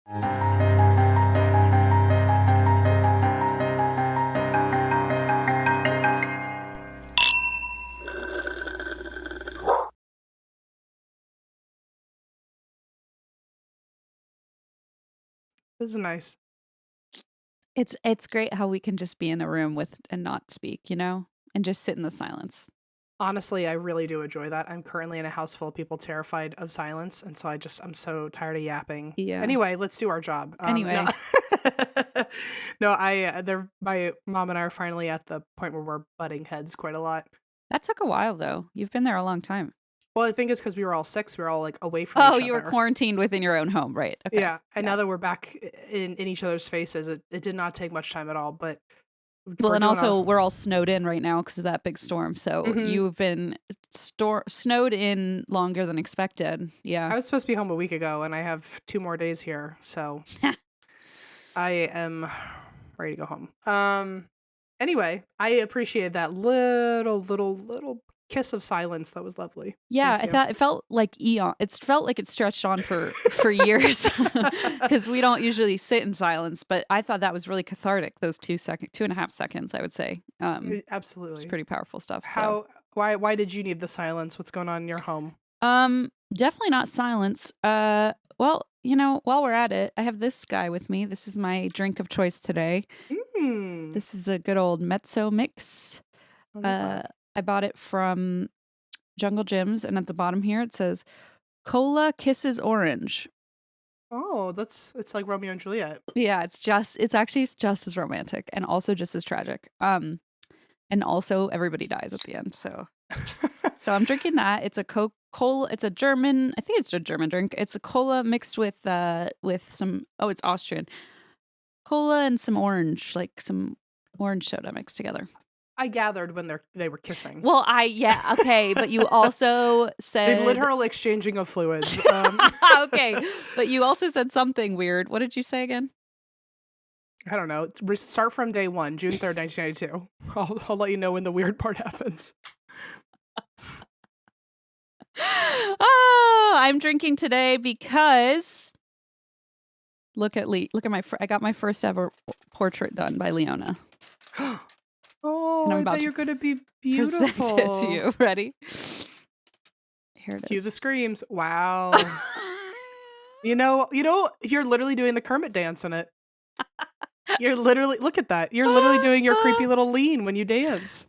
This is nice. It's great how we can just be in a room with and not speak, and just sit in the silence. Honestly, I really do enjoy that. I'm currently in a house full of people terrified of silence, and so I'm so tired of yapping. Yeah. Anyway, let's do our job. Anyway. My mom and I are finally at the point where we're butting heads quite a lot. That took a while, though. You've been there a long time. Well, I think it's because we were all sick. So we were all like away from each other. Oh, you were quarantined within your own home, right? Okay. Yeah, and now that we're back in each other's faces, it did not take much time at all. But well, and also we're all snowed in right now because of that big storm. So you've been snowed in longer than expected. Yeah, I was supposed to be home a week ago, and I have 2 more days here, so I am ready to go home. Anyway, I appreciate that little kiss of silence. That was lovely. Yeah, I thought it felt like eon. It felt like it stretched on for years because we don't usually sit in silence. But I thought that was really cathartic. Those 2.5 seconds, I would say. Absolutely, it's pretty powerful stuff. Why did you need the silence? What's going on in your home? Definitely not silence. Well, while we're at it, I have this guy with me. This is my drink of choice today. This is a good old mezzo mix. I bought it from Jungle Gyms, and at the bottom here it says Cola Kisses Orange. Oh, it's like Romeo and Juliet. Yeah, it's actually just as romantic and also just as tragic. And also everybody dies at the end. So I'm drinking that. It's a Cola. It's a German. I think it's a German drink. It's a cola mixed with some. Oh, it's Austrian. Cola and some orange, like some orange soda mixed together. I gathered when they were kissing. Well, okay, but you also said the literal exchanging of fluids. Okay, but you also said something weird. What did you say again? I don't know. Start from day 1, June 3rd, 1992. I'll let you know when the weird part happens. Oh, I'm drinking today because look at I got my first ever portrait done by Leona. Oh, I bet you're going to be beautiful. Present it to you. Ready? Here it is. Cue the screams. Wow. you know, you're literally doing the Kermit dance in it. Look at that. You're literally doing your creepy little lean when you dance.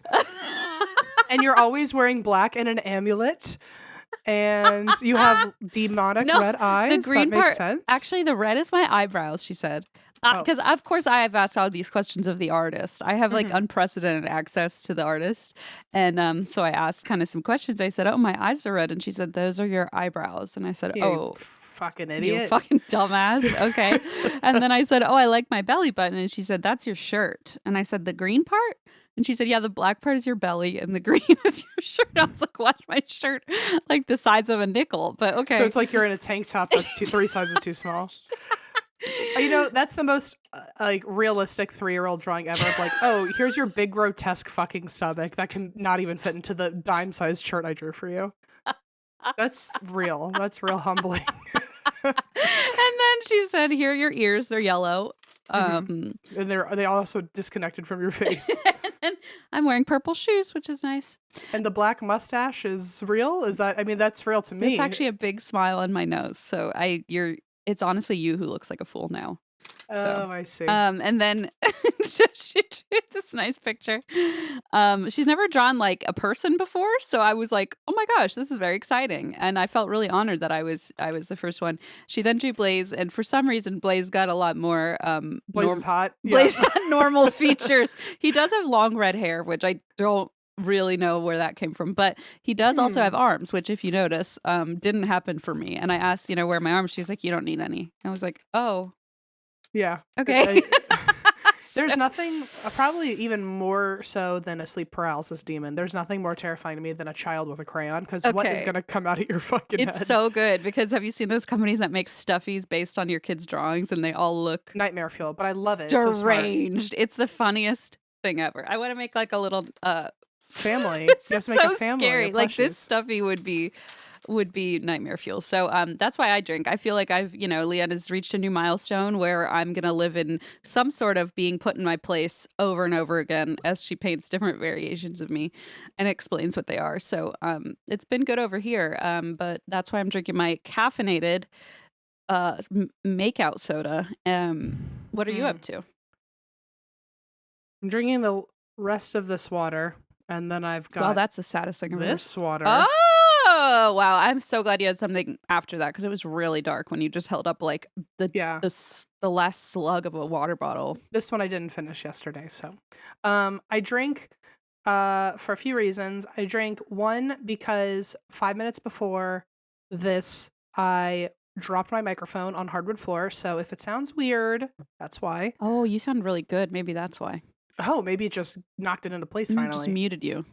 And you're always wearing black and an amulet. And you have demonic red eyes. The green that makes part, sense. Actually, the red is my eyebrows, she said. Because, of course, I have asked all these questions of the artist. I have, like, unprecedented access to the artist. And so I asked kind of some questions. I said, oh, my eyes are red. And she said, those are your eyebrows. And I said, you fucking idiot. You fucking dumbass. Okay. And then I said, oh, I like my belly button. And she said, that's your shirt. And I said, the green part? And she said, yeah, the black part is your belly and the green is your shirt. I was like, what's my shirt? Like the size of a nickel. But okay. So it's like you're in a tank top that's 3 sizes too small. That's the most like realistic 3-year-old drawing ever. Like, oh, here's your big grotesque fucking stomach that can not even fit into the dime-sized shirt I drew for you. That's real. That's real humbling. And then she said, here are your ears. They're yellow. And they also disconnected from your face. And I'm wearing purple shoes, which is nice. And the black mustache is real? That's real to me. It's actually a big smile on my nose. So it's honestly you who looks like a fool now. Oh, I see. And then she drew this nice picture. She's never drawn like a person before, so I was like, "Oh my gosh, this is very exciting!" And I felt really honored that I was the first one. She then drew Blaze, and for some reason, Blaze got a lot more. Blaze is hot. Blaze had normal features. He does have long red hair, which I don't really know where that came from, but he does also have arms, which if you notice didn't happen for me. And I asked where are my arms. She's like, you don't need any. I was like, oh yeah, okay. There's nothing probably even more so than a sleep paralysis demon. There's nothing more terrifying to me than a child with a crayon, because what is going to come out of your fucking head? It's so good, because have you seen those companies that make stuffies based on your kids' drawings and they all look nightmare fuel? But I love it. Deranged. It's the funniest thing ever. I want to make like a little family. This is so scary. Like this stuffy would be would be nightmare fuel. So that's why I drink. I feel like Leanne has reached a new milestone where I'm going to live in some sort of being put in my place over and over again as she paints different variations of me and explains what they are. So it's been good over here. But that's why I'm drinking my caffeinated makeout soda. What are you up to? I'm drinking the rest of this water, and then I've got that's the saddest thing I've ever. this water. Oh wow! I'm so glad you had something after that because it was really dark when you just held up like the last slug of a water bottle. This one I didn't finish yesterday, so I drink for a few reasons. I drank one because 5 minutes before this, I dropped my microphone on hardwood floor. So if it sounds weird, that's why. Oh, you sound really good. Maybe that's why. Oh, maybe it just knocked it into place finally. Just muted you.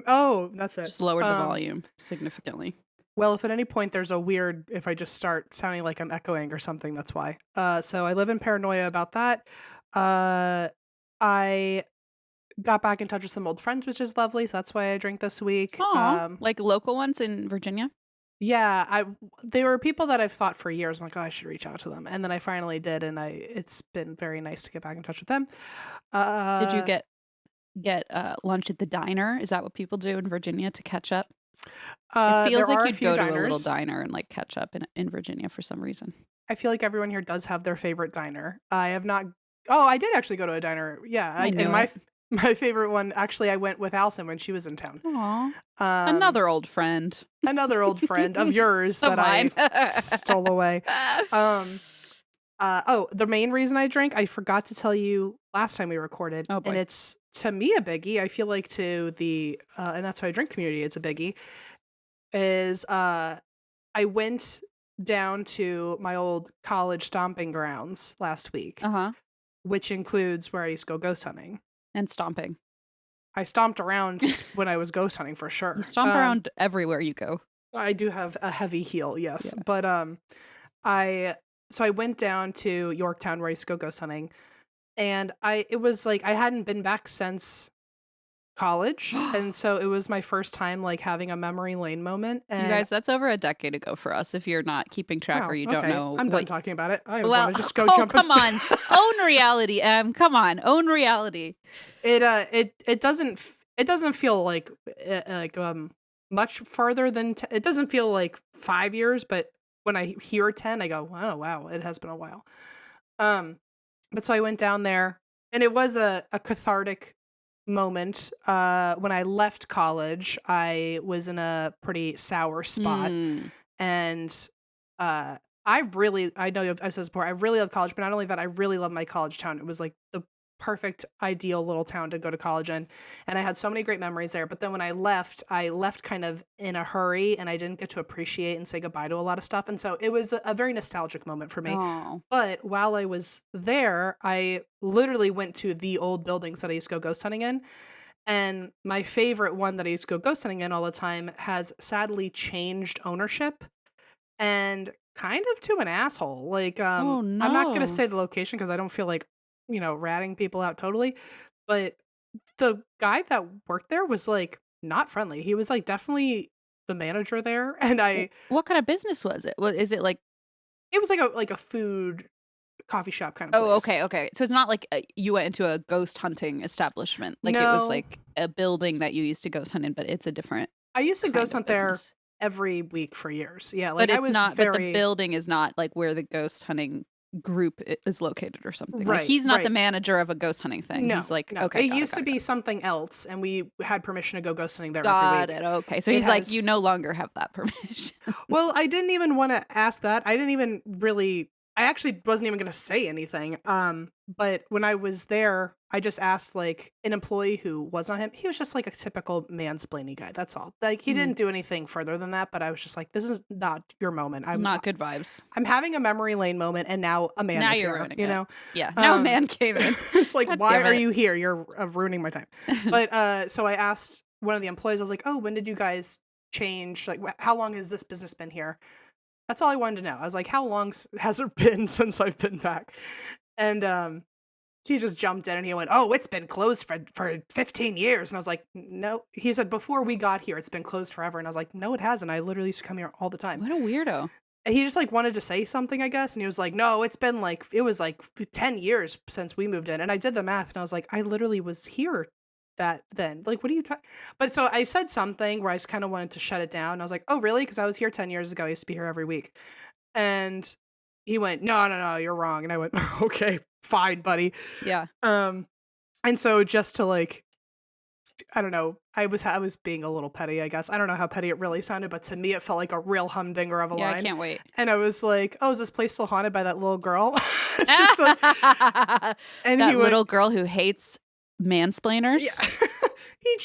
Oh, that's it. Just lowered the volume significantly. Well, if at any point there's a weird, if I just start sounding like I'm echoing or something, that's why. So I live in paranoia about that. I got back in touch with some old friends, which is lovely. So that's why I drink this week. Like local ones in Virginia? Yeah, they were people that I've thought for years. I'm like, oh, I should reach out to them, and then I finally did, and it's been very nice to get back in touch with them. Did you get lunch at the diner? Is that what people do in Virginia to catch up? It feels like you'd go to a little diner and like catch up in Virginia for some reason. I feel like everyone here does have their favorite diner. I have not. Oh, I did actually go to a diner. Yeah, my favorite one, actually, I went with Allison when she was in town. Aww. Another old friend. Another old friend of yours that I stole away. The main reason I drink, I forgot to tell you last time we recorded, and it's, to me, a biggie. I feel like to the, and that's why I drink community, it's a biggie, is I went down to my old college stomping grounds last week, which includes where I used to go ghost hunting. And stomping. I stomped around when I was ghost hunting for sure. You stomp around everywhere you go. I do have a heavy heel, yes. Yeah. But I went down to Yorktown where I used to go ghost hunting, and it was like I hadn't been back since college, and so it was my first time like having a memory lane moment. And you guys, that's over a decade ago for us. If you're not keeping track or you don't know, I'm done talking about it. I want to just go jump. Come on, own reality, Come on, own reality. It doesn't feel like much further than it doesn't feel like 5 years, but when I hear 10, I go, oh wow, it has been a while. But so I went down there, and it was a cathartic moment. When I left college, I was in a pretty sour spot, and I know I've said this before, I really love college, but not only that, I really love my college town. It was like the perfect, ideal little town to go to college in, and I had so many great memories there. But then when I left kind of in a hurry, and I didn't get to appreciate and say goodbye to a lot of stuff, and so it was a very nostalgic moment for me. Aww. But while I was there, I literally went to the old buildings that I used to go ghost hunting in, and my favorite one that I used to go ghost hunting in all the time has sadly changed ownership, and kind of to an asshole. Like oh, no. I'm not going to say the location because I don't feel like ratting people out totally, but the guy that worked there was like not friendly. He was like definitely the manager there, and what kind of business was it? Is it like it was like a food coffee shop kind of place. Okay. So it's not like you went into a ghost hunting establishment. Like no. It was like a building that you used to ghost hunt in, but it's a different. I used to ghost hunt there every week for years. Yeah, like but it's not. But the building is not like where the ghost hunting group is located or something. Right, like he's not the manager of a ghost hunting thing. No, he's like, no. Okay, it used to be something else, and we had permission to go ghost hunting there. Got it. Okay, so he's like, you no longer have that permission. Well, I didn't even want to ask that. I didn't even really. I actually wasn't even going to say anything. But when I was there, I just asked like an employee who was not him. He was just like a typical mansplaining guy. That's all. Like he didn't do anything further than that. But I was just like, this is not your moment. I'm not good vibes. I'm having a memory lane moment, and now a man is here. Yeah. Now a man came in. It's like, why are you here? You're ruining my time. But so I asked one of the employees. I was like, oh, when did you guys change? Like, how long has this business been here? That's all I wanted to know. I was like, how long has it been since I've been back? And he just jumped in and he went, "Oh, it's been closed for 15 years." And I was like, "No." He said, "Before we got here, it's been closed forever." And I was like, "No, it hasn't. I literally used to come here all the time." What a weirdo. And he just like wanted to say something, I guess. And he was like, "No, it's been like, it was like 10 years since we moved in." And I did the math and I was like, "I literally was here that then. Like, what are you talking?" But so I said something where I just kind of wanted to shut it down. I was like, "Oh, really?" Because I was here 10 years ago. I used to be here every week. And he went, "No, no, no, you're wrong." And I went, "Okay, fine, buddy." Yeah. And so just to like, I don't know, I was being a little petty, I guess. I don't know how petty it really sounded, but to me it felt like a real humdinger of a Yeah, I line. can't wait. And I was like, "Oh, is this place still haunted by that little girl?" It's just and That he went, little girl who hates mansplainers. yeah.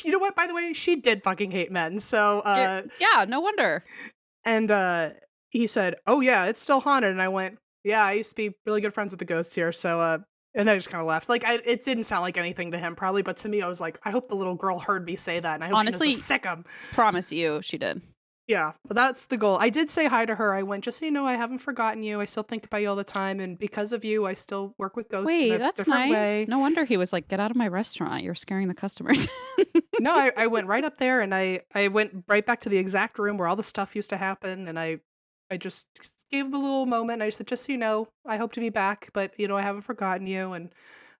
You know what? By the way, she did fucking hate men. So, Yeah, no wonder. and he said, "Oh yeah, it's still haunted." And I went, "Yeah, I used to be really good friends with the ghosts here." So, and then I just kind of left. Like, it didn't sound like anything to him, probably, but to me, I was like, I hope the little girl heard me say that, and I hope Honestly, she knows to sick him. Promise you, she did. Yeah, but that's the goal. I did say hi to her. I went, "Just so you know, I haven't forgotten you. I still think about you all the time, and because of you, I still work with ghosts Wait, in a that's different nice. way." No wonder he was like, "Get out of my restaurant. You're scaring the customers." No, I went right up there, and I went right back to the exact room where all the stuff used to happen, and I just gave him a little moment. I said, "Just so you know, I hope to be back, but you know, I haven't forgotten you, and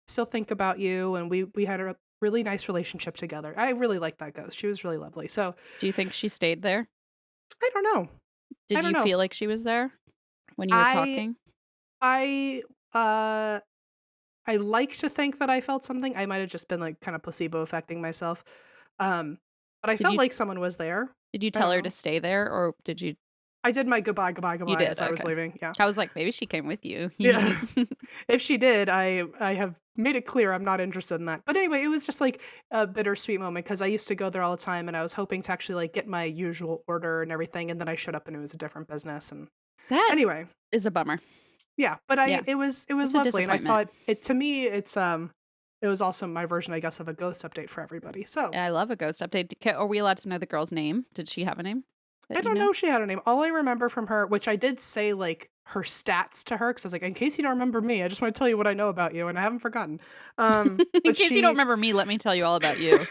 still think about you." And we had a really nice relationship together. I really liked that ghost. She was really lovely. So Do you think she stayed there? I don't know. I Did don't you know. feel like she was there when you were I talking? I uh I like to think that I felt something. I might have just been like kind of placebo affecting myself. Um, but I Did felt you like someone was there. did you I tell don't her know. to stay there, or did you? I did my goodbye, You did. as I was Okay. leaving. Yeah. I was like, maybe she came with you. Yeah. If she did, I have made it clear I'm not interested in that. But anyway, it was just like a bittersweet moment because I used to go there all the time and I was hoping to actually like get my usual order and everything, and then I showed up and it was a different business. And That anyway, is a bummer. yeah. But Yeah, it was it's a lovely, and I disappointment. thought it to me it was also my version, I guess, of a ghost update for everybody. So I love a ghost update. Are we allowed to know the girl's name? Did she have a name I that you don't know? know if she had a name. All I remember from her, which I did say like her stats to her, because I was like, in case you don't remember me, I just want to tell you what I know about you, and I haven't forgotten. In But case you don't remember me, let me tell you all about you.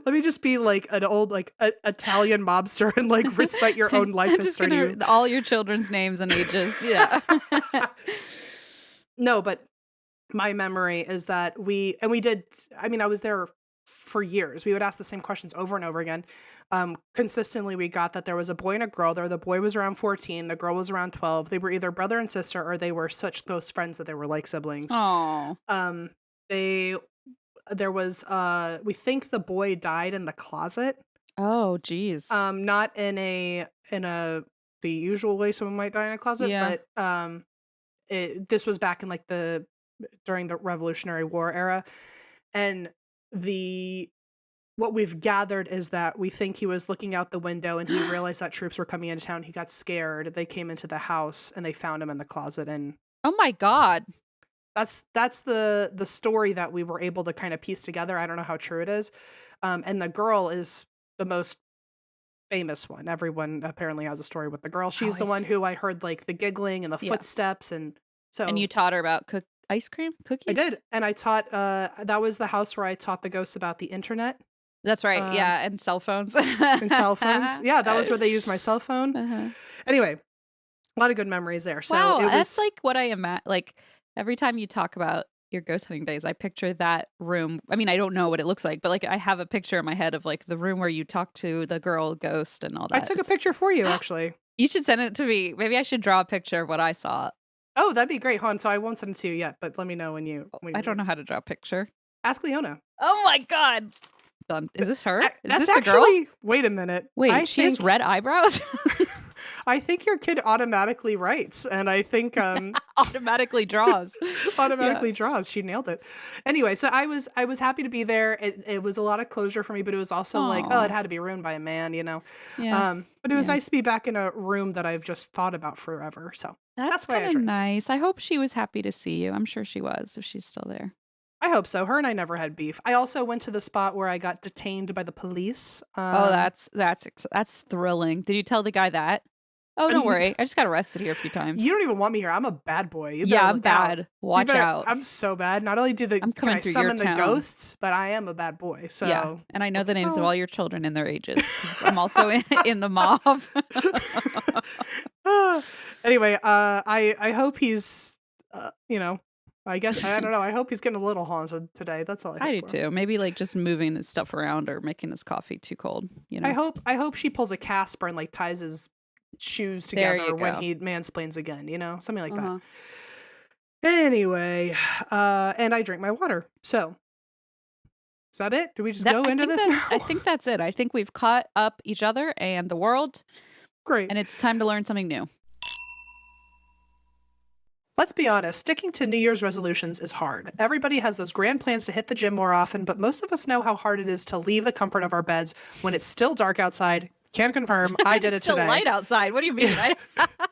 let me just be like an old like Italian mobster and like recite your own life I'm just history to gonna you. all your children's names and ages. Yeah. No, but my memory is that we did. I mean, I was there for years. We would ask the same questions over and over again. Consistently, we got that there was a boy and a girl there. The boy was around 14, the girl was around 12. They were either brother and sister, or they were such close friends that they were like siblings. Oh. Um, they there was we think the boy died in the closet. Oh, geez. Not in a the usual way someone might die in a closet, Yeah. but this was back in like during the Revolutionary War era, and the what we've gathered is that we think he was looking out the window and he realized that troops were coming into town. He got scared. They came into the house and they found him in the closet, and Oh my God. that's the story that we were able to kind of piece together. I don't know how true it is. And the girl is the most famous one. Everyone apparently has a story with the girl. She's Oh, the one who I heard like the giggling and the Yeah. footsteps, and And you so taught her about ice cream cookies? I did. And I taught that was the house where I taught the ghosts about the internet That's right. um Yeah, and cell phones. and cell phones. Yeah, that was where they used my cell phone. Uh-huh. Anyway, a lot of good memories there. So Wow, it that's was like what I imagine. Like every time you talk about your ghost hunting days, I picture that room. I mean, I don't know what it looks like, but like I have a picture in my head of like the room where you talk to the girl ghost and all I that. took a picture for you actually. You should send it to me. Maybe I should draw a picture of what I saw. Oh, that'd be great, hon. So I won't send it to you yet, but let me know when you I don't know how to draw a picture. Ask Leona. Oh my God. Done. Is this her? Is That's this the girl? actually, wait a minute. Wait, she has red eyebrows? I think your kid automatically writes, and I think Automatically draws. automatically draws. She nailed it. Anyway, so I was happy to be there. It was a lot of closure for me, but it was also like, oh, Aw. it had to be ruined by a man, you know. Yeah. But it was Yeah. nice to be back in a room that I've just thought about forever. So That's why I kind of drink. nice. I hope she was happy to see you. I'm sure she was if she's still there. I hope so. Her and I never had beef. I also went to the spot where I got detained by the police. Oh, that's thrilling. Did you tell the guy that? Oh, don't worry. I just got arrested here a few times. You don't even want me here. I'm a bad boy. You Yeah, better I'm look out. bad. Watch out. I'm so bad. Not only I'm can coming I through your summon the town. ghosts, but I am a bad boy. So Yeah, and I know the names of Oh. all your children and their ages. 'Cause I'm also in the mob. Anyway, I hope he's, I guess I don't know. I hope he's getting a little haunted today. That's all I hope I do for. too. Maybe like just moving his stuff around or making his coffee too cold. You know. I hope she pulls a Casper and like ties his shoes There together you when go. he mansplains again. Something like Uh-huh. that. Anyway, and I drink my water. So is that it? Do we just go into this now? I think that's it. I think we've caught up each other and the world, Great. and it's time to learn something new. Let's be honest, sticking to New Year's resolutions is hard. Everybody has those grand plans to hit the gym more often, but most of us know how hard it is to leave the comfort of our beds when it's still dark outside. Can confirm, I did it It's still today. light outside. What do you mean?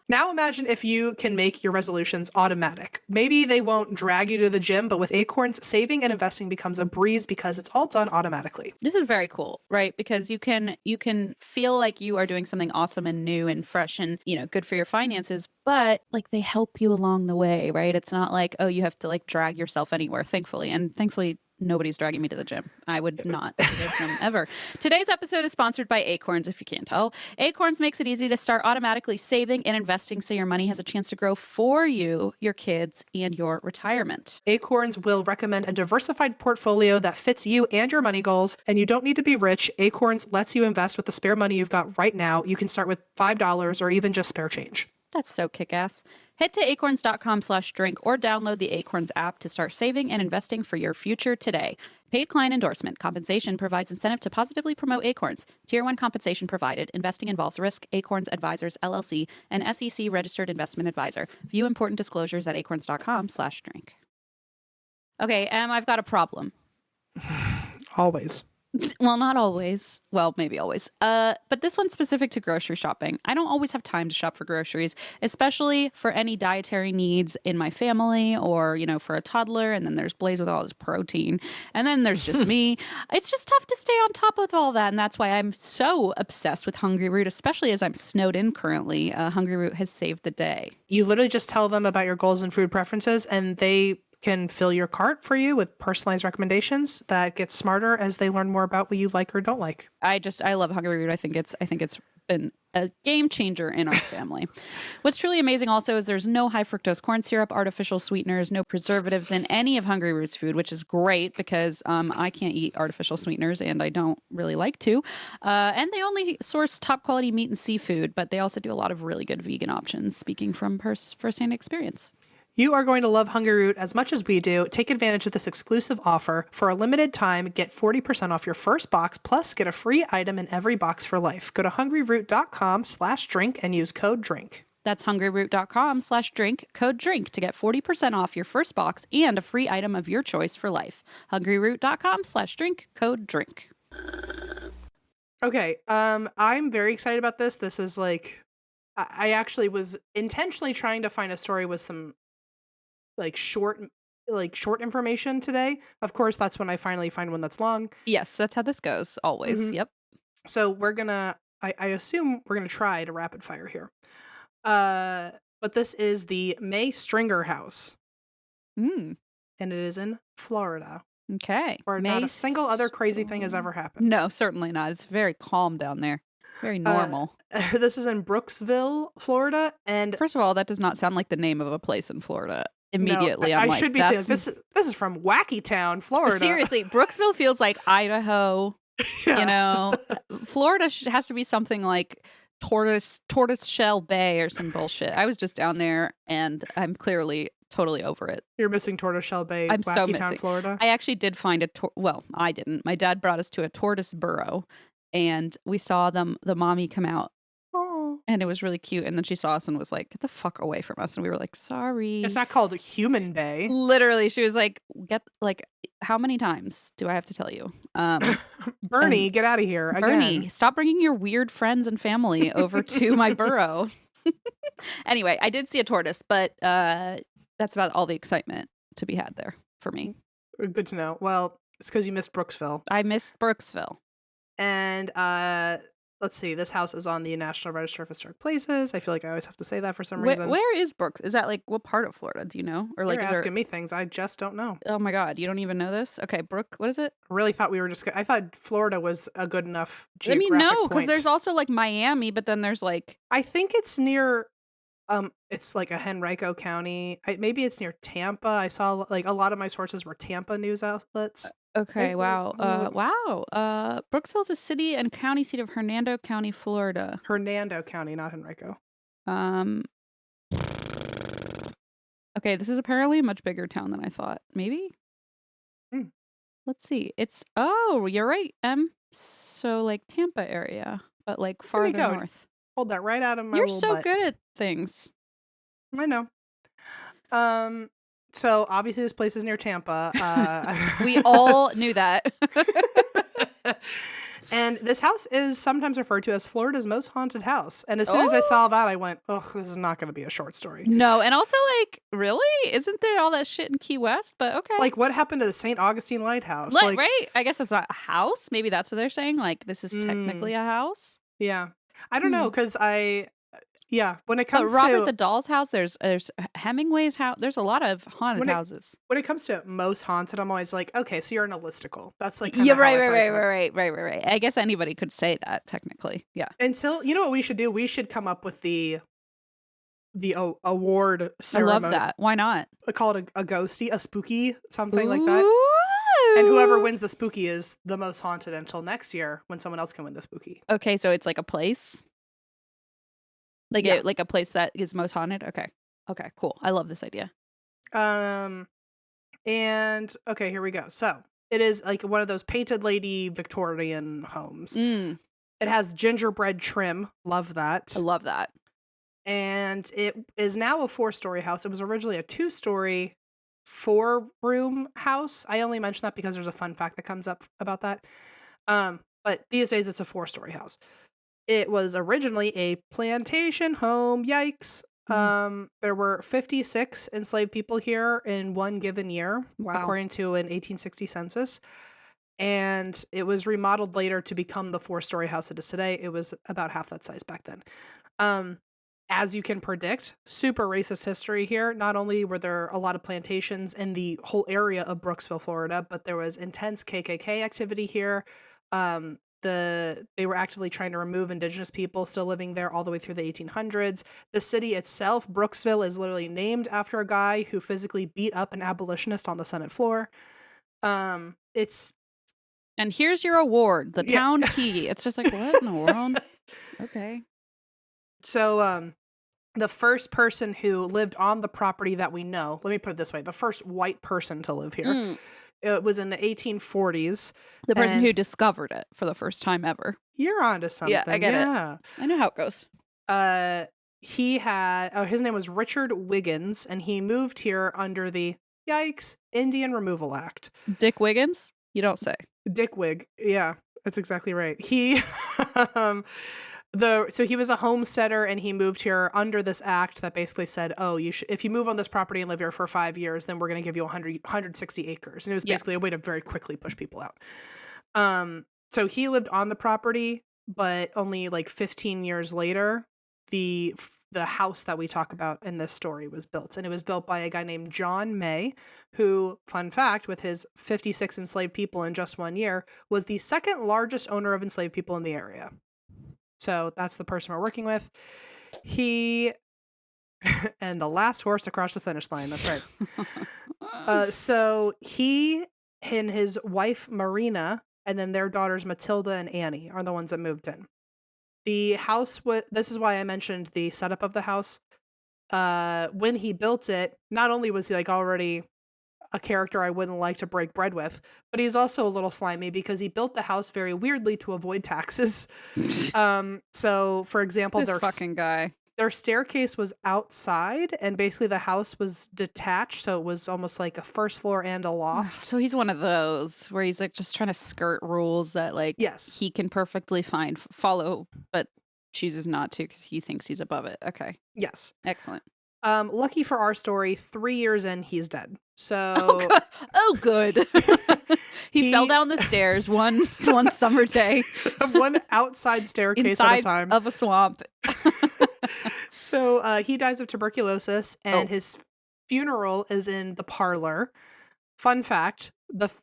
Now imagine if you can make your resolutions automatic. Maybe they won't drag you to the gym, but with Acorns, saving and investing becomes a breeze because it's all done automatically. This is very cool, right? Because you can feel like you are doing something awesome and new and fresh and, good for your finances, but like they help you along the way, right? It's not like, oh, you have to like drag yourself anywhere, thankfully. And thankfully, nobody's dragging me to the gym. I would not go to the gym ever. Today's episode is sponsored by Acorns, if you can't tell. Acorns makes it easy to start automatically saving and investing so your money has a chance to grow for you, your kids, and your retirement. Acorns will recommend a diversified portfolio that fits you and your money goals, and you don't need to be rich. Acorns lets you invest with the spare money you've got right now. You can start with $5 or even just spare change. That's so kick-ass. Head to acorns.com/drink or download the Acorns app to start saving and investing for your future today. Paid client endorsement. Compensation provides incentive to positively promote Acorns. Tier 1 compensation provided. Investing involves risk. Acorns Advisors, LLC, an SEC registered investment advisor. View important disclosures at acorns.com/drink. Okay, I've got a problem. Always. Well, not always. Well, maybe always. But this one's specific to grocery shopping. I don't always have time to shop for groceries, especially for any dietary needs in my family or, for a toddler. And then there's Blaze with all his protein. And then there's just me. It's just tough to stay on top of all that. And that's why I'm so obsessed with Hungry Root, especially as I'm snowed in currently. Hungry Root has saved the day. You literally just tell them about your goals and food preferences, and they can fill your cart for you with personalized recommendations that get smarter as they learn more about what you like or don't like. I love Hungry Root. I think it's been a game changer in our family. What's truly amazing also is there's no high fructose corn syrup, artificial sweeteners, no preservatives in any of Hungry Root's food, which is great because I can't eat artificial sweeteners and I don't really like to. And they only source top quality meat and seafood, but they also do a lot of really good vegan options, speaking from firsthand experience. You are going to love Hungry Root as much as we do. Take advantage of this exclusive offer. For a limited time, get 40% off your first box, plus get a free item in every box for life. Go to hungryroot.com/drink and use code DRINK. That's hungryroot.com/drink, code DRINK to get 40% off your first box and a free item of your choice for life. hungryroot.com/drink, code DRINK. Okay, I'm very excited about this. This is like, I actually was intentionally trying to find a story with some short information today. Of course, that's when I finally find one that's long. Yes, that's how this goes always. Mhm. Yep. So we're gonna, I assume we're gonna try to rapid fire here. But this is the May Stringer house, and it is in Florida, Okay. where not a single other crazy thing has ever happened. No, certainly not. It's very calm down there. Very normal. This is in Brooksville, Florida, and First of all, that does not sound like the name of a place in Florida. Immediately, no, I'm I like, should be saying this is from Wacky Town, Florida. Seriously, Brooksville feels like Idaho. Yeah. Florida has to be something like Tortoise Shell Bay or some bullshit. I was just down there, and I'm clearly totally over it. You're missing Tortoiseshell Bay, I'm Wacky so Town, missing. Florida. I actually did find well, I didn't. My dad brought us to a tortoise burrow, and we saw the mommy come out. Oh, And it was really cute. And then she saw us and was like, get the fuck away from us. And we were like, sorry. it's not called a Human Bay. Literally, she was like, how many times do I have to tell you? Bernie, get out of here again. Bernie, stop bringing your weird friends and family over to my burrow. Anyway, I did see a tortoise, but that's about all the excitement to be had there for me. Good to know. Well, it's because you missed Brooksville. I missed Brooksville. And let's see. This house is on the National Register of Historic Places. I feel like I always have to say that for some reason. Where is Brooks? Is that like what part of Florida? Do you know? Or like You're is asking me things. I just don't know. Oh my God, you don't even know this? Okay, Brook, what is it? I really thought we were just. I thought Florida was a good enough I mean, geographic no, because point. there's also like Miami, but then there's like I think it's near. It's like a Henrico County. Maybe it's near Tampa. I saw like a lot of my sources were Tampa news outlets. okay, wow, Brooksville's a city and county seat of Hernando County, Florida. Hernando County, not Henrico. Okay, this is apparently a much bigger town than I thought. Maybe. Let's see. You're right, So like Tampa area, but like farther north. Hold that right out of my. You're so good at things. I know. So obviously this place is near Tampa. We all knew that. And this house is sometimes referred to as Florida's most haunted house. And as soon as I saw that, I went, "Ugh, this is not going to be a short story." No, and also like, really? Isn't there all that shit in Key West? But okay. Like, what happened to the St. Augustine Lighthouse? Right? I guess it's not a house. Maybe that's what they're saying. Like, this is technically a house. Yeah, I don't know because when it comes Robert to the Doll's house, there's Hemingway's house. There's a lot of haunted houses. When it comes to most haunted, I'm always like, okay, so you're in a listicle. That's like right. I guess anybody could say that technically. Yeah. Until you know what we should do? We should come up with the award ceremony. I love that. Why not? I call it a ghosty, a spooky, something like that. And whoever wins the spooky is the most haunted until next year when someone else can win the spooky. Okay, so it's like a place. Like a place that is most haunted. Okay, cool. I love this idea. And okay, here we go. So it is like one of those painted lady Victorian homes. It has gingerbread trim. Love that. I love that. And it is now a 4-story house. It was originally a 2-story, 4-room house. I only mention that because there's a fun fact that comes up about that. But these days it's a 4-story house. It was originally a plantation home. Yikes. There were 56 enslaved people here in one given year, according to an 1860 census. And it was remodeled later to become the 4-story house it is today. It was about half that size back then. As you can predict, super racist history here. Not only were there a lot of plantations in the whole area of Brooksville, Florida, but there was intense KKK activity here. They were actively trying to remove indigenous people still living there all the way through the 1800s. The city itself, Brooksville, is literally named after a guy who physically beat up an abolitionist on the Senate floor. And here's your award, the town key. It's just like, what in the world? Okay. So, the first person who lived on the property that we know, let me put it this way, the first white person to live here. It was in the 1840s. The person who discovered it for the first time ever. You're onto something. Yeah, I get it. I know how it goes. His name was Richard Wiggins, and he moved here under the, yikes, Indian Removal Act. Dick Wiggins? You don't say. Dick Wig. Yeah, that's exactly right. He... So he was a homesteader, and he moved here under this act that basically said, "Oh, if you move on this property and live here for 5 years, then we're going to give you 160 acres." And it was basically a way to very quickly push people out. So he lived on the property, but only like 15 years later, the house that we talk about in this story was built, and it was built by a guy named John May, who, fun fact, with his 56 enslaved people in just 1 year, was the second largest owner of enslaved people in the area. So that's the person we're working with. He and the last horse across the finish line. That's right. So he and his wife Marina, and then their daughters Matilda and Annie, are the ones that moved in. The house. This is why I mentioned the setup of the house. When he built it, not only was he like already a character I wouldn't like to break bread with, but he's also a little slimy because he built the house very weirdly to avoid taxes. So for example, their staircase was outside, and basically the house was detached, so it was almost like a first floor and a loft. So he's one of those where he's like just trying to skirt rules that like he can perfectly follow, but chooses not to because he thinks he's above it. Okay. Yes. Excellent. Lucky for our story, 3 years in, he's dead. Oh, So good. Oh, good. He fell he down the stairs one summer day one outside staircase at a inside time. of a swamp. So he dies of tuberculosis, and Oh. his funeral is in the parlor. Fun fact: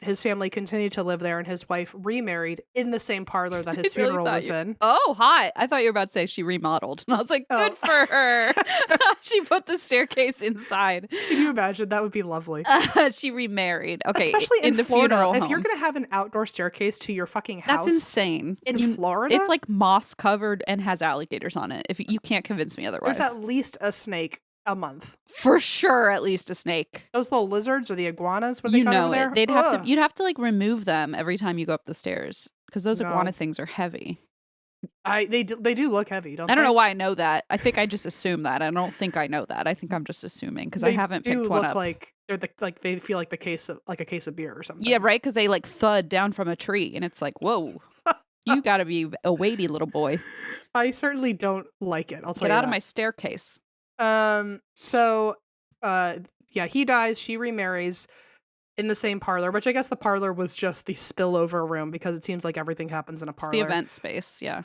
his family continued to live there, and his wife remarried in the same parlor that his I really funeral thought was in. Oh, hot. I thought you were about to say she remodeled. And I was like, good Oh. for her. She put the staircase inside. Can you imagine? That would be lovely. She remarried. Okay. Especially in the Florida, funeral if home. you're gonna have an outdoor staircase to your fucking house, That's insane. in Florida, It's like moss covered and has alligators on it. If you can't convince me otherwise. there's at least a snake a month. For sure, at least a snake. Those little lizards or the iguanas, what they You got know over there? it. They'd have Ugh. to. You'd have to like remove them every time you go up the stairs because those No. iguana things are heavy. They do look heavy, don't they? I don't know why I know that. I think I just assume that. I don't think I know that. I think I'm just assuming because I They haven't do picked one look up. like they're they feel like a case of beer or something. Yeah, right. Because they like thud down from a tree, and it's like, whoa, you got to be a weighty little boy. I certainly don't like it. I'll tell Get you out of that. my staircase. So, yeah, he dies. She remarries in the same parlor, which I guess the parlor was just the spillover room because it seems like everything happens in a It's parlor. the event space. Yeah.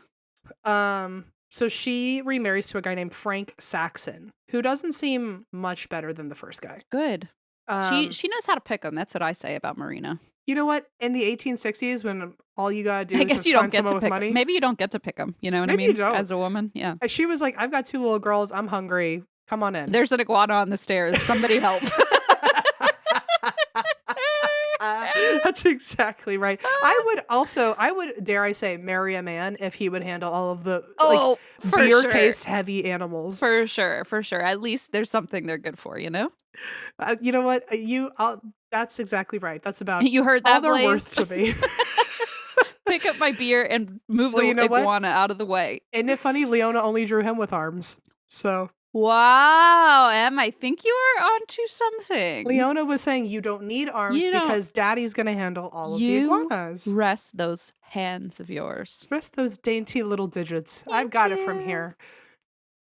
So she remarries to a guy named Frank Saxon, who doesn't seem much better than the first guy. Good. Um, She knows how to pick them. That's what I say about Marina. You know what? In the 1860s, when all you gotta do I is guess just you don't find get someone to with pick. money. Maybe you don't get to pick them. You know what Maybe I you mean? don't. As a woman, yeah. She was like, "I've got 2 little girls. I'm hungry. Come on in." There's an iguana on the stairs. Somebody help. That's exactly right. I would dare I say marry a man if he would handle all of the Oh, for beer sure. cased heavy animals. For sure. At least there's something they're good for, you know? You know what? That's exactly right. That's about You heard all that, they're Blaze? worth to me. Pick up my beer and move Well, the you know what? iguana out of the way. Isn't it funny? Leona only drew him with arms. So Wow, Em, I think you are onto something. Leona was saying you don't need arms You don't- because Daddy's going to handle all of the You iguanas. rest those hands of yours. Rest those dainty little digits. I've got it from you. here.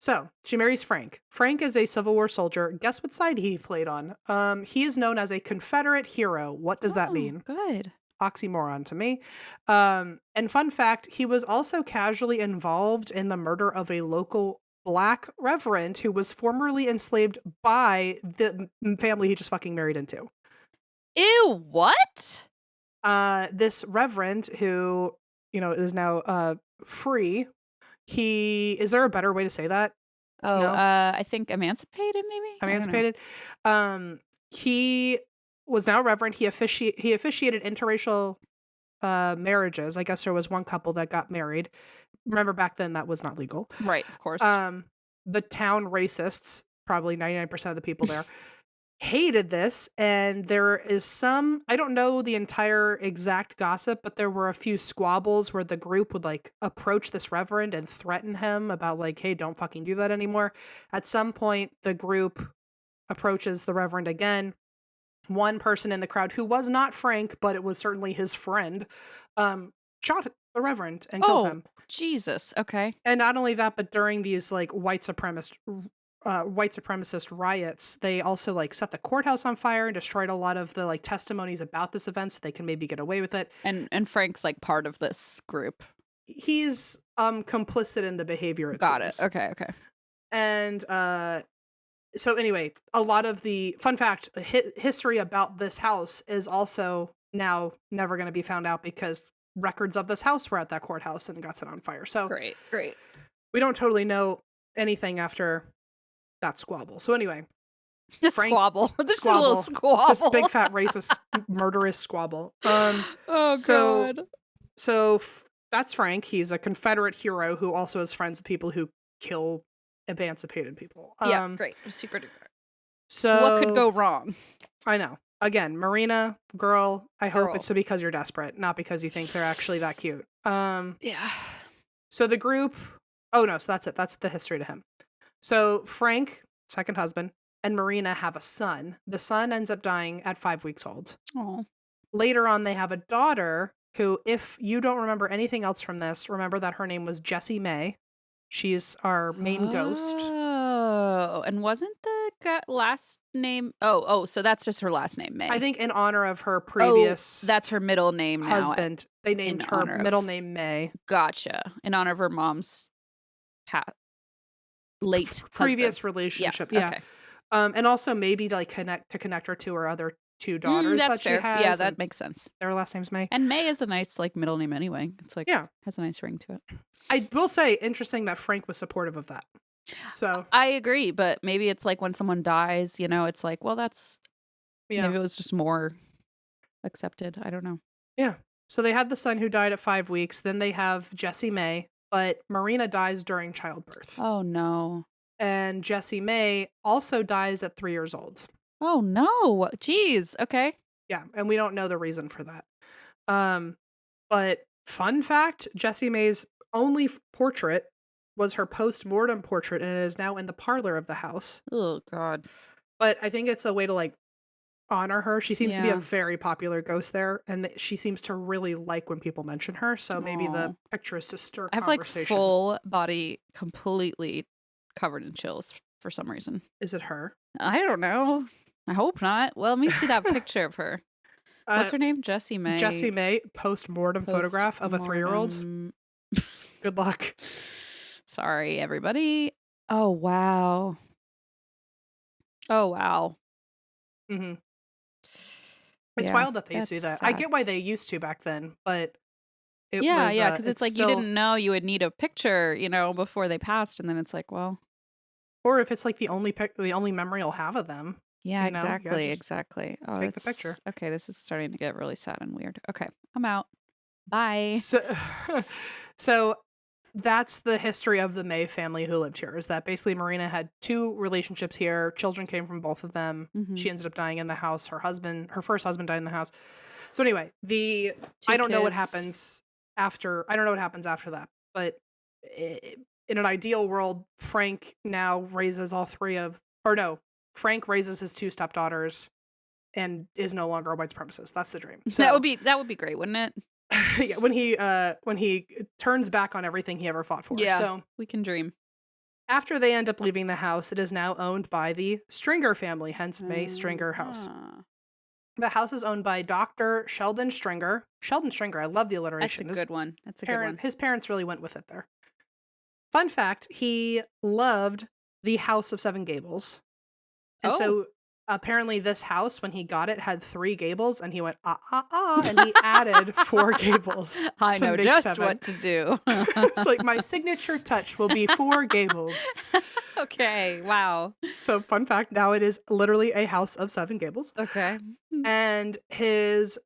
So she marries Frank. Frank is a Civil War soldier. Guess what side he played on? He is known as a Confederate hero. What does that Oh, mean? Good. Oxymoron to me. And fun fact, he was also casually involved in the murder of a local Black reverend who was formerly enslaved by the family he just fucking married into. Ew, what? This reverend who, is now free. Is there a better way to say that? Oh, No? I think emancipated, maybe? I don't know. Emancipated. He was now reverend. He officiated interracial marriages. I guess there was one couple that got married. Remember back then that was not legal. Right, of course. The town racists, probably 99% of the people there, hated this, and there is I don't know the entire exact gossip, but there were a few squabbles where the group would like approach this reverend and threaten him about like, hey, don't fucking do that anymore. At some point, the group approaches the reverend again. One person in the crowd, who was not Frank, but it was certainly his friend, shot the reverend and killed him. Jesus. Okay. And not only that, but during these like white supremacist riots, they also like set the courthouse on fire and destroyed a lot of the like testimonies about this event so they can maybe get away with it. And Frank's like part of this group. He's complicit in the behavior. Got it. seems. Okay. And so anyway, a lot of the fun fact history about this house is also now never going to be found out because records of this house were at that courthouse and got set on fire. So Great. we don't totally know anything after that squabble. So anyway, The Frank- squabble. This is a little this squabble. big fat racist murderous squabble. Oh, so- God. So that's Frank. He's a Confederate hero who also is friends with people who kill emancipated people. Yeah, great. Super duper. So What could go wrong? I know. Again, Marina, girl, I hope Girl. it's because you're desperate, not because you think they're actually that cute. Yeah. So the group, so that's it. That's the history to him. So Frank, second husband, and Marina have a son. The son ends up dying at 5 weeks old. Oh. Later on, they have a daughter who, if you don't remember anything else from this, remember that her name was Jessie May. She's our main ghost. Oh, and wasn't the last name? Oh, so that's just her last name, May. I think in honor of her previous that's her middle name now. husband. They named her middle name May. Gotcha. In honor of her mom's late previous husband. relationship. Yeah. Yeah. Okay. And also maybe to connect her to her other 2 daughters That's that fair. she has. Yeah, that makes sense. Their last name's May. And May is a nice middle name anyway. It's has a nice ring to it. I will say, interesting that Frank was supportive of that. So I agree, but maybe it's when someone dies, it's well, that's maybe it was just more accepted. I don't know. Yeah. So they had the son who died at 5 weeks. Then they have Jessie May, but Marina dies during childbirth. Oh no. And Jessie May also dies at 3 years old. Oh no. Jeez. Okay. Yeah, and we don't know the reason for that. But fun fact, Jessie May's only portrait was her post-mortem portrait, and it is now in the parlor of the house. Oh God. But I think it's a way to honor her. She seems to be a very popular ghost there, and she seems to really like when people mention her. So maybe the picture is to stir I have conversation. Full body completely covered in chills for some reason. Is it her? I don't know. I hope not. Well, let me see that picture of her. What's her name? Jessie May. Jessie May, post-mortem photograph of a 3-year-old. Good luck. Sorry, everybody. Oh, wow. Oh, wow. Mm-hmm. It's wild that they used to do that. Sad. I get why they used to back then, but it was... Yeah, because it's still... you didn't know you would need a picture, before they passed, and then it's well... Or if it's the only memory you'll have of them. Yeah, exactly. Oh, take the picture. Okay, this is starting to get really sad and weird. Okay, I'm out. Bye. So that's the history of the May family who lived here, is that basically Marina had 2 relationships here. Children came from both of them. Mm-hmm. She ended up dying in the house. Her first husband died in the house. So anyway, I don't know what happens after that, but in an ideal world, Frank now raises Frank raises his 2 stepdaughters and is no longer on white supremacist. That's the dream. So, that would be great, wouldn't it? Yeah, when he turns back on everything he ever fought for. Yeah, so we can dream. After they end up leaving the house, it is now owned by the Stringer family, hence May Stringer House. The house is owned by Dr. Sheldon Stringer. Sheldon Stringer, I love the alliteration. That's a good one. His parents really went with it there. Fun fact, he loved the House of 7 Gables. And so apparently this house, when he got it, had 3 gables, and he went, and he added 4 gables. I know just what to do. It's my signature touch will be 4 gables. Okay, wow. So fun fact, now it is literally a house of 7 gables. Okay. And his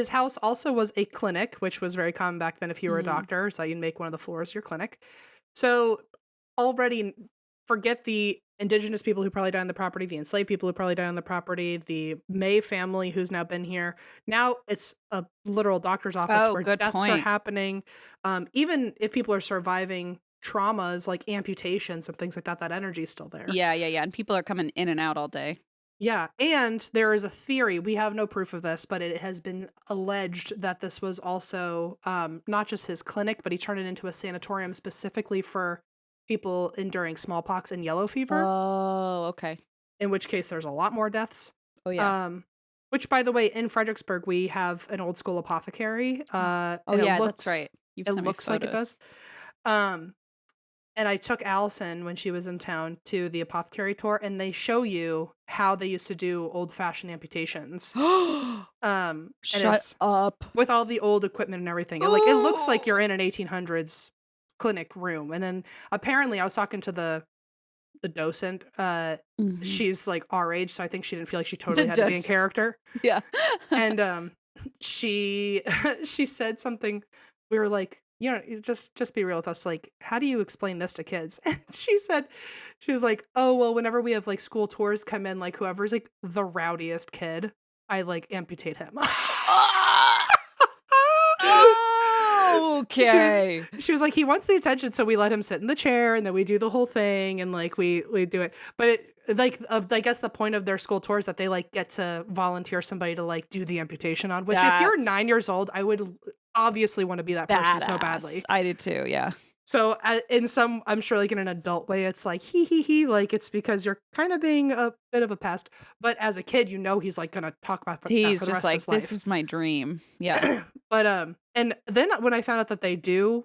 house also was a clinic, which was very common back then if you were a doctor, so you'd make one of the floors your clinic. So already, forget the indigenous people who probably died on the property, the enslaved people who probably died on the property, the May family who's now been here. Now it's a literal doctor's office where deaths are happening. Even if people are surviving traumas like amputations and things like that, that energy is still there. Yeah. And people are coming in and out all day. Yeah. And there is a theory, we have no proof of this, but it has been alleged that this was also not just his clinic, but he turned it into a sanatorium specifically for people enduring smallpox and yellow fever. Oh, okay. In which case there's a lot more deaths. Oh, yeah. Which, by the way, in Fredericksburg, we have an old school apothecary. That's right. It looks like it does. And I took Allison when she was in town to the apothecary tour, and they show you how they used to do old-fashioned amputations. Shut up. With all the old equipment and everything. It looks like you're in an 1800s clinic room. And then apparently I was talking to the docent. She's our age, so I think she didn't feel like she totally had to be in character. Yeah. And she said something. We were like, just be real with us. How do you explain this to kids? And she was like, oh, well, whenever we have school tours come in, whoever's the rowdiest kid, I amputate him. Okay. She was like, he wants the attention, so we let him sit in the chair, and then we do the whole thing, and we do it. But I guess the point of their school tour is that they get to volunteer somebody to do the amputation on. Which, if you're 9 years old, I would obviously want to be that person so badly. I did too. Yeah. So in some, I'm sure like in an adult way, it's like he, like it's because you're kind of being a bit of a pest. But as a kid, he's like gonna talk about that He's for the just rest of like, his this life. is my dream. Yeah. But and then when I found out that they do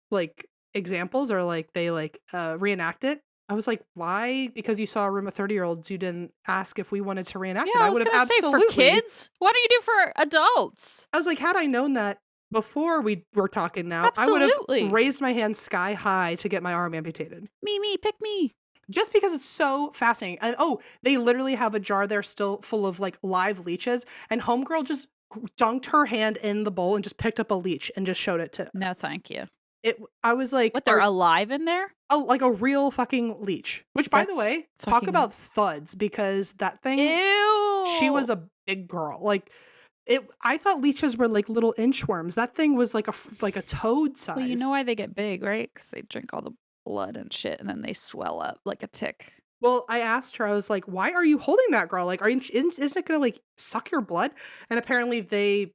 like examples or like they like reenact it, I was like, why? Because you saw a room of 30-year-olds, you didn't ask if we wanted to Yeah, reenact it. I I was would have gonna say for absolutely. kids. What do you do for adults? I was like, had I known that before we were talking now, I would have Absolutely. raised my hand sky high to get my arm amputated. Me, pick me. Just because it's so fascinating. And oh, they literally have a jar there still full of like live leeches, and homegirl just dunked her hand in the bowl and just picked up a leech and just showed it to No, thank you. it. I was like, What, they're alive in there? oh, like a real fucking leech. Which, by the That's way, talk fucking- about thuds, because that thing, Ew. she was a big girl. Like it, I thought leeches were like little inchworms. That thing was like a toad size. Well, you know why they get big, right? Because they drink all the blood and shit, and then they swell up like a tick. Well, I asked her, I was like, why are you holding that girl? Like, isn't it gonna like suck your blood? And apparently they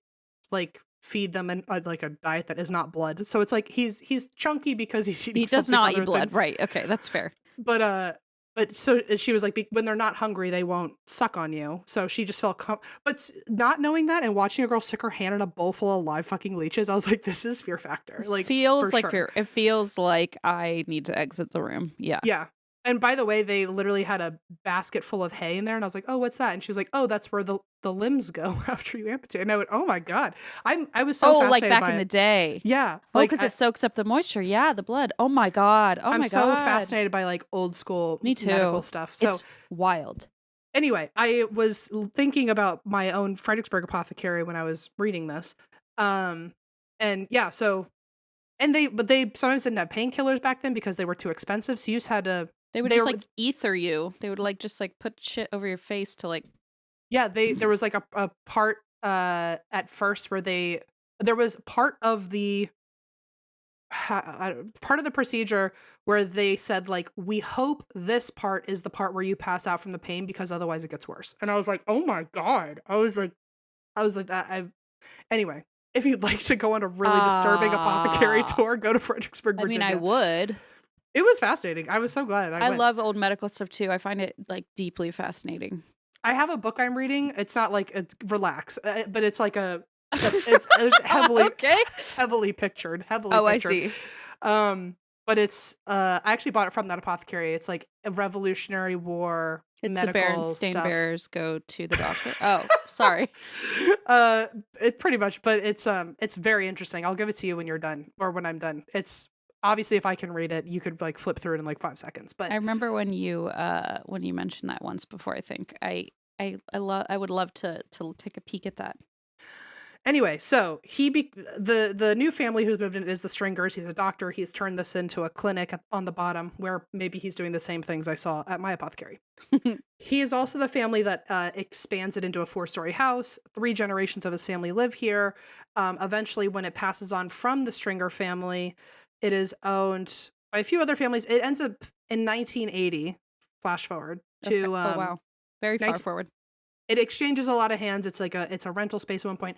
like feed them in like a diet that is not blood. So it's like he's chunky because he's eating. He does something not other eat blood, than- right? Okay, that's fair. But so she was like, when they're not hungry, they won't suck on you. So she just felt, but not knowing that and watching a girl stick her hand in a bowl full of live fucking leeches, I was like, this is fear factor. This Like feels for like sure. fear. It feels like I need to exit the room. Yeah. Yeah. And by the way, they literally had a basket full of hay in there, and I was like, "Oh, what's that?" And she was like, "Oh, that's where the limbs go after you amputate." And I went, "Oh my god!" I was so like fascinated back by in the it. day. Yeah, Oh, like because it soaks up the moisture. Yeah, the blood. Oh my god. Oh I'm my so god. fascinated by like old school Me too. medical stuff. So It's wild. anyway, I was thinking about my own Fredericksburg apothecary when I was reading this, and yeah, so but they sometimes didn't have painkillers back then because they were too expensive. So you just had to. They would They just were- like ether you. They would like just like put shit over your face to like. Yeah, there was like a part at first where there was part of the procedure where they said like, we hope this part is the part where you pass out from the pain because otherwise it gets worse. And I was like, oh my god. I was like that. Anyway, if you'd like to go on a really disturbing apothecary tour, go to Fredericksburg, I Virginia. mean, I would. It was fascinating. I was so glad I went. love old medical stuff too. I find it like deeply fascinating. I have a book I'm reading. It's not like relax, but it's like it's heavily Okay. heavily pictured. Oh, I see. But it's I actually bought it from that apothecary. It's like a Revolutionary War It's the medical Berenstain stuff. Bears go to the doctor. Oh, sorry. It pretty much, but it's very interesting. I'll give it to you when you're done or when I'm done. It's obviously if I can read it, you could like flip through it in like 5 seconds. But I remember when you mentioned that once before. I think I would love to take a peek at that. Anyway, so the new family who's moved in is the Stringers. He's a doctor. He's turned this into a clinic on the bottom where maybe he's doing the same things I saw at my apothecary. He is also the family that expands it into a 4-story house. 3 generations of his family live here. Eventually, when it passes on from the Stringer family, it is owned by a few other families. It ends up in 1980, flash forward, to... Okay. Oh, wow. Very far forward. It exchanges a lot of hands. It's a rental space at one point.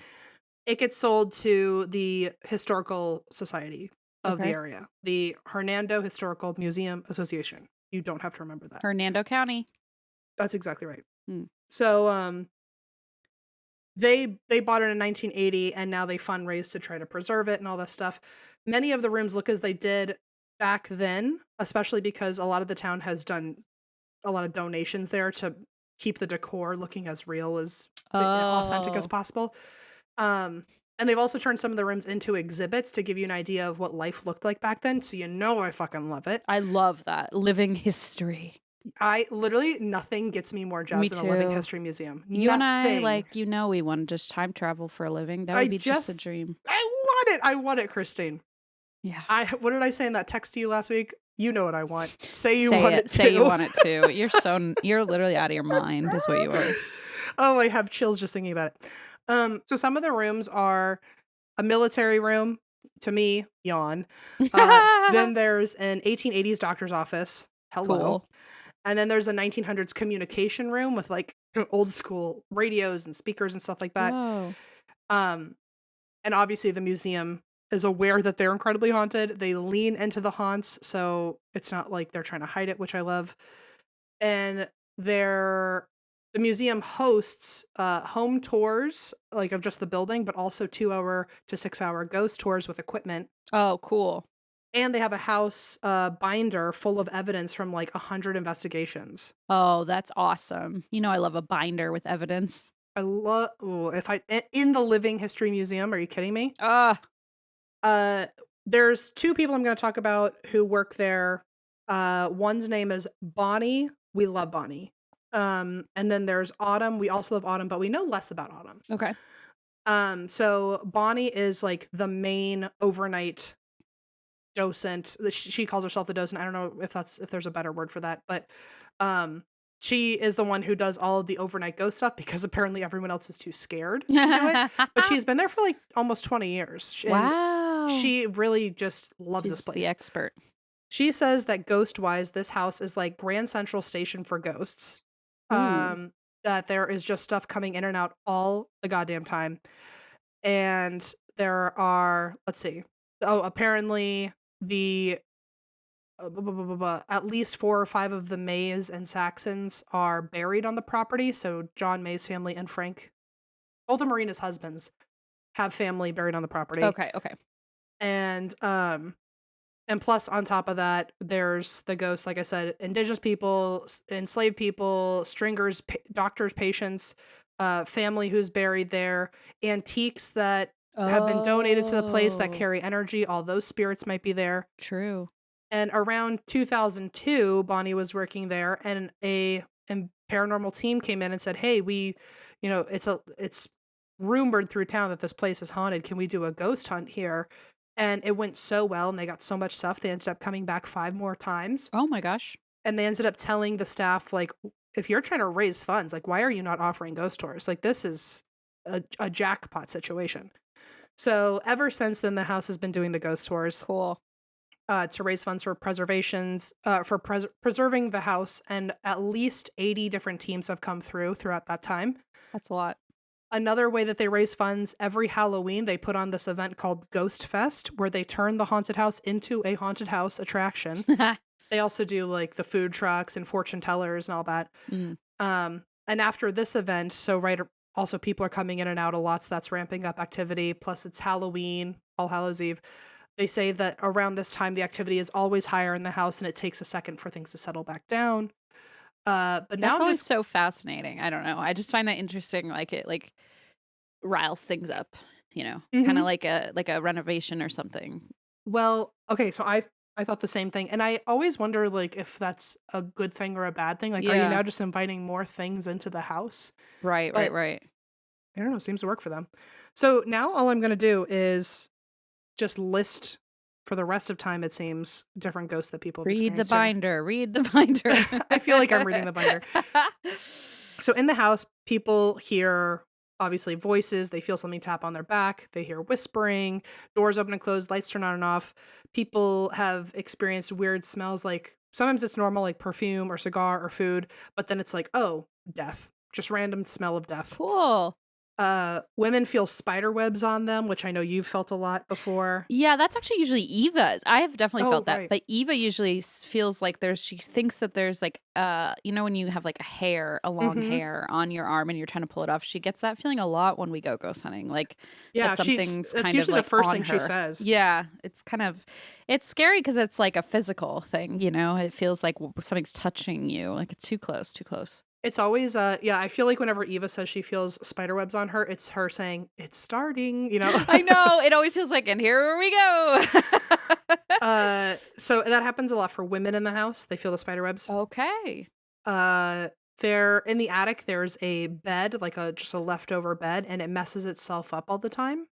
It gets sold to the Historical Society of the area, the Hernando Historical Museum Association. You don't have to remember that. Hernando County. That's exactly right. So they bought it in 1980, and now they fundraise to try to preserve it and all this stuff. Many of the rooms look as they did back then, especially because a lot of the town has done a lot of donations there to keep the decor looking as real as authentic as possible. And they've also turned some of the rooms into exhibits to give you an idea of what life looked like back then. So I fucking love it. I love that. Living history. I literally, nothing gets me more jazzed than a living history museum. You and I, we want to just time travel for a living. That would be just a dream. I want it, Christine. Yeah. What did I say in that text to you last week? You know what I want. Say you want it too. Say you want it too. You're literally out of your mind is what you are. Oh, I have chills just thinking about it. So some of the rooms are a military room. To me, yawn. Then there's an 1880s doctor's office. Hello. Cool. And then there's a 1900s communication room with like old school radios and speakers and stuff like that. Whoa. And obviously the museum is aware that they're incredibly haunted. They lean into the haunts, so it's not like they're trying to hide it, which I love. And the museum hosts home tours, like of just the building, but also 2-hour to 6-hour ghost tours with equipment. Oh, cool. And they have a house binder full of evidence from like 100 investigations. Oh, that's awesome. You know, I love a binder with evidence. I love in the Living History Museum. Are you kidding me? There's 2 people I'm going to talk about who work there. One's name is Bonnie. We love Bonnie. And then there's Autumn. We also love Autumn, but we know less about Autumn. Okay. So Bonnie is like the main overnight docent. She calls herself the docent. I don't know if there's a better word for that, but she is the one who does all of the overnight ghost stuff because apparently everyone else is too scared to do it. But she's been there for like almost 20 years. Wow. She really just loves She's this place. the expert. She says that ghost-wise, this house is like Grand Central Station for ghosts. That there is just stuff coming in and out all the goddamn time. And there are, let's see. Oh, apparently at least 4 or 5 of the Mays and Saxons are buried on the property. So John May's family and Frank, both of Marina's husbands, have family buried on the property. Okay. And plus on top of that, there's the ghosts, like I said, indigenous people, enslaved people, stringers, doctors, patients, family who's buried there, antiques that have been donated to the place that carry energy. All those spirits might be there. True. And around 2002, Bonnie was working there, and a paranormal team came in and said, "Hey, it's rumored through town that this place is haunted. Can we do a ghost hunt here?" And it went so well, and they got so much stuff. They ended up coming back 5 more times. Oh my gosh. And they ended up telling the staff, like, if you're trying to raise funds, like, why are you not offering ghost tours? Like, this is a jackpot situation. So ever since then, the house has been doing the ghost tours. Cool. To raise funds for preserving the house, and at least 80 different teams have come throughout that time. That's a lot. Another way that they raise funds, every Halloween, they put on this event called Ghost Fest, where they turn the haunted house into a haunted house attraction. They also do like the food trucks and fortune tellers and all that. And after this event, also people are coming in and out a lot, so that's ramping up activity. Plus it's Halloween, All Hallows Eve. They say that around this time, the activity is always higher in the house, and it takes a second for things to settle back down. But now that's always so fascinating. I don't know. I just find that interesting. Like it, riles things up. You know, kind of like a renovation or something. Well, okay. So I thought the same thing, and I always wonder like if that's a good thing or a bad thing. Like, are you now just inviting more things into the house? Right. I don't know. It seems to work for them. So now all I'm gonna do is just list for the rest of time, it seems, different ghosts that people have read the experienced. binder. I feel like I'm reading the binder. So in the house, people hear obviously voices. They feel something tap on their back. They hear whispering, doors open and close, lights turn on and off. People have experienced weird smells, like sometimes it's normal, like perfume or cigar or food, but then it's like, oh, death, just random smell of death. Cool. Women feel spider webs on them, which I know you've felt a lot before. Yeah, that's actually usually Eva's. I have definitely felt that, right. but Eva usually feels like she thinks that there's like, when you have like a long hair on your arm and you're trying to pull it off, she gets that feeling a lot when we go ghost hunting. Like, yeah, something's that's kind usually of like the first on thing her. she says. Yeah, it's scary because it's like a physical thing. You know, it feels like something's touching you. Like it's too close. It's always, I feel like whenever Eva says she feels spider webs on her, it's her saying, it's starting, you know? I know. It always feels like, and here we go. So that happens a lot for women in the house. They feel the spider webs. Okay. They're in the attic. There's a bed, like just a leftover bed, and it messes itself up all the time.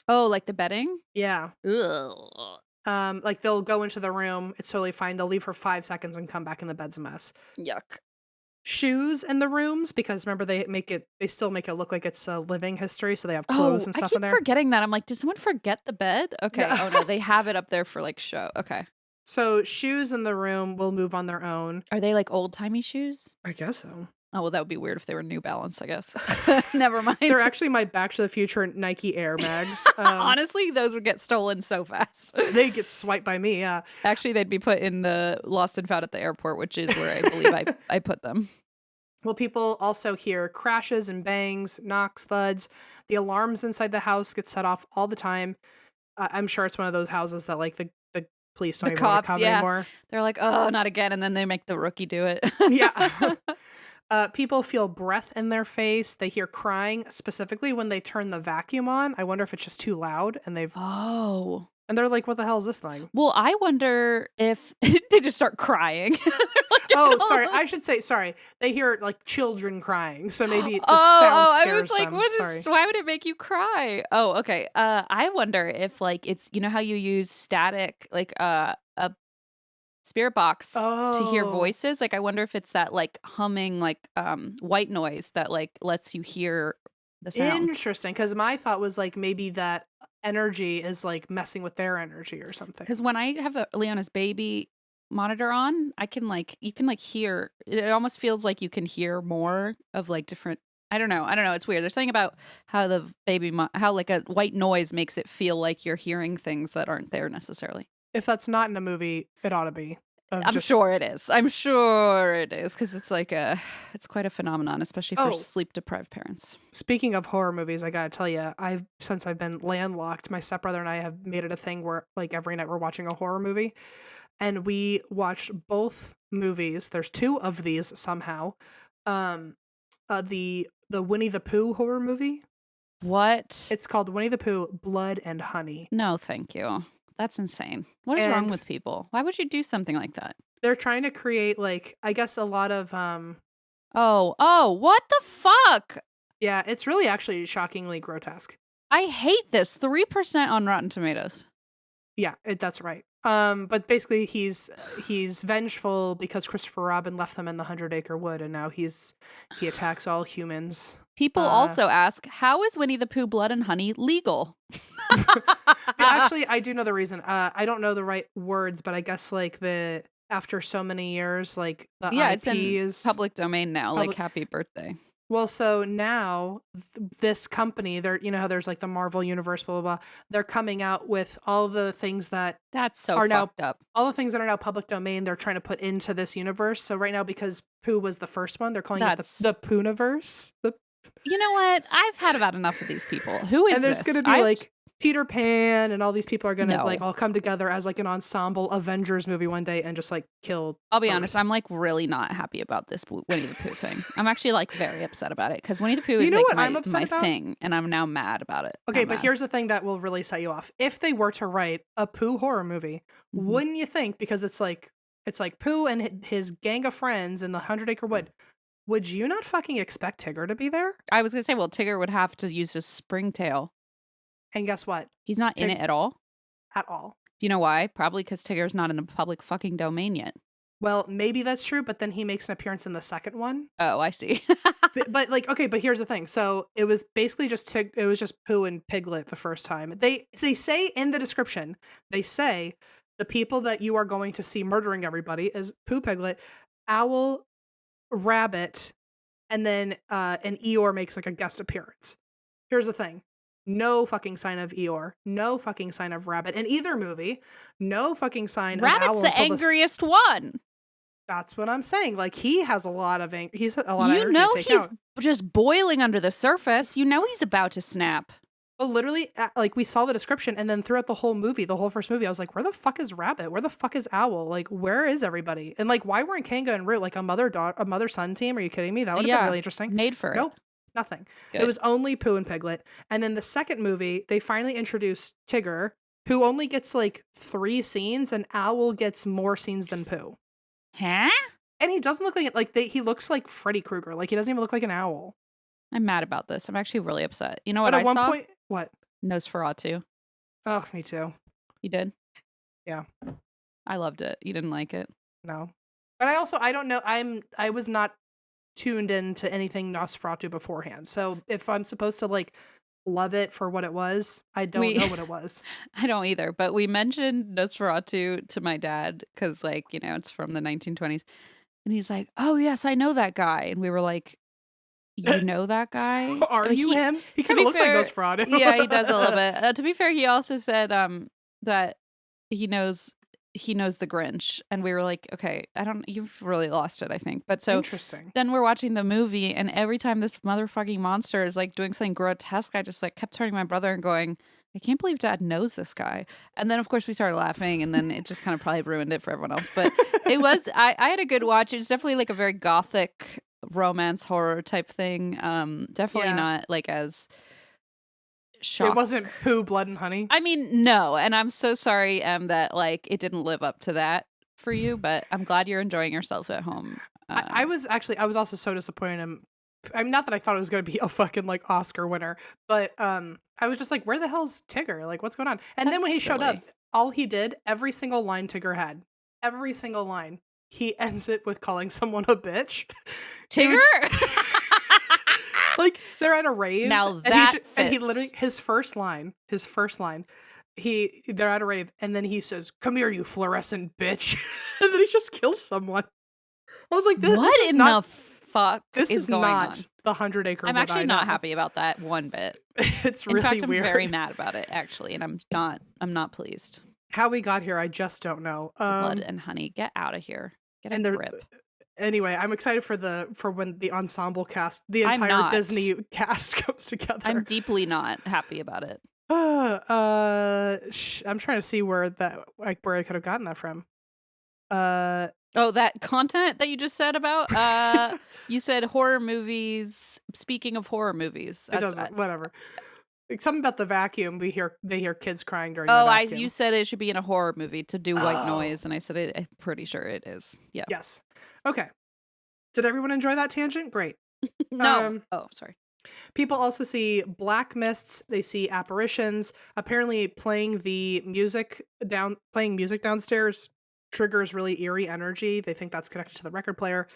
Oh, like the bedding? Yeah. Ugh. Like they'll go into the room. It's totally fine. They'll leave for 5 seconds and come back and the bed's a mess. Yuck. Shoes in the rooms, because remember they still make it look like it's a living history, so they have clothes and stuff in there. I keep forgetting that. I'm like, did someone forget the bed? Okay. Yeah. Oh no, they have it up there for like show. Okay. So shoes in the room will move on their own. Are they like old timey shoes? I guess so. Oh, well, that would be weird if they were New Balance, I guess. Never mind. They're actually my Back to the Future Nike Air Mags. Honestly, those would get stolen so fast. They get swiped by me, yeah. Actually, they'd be put in the lost and found at the airport, which is where I believe I put them. Well, people also hear crashes and bangs, knocks, thuds. The alarms inside the house get set off all the time. I'm sure it's one of those houses that like the police don't The even want to cops, come yeah. anymore. They're like, oh, not again. And then they make the rookie do it. Yeah. People feel breath in their face. They hear crying, specifically when they turn the vacuum on. I wonder if it's just too loud and Oh. and they're like, what the hell is this thing? Well, I wonder if they just start crying. Like, Oh, sorry. I should say, sorry. They hear like children crying. So maybe the sound I scares was like, them. why would it make you cry? Oh, okay. I wonder if like it's, you know how you use static, like a spirit box to hear Oh. voices? Like, I wonder if it's that like humming, like white noise that like lets you hear the sound. Interesting. Because my thought was like maybe that energy is like messing with their energy or something. Because when I have a Leona's baby monitor on, I can like you can like hear. It almost feels like you can hear more of like different. I don't know. It's weird. There's something about how the baby, how like a white noise makes it feel like you're hearing things that aren't there necessarily. If that's not in a movie, it ought to be. I'm sure it is. I'm sure it is because it's like it's quite a phenomenon, especially for sleep deprived parents. Speaking of horror movies, I gotta tell you, since I've been landlocked, my stepbrother and I have made it a thing where like every night we're watching a horror movie, and we watched both movies. There's two of these somehow. The Winnie the Pooh horror movie. What? It's called Winnie the Pooh: Blood and Honey. No, thank you. That's insane. What is wrong with people? Why would you do something like that? They're trying to create like, I guess, a lot of Oh, what the fuck? yeah, it's really actually shockingly grotesque. I hate this. 3% on Rotten Tomatoes. Yeah, that's right. But basically he's vengeful because Christopher Robin left them in the 100-Acre Wood, and now he attacks all humans. People also ask, how is Winnie the Pooh Blood and Honey legal? Actually, I do know the reason. I don't know the right words, but I guess like after so many years, like the IP it's in is public domain now. Like, happy birthday. Well, so now this company, they're, you know how there's like the Marvel universe, blah, blah, blah. They're coming out with all the things that that's so are fucked now, up. all the things that are now public domain, they're trying to put into this universe. So right now, because Pooh was the first one, they're calling it the Poohniverse. You know what? I've had about enough of these people. Who is and there's this? going to be like Peter Pan, and all these people are going to like all come together as like an ensemble Avengers movie one day and just like kill. I'll be honest, I'm like really not happy about this Winnie the Pooh thing. I'm actually like very upset about it because Winnie the Pooh is like my thing, and I'm now mad about it. Okay, but here's the thing that will really set you off. If they were to write a Pooh horror movie, wouldn't you think, because it's like Pooh and his gang of friends in the 100-Acre Wood, would you not fucking expect Tigger to be there? I was gonna say, well, Tigger would have to use his springtail. And guess what? He's not in it at all. At all. Do you know why? Probably because Tigger's not in the public fucking domain yet. Well, maybe that's true, but then he makes an appearance in the second one. Oh, I see. but like, okay, but here's the thing. So it was basically just Pooh and Piglet the first time. They say in the description, they say the people that you are going to see murdering everybody is Pooh, Piglet, Owl, Rabbit, and then an Eeyore makes like a guest appearance. Here's the thing. No fucking sign of Eeyore. No fucking sign of Rabbit in either movie. No fucking sign of Owl. Rabbit's the angriest one. That's what I'm saying. Like, he has a lot of anger. He's a lot of energy. You know, he's out. Just boiling under the surface. You know he's about to snap. Well, literally, like, we saw the description, and then throughout the whole movie, the whole first movie, I was like, where the fuck is Rabbit? Where the fuck is Owl? Like, where is everybody? And like, why weren't Kanga and Root like a mother-son team? Are you kidding me? That would have been really interesting. Made for it. Nope. Nothing. Good. It was only Pooh and Piglet. And then the second movie, they finally introduced Tigger, who only gets like 3 scenes, and Owl gets more scenes than Pooh. Huh? And he doesn't look like he looks like Freddy Krueger. Like, he doesn't even look like an owl. I'm mad about this. I'm actually really upset. You know what but I saw? At one point, what? Nosferatu. Oh, me too. You did? Yeah. I loved it. You didn't like it? No. But I don't know. I was not tuned into anything Nosferatu beforehand. So if I'm supposed to like love it for what it was, I don't know what it was. I don't either. But we mentioned Nosferatu to my dad because, like, you know, it's from the 1920s. And he's like, "Oh, yes, I know that guy." And we were like, "You know that guy?" Are I mean, you him? He to kind of be looks like fair, Ghost Fraud. yeah, he does a little bit. To be fair, he also said that he knows the Grinch, and we were like, "Okay, you've really lost it, I think." But so Interesting. then we're watching the movie, and every time this motherfucking monster is like doing something grotesque, I just like kept turning to my brother and going, "I can't believe Dad knows this guy." And then of course we started laughing, and then it just kind of probably ruined it for everyone else. But it was I had a good watch. It's definitely like a very gothic romance horror type thing. Definitely Yeah. not like as shock. It wasn't poo, blood, and honey. I mean, no, and I'm so sorry, that like it didn't live up to that for you, but I'm glad you're enjoying yourself at home. I was also so disappointed in him. I'm not that I thought it was going to be a fucking like Oscar winner, but I was just like, where the hell's Tigger? Like, what's going on? And then when he showed up, all he did, every single line Tigger had, every single line, he ends it with calling someone a bitch. Tigger? Like they're at a rave. Now that fits. And he literally his first line, they're at a rave, and then he says, "Come here, you fluorescent bitch," and then he just kills someone. I was like, "This is in not the fuck this is is going not on?" the 100-acre. I'm actually not happy about that one bit. It's really in fact, I'm weird. very mad about it actually, and I'm not pleased. How we got here, I just don't know. Blood and honey, get out of here. Get a grip. Anyway, I'm excited for when the ensemble cast, the entire Disney cast comes together. I'm deeply not happy about it. I'm trying to see where I could have gotten that from. Oh, that content that you just said about? You said horror movies. Speaking of horror movies, it doesn't. Whatever. Something about the vacuum. They hear kids crying during. The vacuum. You said it should be in a horror movie to do white noise, and I said I'm pretty sure it is. Yeah. Yes. Okay. Did everyone enjoy that tangent? Great. No. Sorry. People also see black mists. They see apparitions. Apparently, playing music downstairs triggers really eerie energy. They think that's connected to the record player.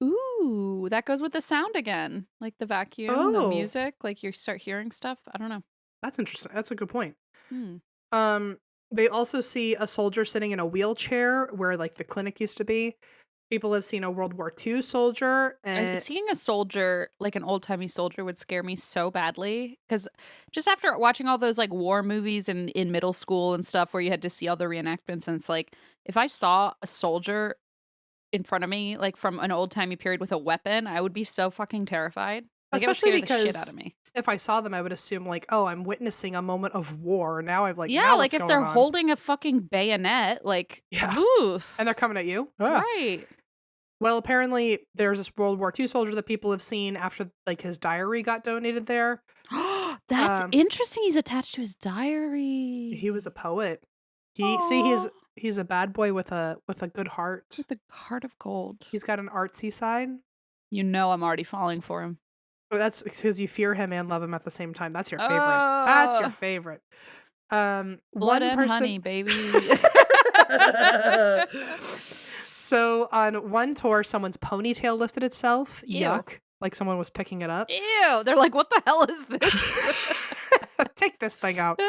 Ooh, that goes with the sound again, like the vacuum, the music. Like you start hearing stuff. I don't know. That's interesting. That's a good point. They also see a soldier sitting in a wheelchair where like the clinic used to be. People have seen a World War II soldier. And seeing a soldier, like an old-timey soldier, would scare me so badly. Because just after watching all those like war movies in middle school and stuff where you had to see all the reenactments, and it's like, if I saw a soldier in front of me, like from an old-timey period with a weapon, I would be so fucking terrified. Like, especially it would because scare the shit out of me. If I saw them, I would assume like, oh, I'm witnessing a moment of war. Now I've like, yeah, like if they're holding a fucking bayonet, like, oof. And they're coming at you. Right. Well, apparently there's this World War II soldier that people have seen after like his diary got donated there. That's interesting. He's attached to his diary. He was a poet. He's a bad boy with a good heart. With a heart of gold. He's got an artsy side. You know I'm already falling for him. Oh, that's because you fear him and love him at the same time. That's your favorite. That's your favorite. Blood and honey, baby. So on one tour, someone's ponytail lifted itself. Ew. Yuck. Like someone was picking it up. Ew. They're like, what the hell is this? Take this thing out.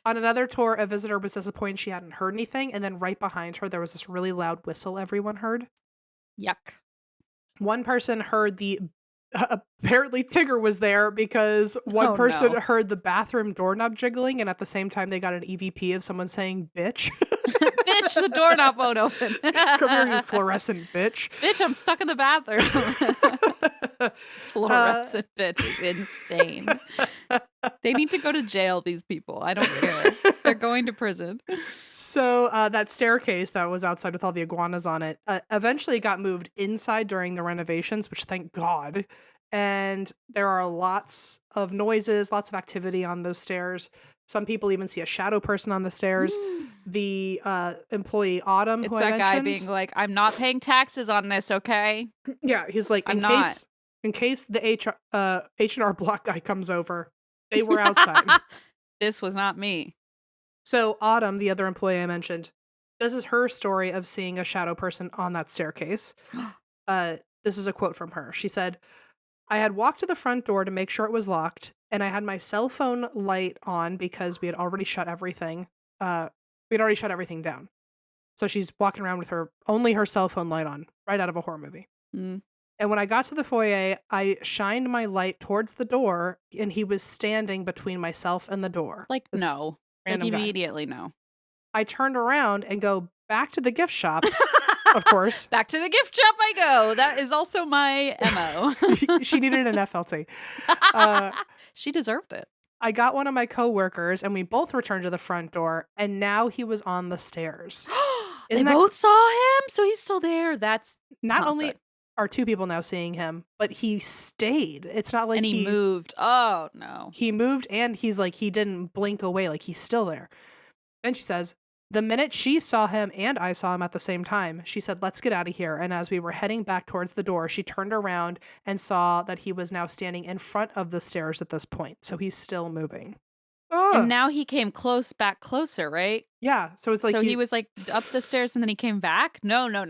On another tour, a visitor was disappointed she hadn't heard anything. And then right behind her, there was this really loud whistle everyone heard. Yuck. One person heard apparently Tigger was there because one person heard the bathroom doorknob jiggling, and at the same time they got an EVP of someone saying bitch. Bitch, the doorknob won't open. Come here, you fluorescent bitch. Bitch, I'm stuck in the bathroom. Fluorescent bitch is insane. They need to go to jail, these people. I don't care. They're going to prison. So that staircase that was outside with all the iguanas on it eventually got moved inside during the renovations, which thank God. And there are lots of noises, lots of activity on those stairs. Some people even see a shadow person on the stairs. The employee Autumn, it's who that I guy mentioned, being like, "I'm not paying taxes on this, okay?" Yeah, he's like, in case the H&R Block guy comes over, they were outside. This was not me. So Autumn, the other employee I mentioned, this is her story of seeing a shadow person on that staircase. This is a quote from her. She said, "I had walked to the front door to make sure it was locked, and I had my cell phone light on because we had already shut everything. Down. So she's walking around with only her cell phone light on, right out of a horror movie. Mm. And when I got to the foyer, I shined my light towards the door, and he was standing between myself and the door. Like, This no. Like, random guy. immediately, no. I turned around and go back to the gift shop, of course. Back to the gift shop I go. That is also my MO. She needed an FLT. She deserved it. I got one of my coworkers, and we both returned to the front door, and now he was on the stairs. They both saw him, so he's still there. That's not not only good. are two people now seeing him, but he stayed. It's not like And he moved. Oh, no. He moved, and he's like, he didn't blink away, like he's still there. Then she says, the minute she saw him and I saw him at the same time, she said, let's get out of here. And as we were heading back towards the door, she turned around and saw that he was now standing in front of the stairs at this point. So he's still moving. And now he came back closer, right? Yeah. So it's like he was like up the stairs and then he came back? No. No.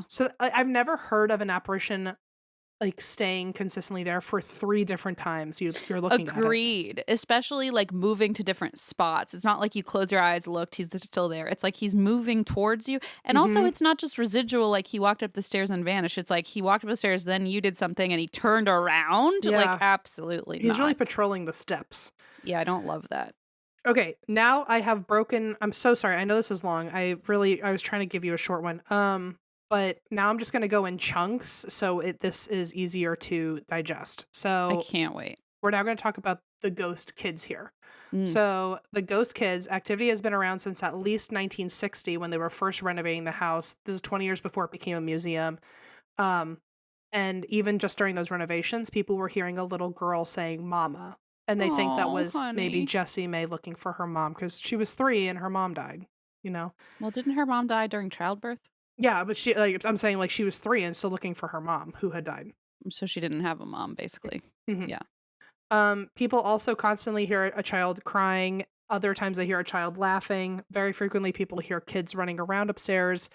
So I've never heard of an apparition like staying consistently there for 3 different times you're looking at it. Agreed. Especially like moving to different spots. It's not like you close your eyes, looked, he's still there. It's like he's moving towards you. And also it's not just residual, like he walked up the stairs and vanished. It's like he walked up the stairs, then you did something and he turned around. Yeah. Like absolutely He's not. really patrolling the steps. Yeah, I don't love that. Okay, now I have broken. I'm so sorry. I know this is long. I was trying to give you a short one. But now I'm just going to go in chunks so this is easier to digest. So I can't wait. We're now going to talk about the ghost kids here. Mm. So the ghost kids activity has been around since at least 1960 when they were first renovating the house. This is 20 years before it became a museum. And even just during those renovations, people were hearing a little girl saying mama. And they think that was maybe Jessie May looking for her mom because she was 3 and her mom died, you know? Well, didn't her mom die during childbirth? Yeah, but I'm saying like she was 3 and still looking for her mom who had died. So she didn't have a mom, basically. Mm-hmm. Yeah. People also constantly hear a child crying. Other times they hear a child laughing. Very frequently people hear kids running around upstairs.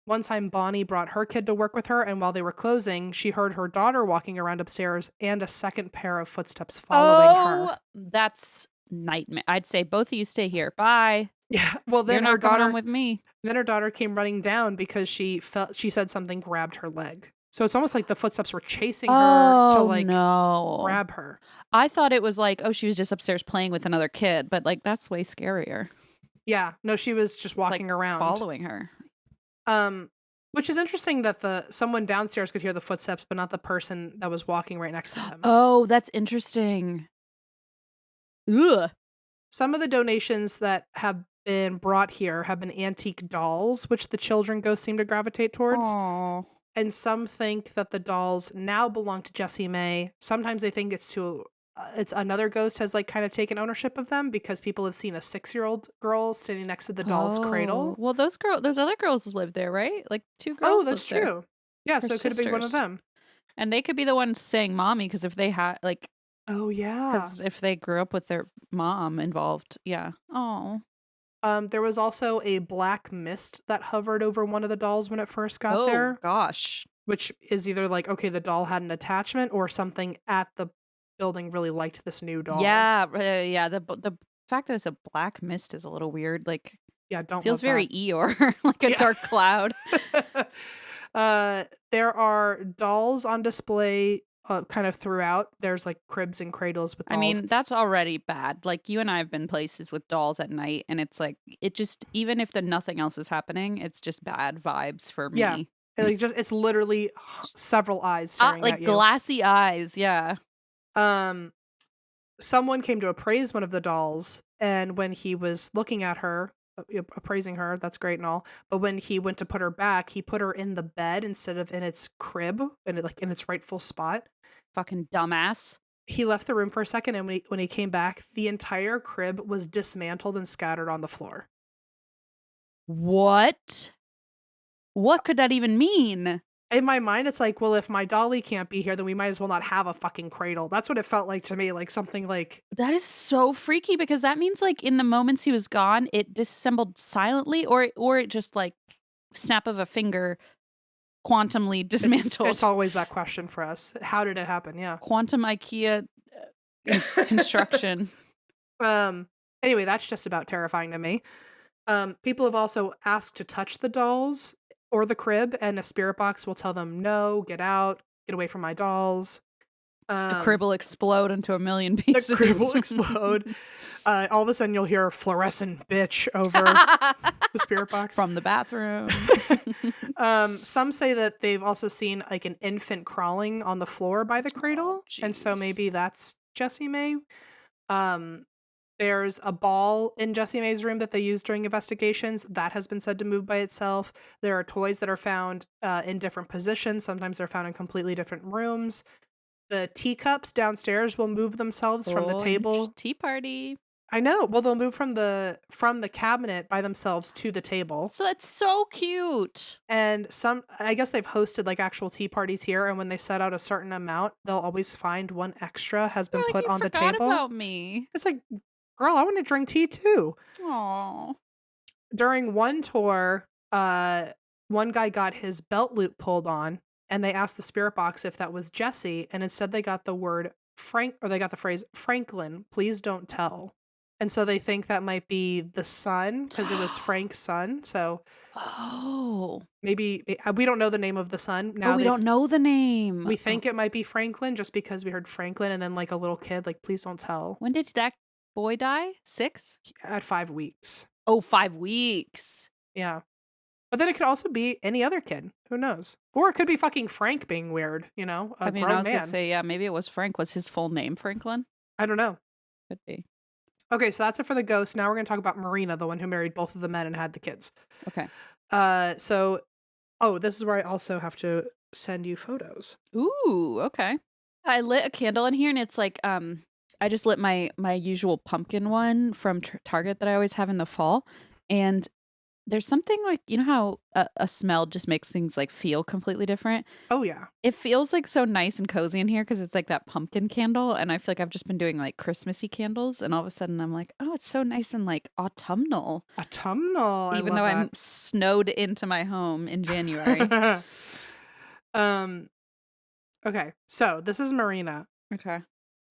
One time Bonnie brought her kid to work with her, and while they were closing, she heard her daughter walking around upstairs and a second pair of footsteps following her. Oh, that's nightmare. I'd say both of you stay here. Bye. Yeah. Well, then You're her not coming daughter home with me. Then her daughter came running down because she said something grabbed her leg. So it's almost like the footsteps were chasing her to like grab her. I thought it was like, oh, she was just upstairs playing with another kid, but like that's way scarier. Yeah. No, she was just walking around. Following her. Which is interesting that someone downstairs could hear the footsteps, but not the person that was walking right next to them. Oh, that's interesting. Ugh. Some of the donations that have been brought here have been antique dolls, which the children ghosts seem to gravitate towards. Aww. And some think that the dolls now belong to Jessie May. Sometimes they think it's another ghost has like kind of taken ownership of them because people have seen a 6-year-old girl sitting next to the doll's cradle. Well, those other girls live there, right? Like 2 girls. Oh, that's true. Yeah, so it could have been one of them. And they could be the ones saying mommy because if they had like. Oh yeah. Because if they grew up with their mom involved, yeah. Oh. There was also a black mist that hovered over one of the dolls when it first got there. Oh gosh. Which is either like, okay, the doll had an attachment or something at the building really liked this new doll. Yeah, yeah. The fact that it's a black mist is a little weird. Like, yeah, feels very Eeyore, like a dark cloud. There are dolls on display kind of throughout. There's like cribs and cradles with dolls. I mean, that's already bad. Like you and I have been places with dolls at night, and it's like it just even if nothing else is happening, it's just bad vibes for me. Yeah, it's literally several eyes staring like at you. Glassy eyes. Yeah. Someone came to appraise one of the dolls, and when he was looking at her, appraising her, that's great and all, but when he went to put her back, he put her in the bed instead of in its crib, and like in its rightful spot. Fucking dumbass. He left the room for a second, and when he came back, the entire crib was dismantled and scattered on the floor. What? What could that even mean? In my mind, it's like, well, if my dolly can't be here, then we might as well not have a fucking cradle. That's what it felt like to me, like something like... That is so freaky, because that means, like, in the moments he was gone, it disassembled silently, or it just, like, snap of a finger, quantumly dismantled. It's always that question for us. How did it happen? Yeah. Quantum IKEA construction. Anyway, that's just about terrifying to me. People have also asked to touch the dolls or the crib, and a spirit box will tell them, "No, get out, get away from my dolls." The crib Um, will explode into a million the crib will pieces. explode. All of a sudden, you'll hear a fluorescent bitch over the spirit box. From the bathroom. Some say that they've also seen like an infant crawling on the floor by the Oh, cradle, and so maybe jeez. that's Jessie May. Um, there's a ball in Jessie May's room that they use during investigations that has been said to move by itself. There are toys that are found in different positions. Sometimes they're found in completely different rooms. The teacups downstairs will move themselves from the table. Tea party. I know. Well, they'll move from the cabinet by themselves to the table. So that's so cute. And I guess they've hosted like actual tea parties here, and when they set out a certain amount, they'll always find one extra has been They're like, put you on the forgot table. about me. It's like, girl, I want to drink tea too. Aww. During one tour, one guy got his belt loop pulled on, and they asked the spirit box if that was Jesse, and instead they got the word they got the phrase Franklin, please don't tell. And so they think that might be the son because it was Frank's son. So Oh. maybe we don't know the name of the son. Now we don't know the name. We think it might be Franklin just because we heard Franklin and then like a little kid, like, please don't tell. When did that boy die? 6? At 5 weeks. Oh, 5 weeks. Yeah. But then it could also be any other kid. Who knows? Or it could be fucking Frank being weird, you know? I mean, grown I was going man. to say, yeah, maybe it was Frank. Was his full name Franklin? I don't know. Could be. Okay, so that's it for the ghost. Now we're going to talk about Marina, the one who married both of the men and had the kids. Okay. This is where I also have to send you photos. Ooh, okay. I lit a candle in here, and it's like, I just lit my usual pumpkin one from Target that I always have in the fall, and there's something like, you know how a smell just makes things like feel completely different? Oh, yeah. It feels like so nice and cozy in here because it's like that pumpkin candle, and I feel like I've just been doing like Christmassy candles, and all of a sudden I'm like, oh, it's so nice and like autumnal. Autumnal. Even though I'm snowed into my home in January. Okay, so this is Marina. Okay.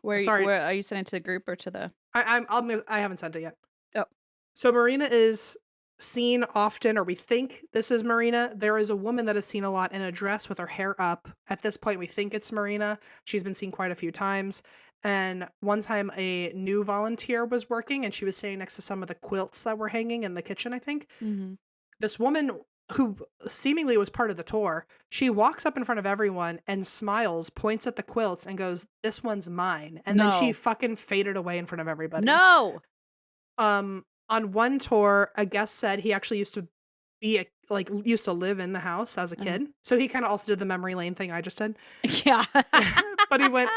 Where are you sending it to the group or to the? I haven't sent it yet. Oh. So Marina is seen often, or we think this is Marina. There is a woman that is seen a lot in a dress with her hair up. At this point, we think it's Marina. She's been seen quite a few times. And one time a new volunteer was working and she was standing next to some of the quilts that were hanging in the kitchen, I think. Mm-hmm. This woman who seemingly was part of the tour, she walks up in front of everyone and smiles, points at the quilts and goes, "This one's mine." And then she fucking faded away in front of everybody. No. On one tour, a guest said he actually used to used to live in the house as a kid. So he kind of also did the memory lane thing I just did. Yeah. But he went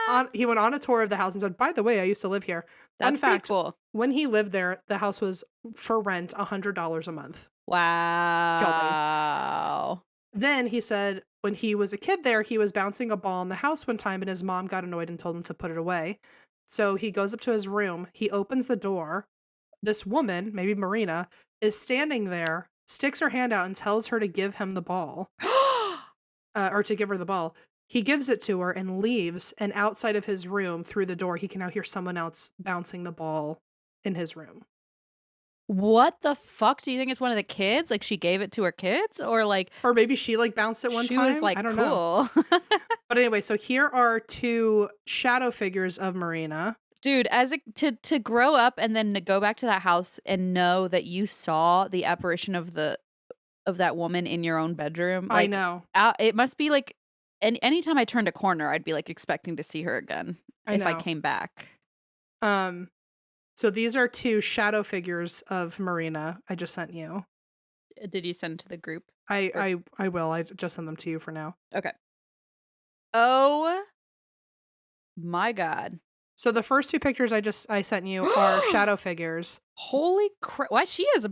on a tour of the house and said, "By the way, I used to live here." That's pretty cool. When he lived there, the house was for rent $100 a month. Wow. Then he said when he was a kid there, he was bouncing a ball in the house one time and his mom got annoyed and told him to put it away. So he goes up to his room, he opens the door. This woman, maybe Marina, is standing there, sticks her hand out and tells her to give him the ball. Or to give her the ball. He gives it to her and leaves, and outside of his room, through the door, he can now hear someone else bouncing the ball in his room. What the fuck? Do you think it's one of the kids? Like she gave it to her kids? Or maybe she bounced it one time? She was like, I don't cool. know. But anyway, so here are 2 shadow figures of Marina. Dude, to grow up and then to go back to that house and know that you saw the apparition of that woman in your own bedroom. I know. It must be like, anytime I turned a corner, I'd be like expecting to see her again if I came back. So these are 2 shadow figures of Marina I just sent you. Did you send to the group? I will. I just sent them to you for now. Okay. Oh my God. So the first 2 pictures I sent you are shadow figures. Holy crap! Why she has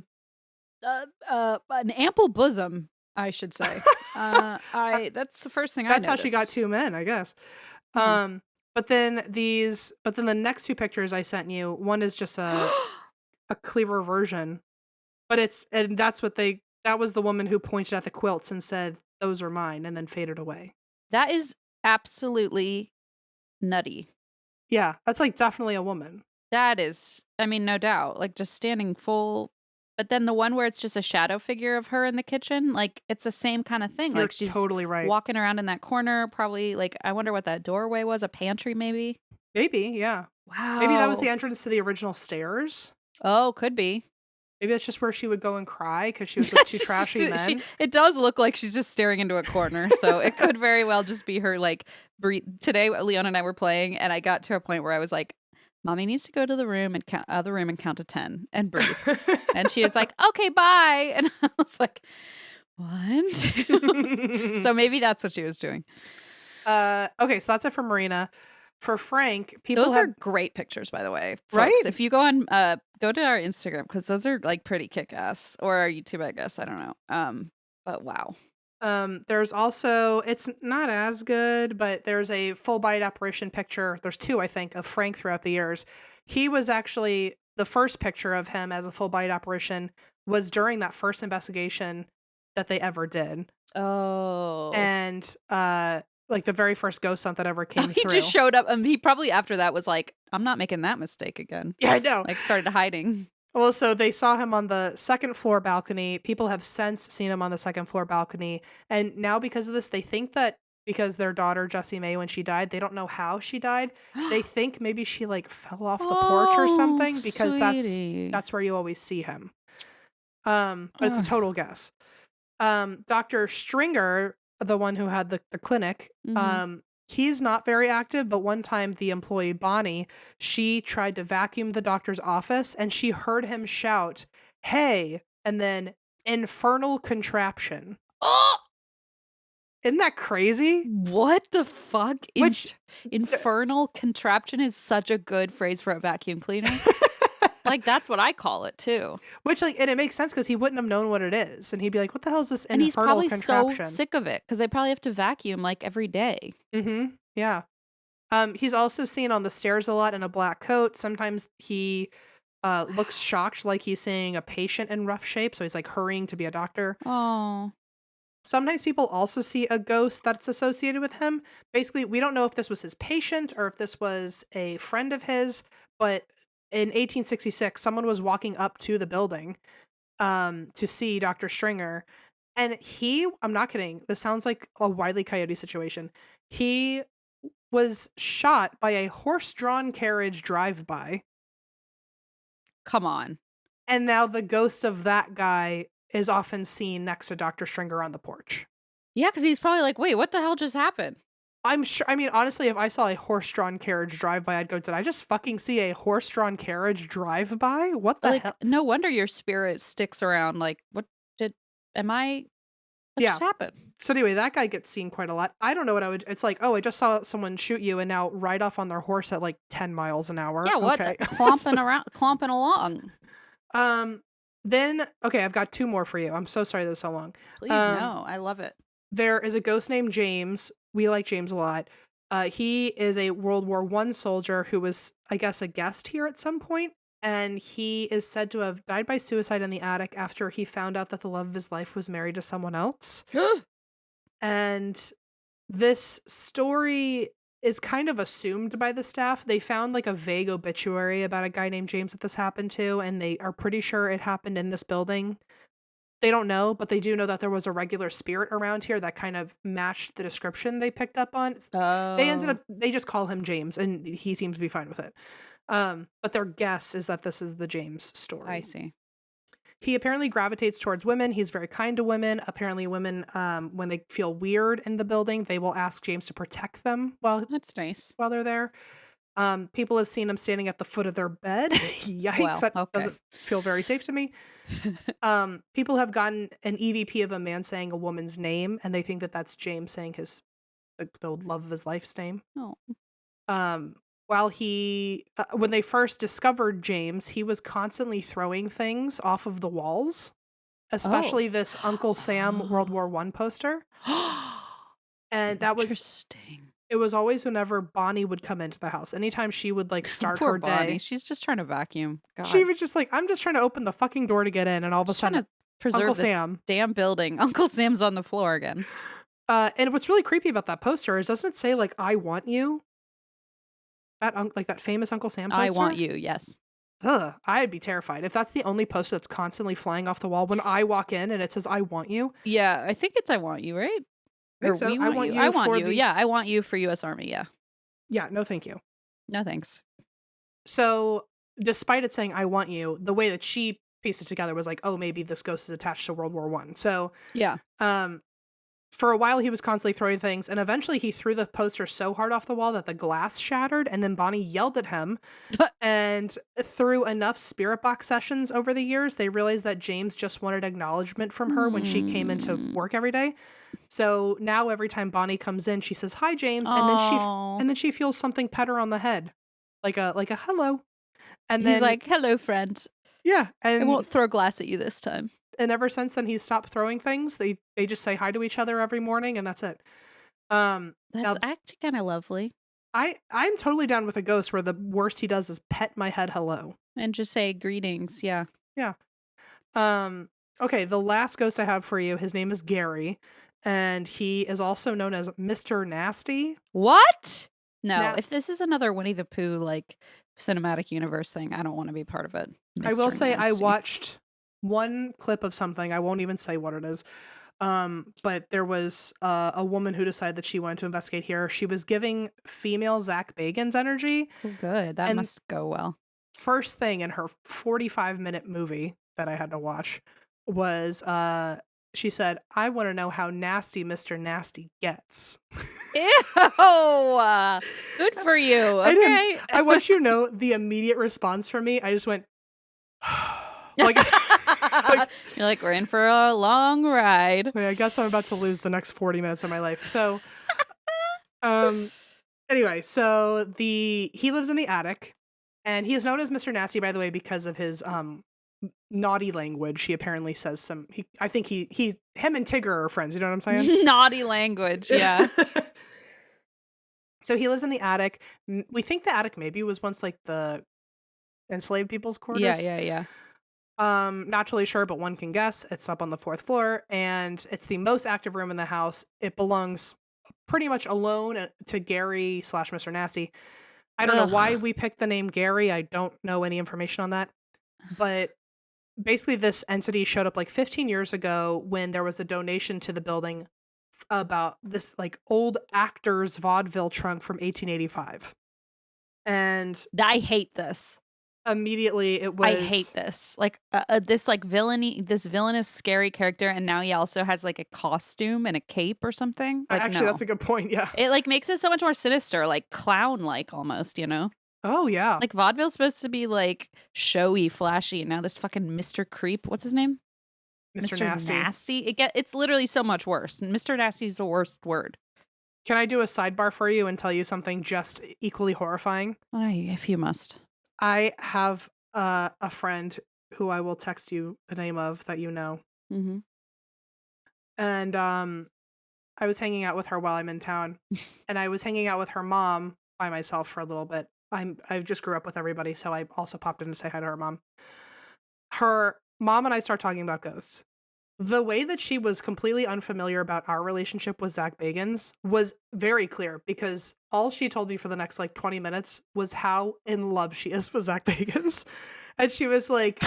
an ample bosom, I should say. That's the first thing I noticed. That's how she got 2 men, I guess. Mm-hmm. But then the next 2 pictures I sent you, one is just a clearer version, but that was the woman who pointed at the quilts and said, "Those are mine," and then faded away. That is absolutely nutty. Yeah, that's like definitely a woman. That is, I mean, no doubt. Like just standing full But then the one where it's just a shadow figure of her in the kitchen, like it's the same kind of thing. You're Like she's totally right. walking around in that corner, probably like I wonder what that doorway was, a pantry maybe. Maybe, yeah. Maybe that was the Wow. entrance to the original stairs. Oh, could be. Maybe that's just where she would go and cry because she was with two She's trashy just- men. it does look like she's just staring into a corner. So it could very well just be her like breathe. Today, Leon and I were playing, and I got to a point where I was like, "Mommy needs to go to the room and count to 10 and breathe." And she was like, "Okay, bye." And I was like, "What?" So maybe that's what she was doing. Okay, so that's it for Marina. For Frank, people Those have are great pictures, by the way, folks. Right? If you go on, go to our Instagram because those are like pretty kick ass, or our YouTube, I guess. I don't know. But wow. There's also, it's not as good, but there's a full body apparition picture. There's two, I think, of Frank throughout the years. He was actually the first picture of him as a full body apparition was during that first investigation that they ever did. Oh. And like the very first ghost hunt that ever came He through. just showed up, and he probably after that was like, "I'm not making that mistake again." Yeah, I know. Like started hiding. Well, so they saw him on the second floor balcony. People have since seen him on the second floor balcony. And now because of this, they think that because their daughter, Jessie May, when she died, they don't know how she died. They think maybe she like fell off the porch or something because sweetie. that's where you always see him. But it's a total guess. Dr. Stringer, the one who had the clinic, Mhm. he's not very active, but one time the employee Bonnie, she tried to vacuum the doctor's office and she heard him shout, "Hey," and then infernal contraption. Oh! Isn't that crazy? What the fuck? Which Infernal contraption is such a good phrase for a vacuum cleaner. Like that's what I call it too. Which like, and it makes sense because he wouldn't have known what it is, and he'd be like, "What the hell is this And he's infernal probably contraption?" so sick of it because they probably have to vacuum like every day. Mm-hmm. Yeah. He's also seen on the stairs a lot in a black coat. Sometimes he looks shocked, like he's seeing a patient in rough shape, so he's like hurrying to be a doctor. Oh. Sometimes people also see a ghost that's associated with him. Basically, we don't know if this was his patient or if this was a friend of his, but in 1866, someone was walking up to the building to see Dr. Stringer. And I'm not kidding, this sounds like a Wile E. Coyote situation. He was shot by a horse-drawn carriage drive-by. Come on. And now the ghost of that guy is often seen next to Dr. Stringer on the porch. Yeah, because he's probably like, wait, what the hell just happened? I'm sure, I mean, honestly, if I saw a horse-drawn carriage drive-by, I'd go, did I just fucking see a horse-drawn carriage drive-by? What the hell? No wonder your spirit sticks around. Like, what just happened? So anyway, that guy gets seen quite a lot. I don't know what it's like, oh, I just saw someone shoot you and now ride off on their horse at like 10 miles an hour. Yeah, what? Okay. Clomping along. Then, okay, I've got two more for you. I'm so sorry this is so long. Please, no. I love it. There is a ghost named James. We like James a lot. He is a World War I soldier who was, I guess, a guest here at some point, and he is said to have died by suicide in the attic after he found out that the love of his life was married to someone else. And this story is kind of assumed by the staff. They found like a vague obituary about a guy named James that this happened to, and they are pretty sure it happened in this building. They don't know, but they do know that there was a regular spirit around here that kind of matched the description they picked up on. Oh. They just call him James, and he seems to be fine with it. But their guess is that this is the James story. I see. He apparently gravitates towards women. He's very kind to women. Apparently women, when they feel weird in the building, they will ask James to protect them That's nice. while they're there. People have seen him standing at the foot of their bed. Yikes, Well, that okay. doesn't feel very safe to me. People have gotten an EVP of a man saying a woman's name, and they think that that's James saying the love of his life's name. Oh. While when they first discovered James, he was constantly throwing things off of the walls, especially this Uncle Sam World War I poster. And that was interesting. It was always whenever Bonnie would come into the house. Anytime she would like start Poor her Bonnie. day, She's just trying to vacuum. God. she was just like, I'm just trying to open the fucking door to get in, and all of a Just trying sudden, to preserve Uncle this Sam. damn building. Uncle Sam's on the floor again. And what's really creepy about that poster is, doesn't it say like "I want you"? That famous Uncle Sam poster. I want you. Yes. Ugh, I'd be terrified. If that's the only poster that's constantly flying off the wall when I walk in and it says, I want you. Yeah, I think it's I want you, right? I think Or so. we I want want you. you I want for you. the. Yeah, I want you for US Army. Yeah. Yeah, no, thank you. No thanks. So, despite it saying, I want you, the way that she pieced it together was like, oh, maybe this ghost is attached to World War One. So, Yeah. for a while, he was constantly throwing things, and eventually he threw the poster so hard off the wall that the glass shattered, and then Bonnie yelled at him. And through enough spirit box sessions over the years, they realized that James just wanted acknowledgement from her when she came into work every day. So now every time Bonnie comes in, she says, "Hi, James," and then she feels something pet her on the head, like a hello. And He's then like, hello, friend. yeah, I won't throw glass at you this time. and ever since then he's stopped throwing things. They just say hi to each other every morning, and that's it. Now, That's actually kind of lovely. I'm totally down with a ghost where the worst he does is pet my head hello. And just say greetings. Yeah. Yeah. Okay, the last ghost I have for you, his name is Gary, and he is also known as Mr. Nasty. What? No, Now- if this is another Winnie the Pooh like cinematic universe thing, I don't want to be part of it. I will Mr. say I Nasty. watched one clip of something. I won't even say what it is. But there was a woman who decided that she wanted to investigate here. She was giving female Zach Bagans energy. Oh, good. That and- must go well. First thing in her 45-minute movie that I had to watch was she said, "I want to know how nasty Mr. Nasty gets." Ew! Good for you. Okay. I want you to know the immediate response from me. I just went, like, You're like, we're in for a long ride. I guess I'm about to lose the next 40 minutes of my life. So, anyway, so he lives in the attic, and he is known as Mr. Nasty, by the way, because of his naughty language. He apparently says I think him and Tigger are friends. You know what I'm saying? Naughty language. Yeah. So he lives in the attic. We think the attic maybe was once like the enslaved people's quarters. Yeah. Not totally sure, but one can guess. It's up on the 4th floor, and it's the most active room in the house. It belongs pretty much alone to Gary / Mr. Nasty. I don't know why we picked the name Gary. I don't know any information on that. But basically this entity showed up like 15 years ago when there was a donation to the building about this like old actor's vaudeville trunk from 1885. And I hate this. Immediately it was I hate this. Like this like villainous scary character, and now he also has like a costume and a cape or something. Like, actually, that's a good point. Yeah. It like makes it so much more sinister, like clown like almost, you know? Oh yeah. Like vaudeville's supposed to be like showy, flashy, and now this fucking Mr. Creep, what's his name? Mr. Nasty. It's literally so much worse. Mr. Nasty is the worst word. Can I do a sidebar for you and tell you something just equally horrifying? If you must. I have a friend who I will text you the name of that you know. Mm-hmm. And I was hanging out with her while I'm in town, and I was hanging out with her mom by myself for a little bit. I just grew up with everybody, so I also popped in to say hi to her mom. Her mom and I start talking about ghosts. The way that she was completely unfamiliar about our relationship with Zach Bagans was very clear, because all she told me for the next like 20 minutes was how in love she is with Zach Bagans. And she was like,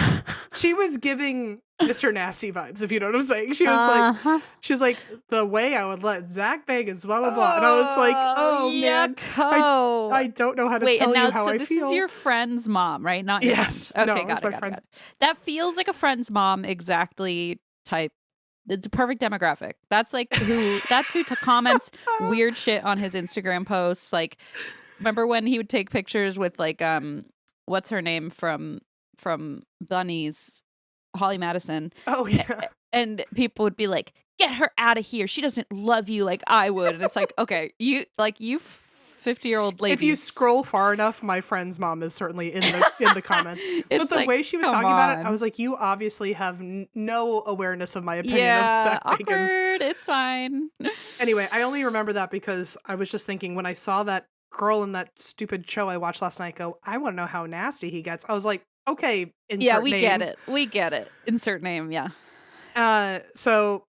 she was giving Mr. Nasty vibes, if you know what I'm saying. She was like, the way I would let Zach Bagans, blah, blah, blah. And I was like, oh, man. I don't know how to tell you how I feel. This is your friend's mom, right? Not your Yes. friend. No, Okay, got it. That feels like a friend's mom exactly type. It's a perfect demographic. That's who comments weird shit on his Instagram posts. Like, remember when he would take pictures with like what's her name from Bunnies, Holly Madison? Oh yeah. And people would be like, "Get her out of here. She doesn't love you like I would." And it's like, okay, you 50-year-old ladies. If you scroll far enough, my friend's mom is certainly in the comments. But the way she was talking about it, I was like, you obviously have no awareness of my opinion of Zach Bagans. Awkward. It's fine. Anyway, I only remember that because I was just thinking when I saw that girl in that stupid show I watched last night go, I want to know how nasty he gets. I was like, okay, insert name. We get it. Insert name, yeah. So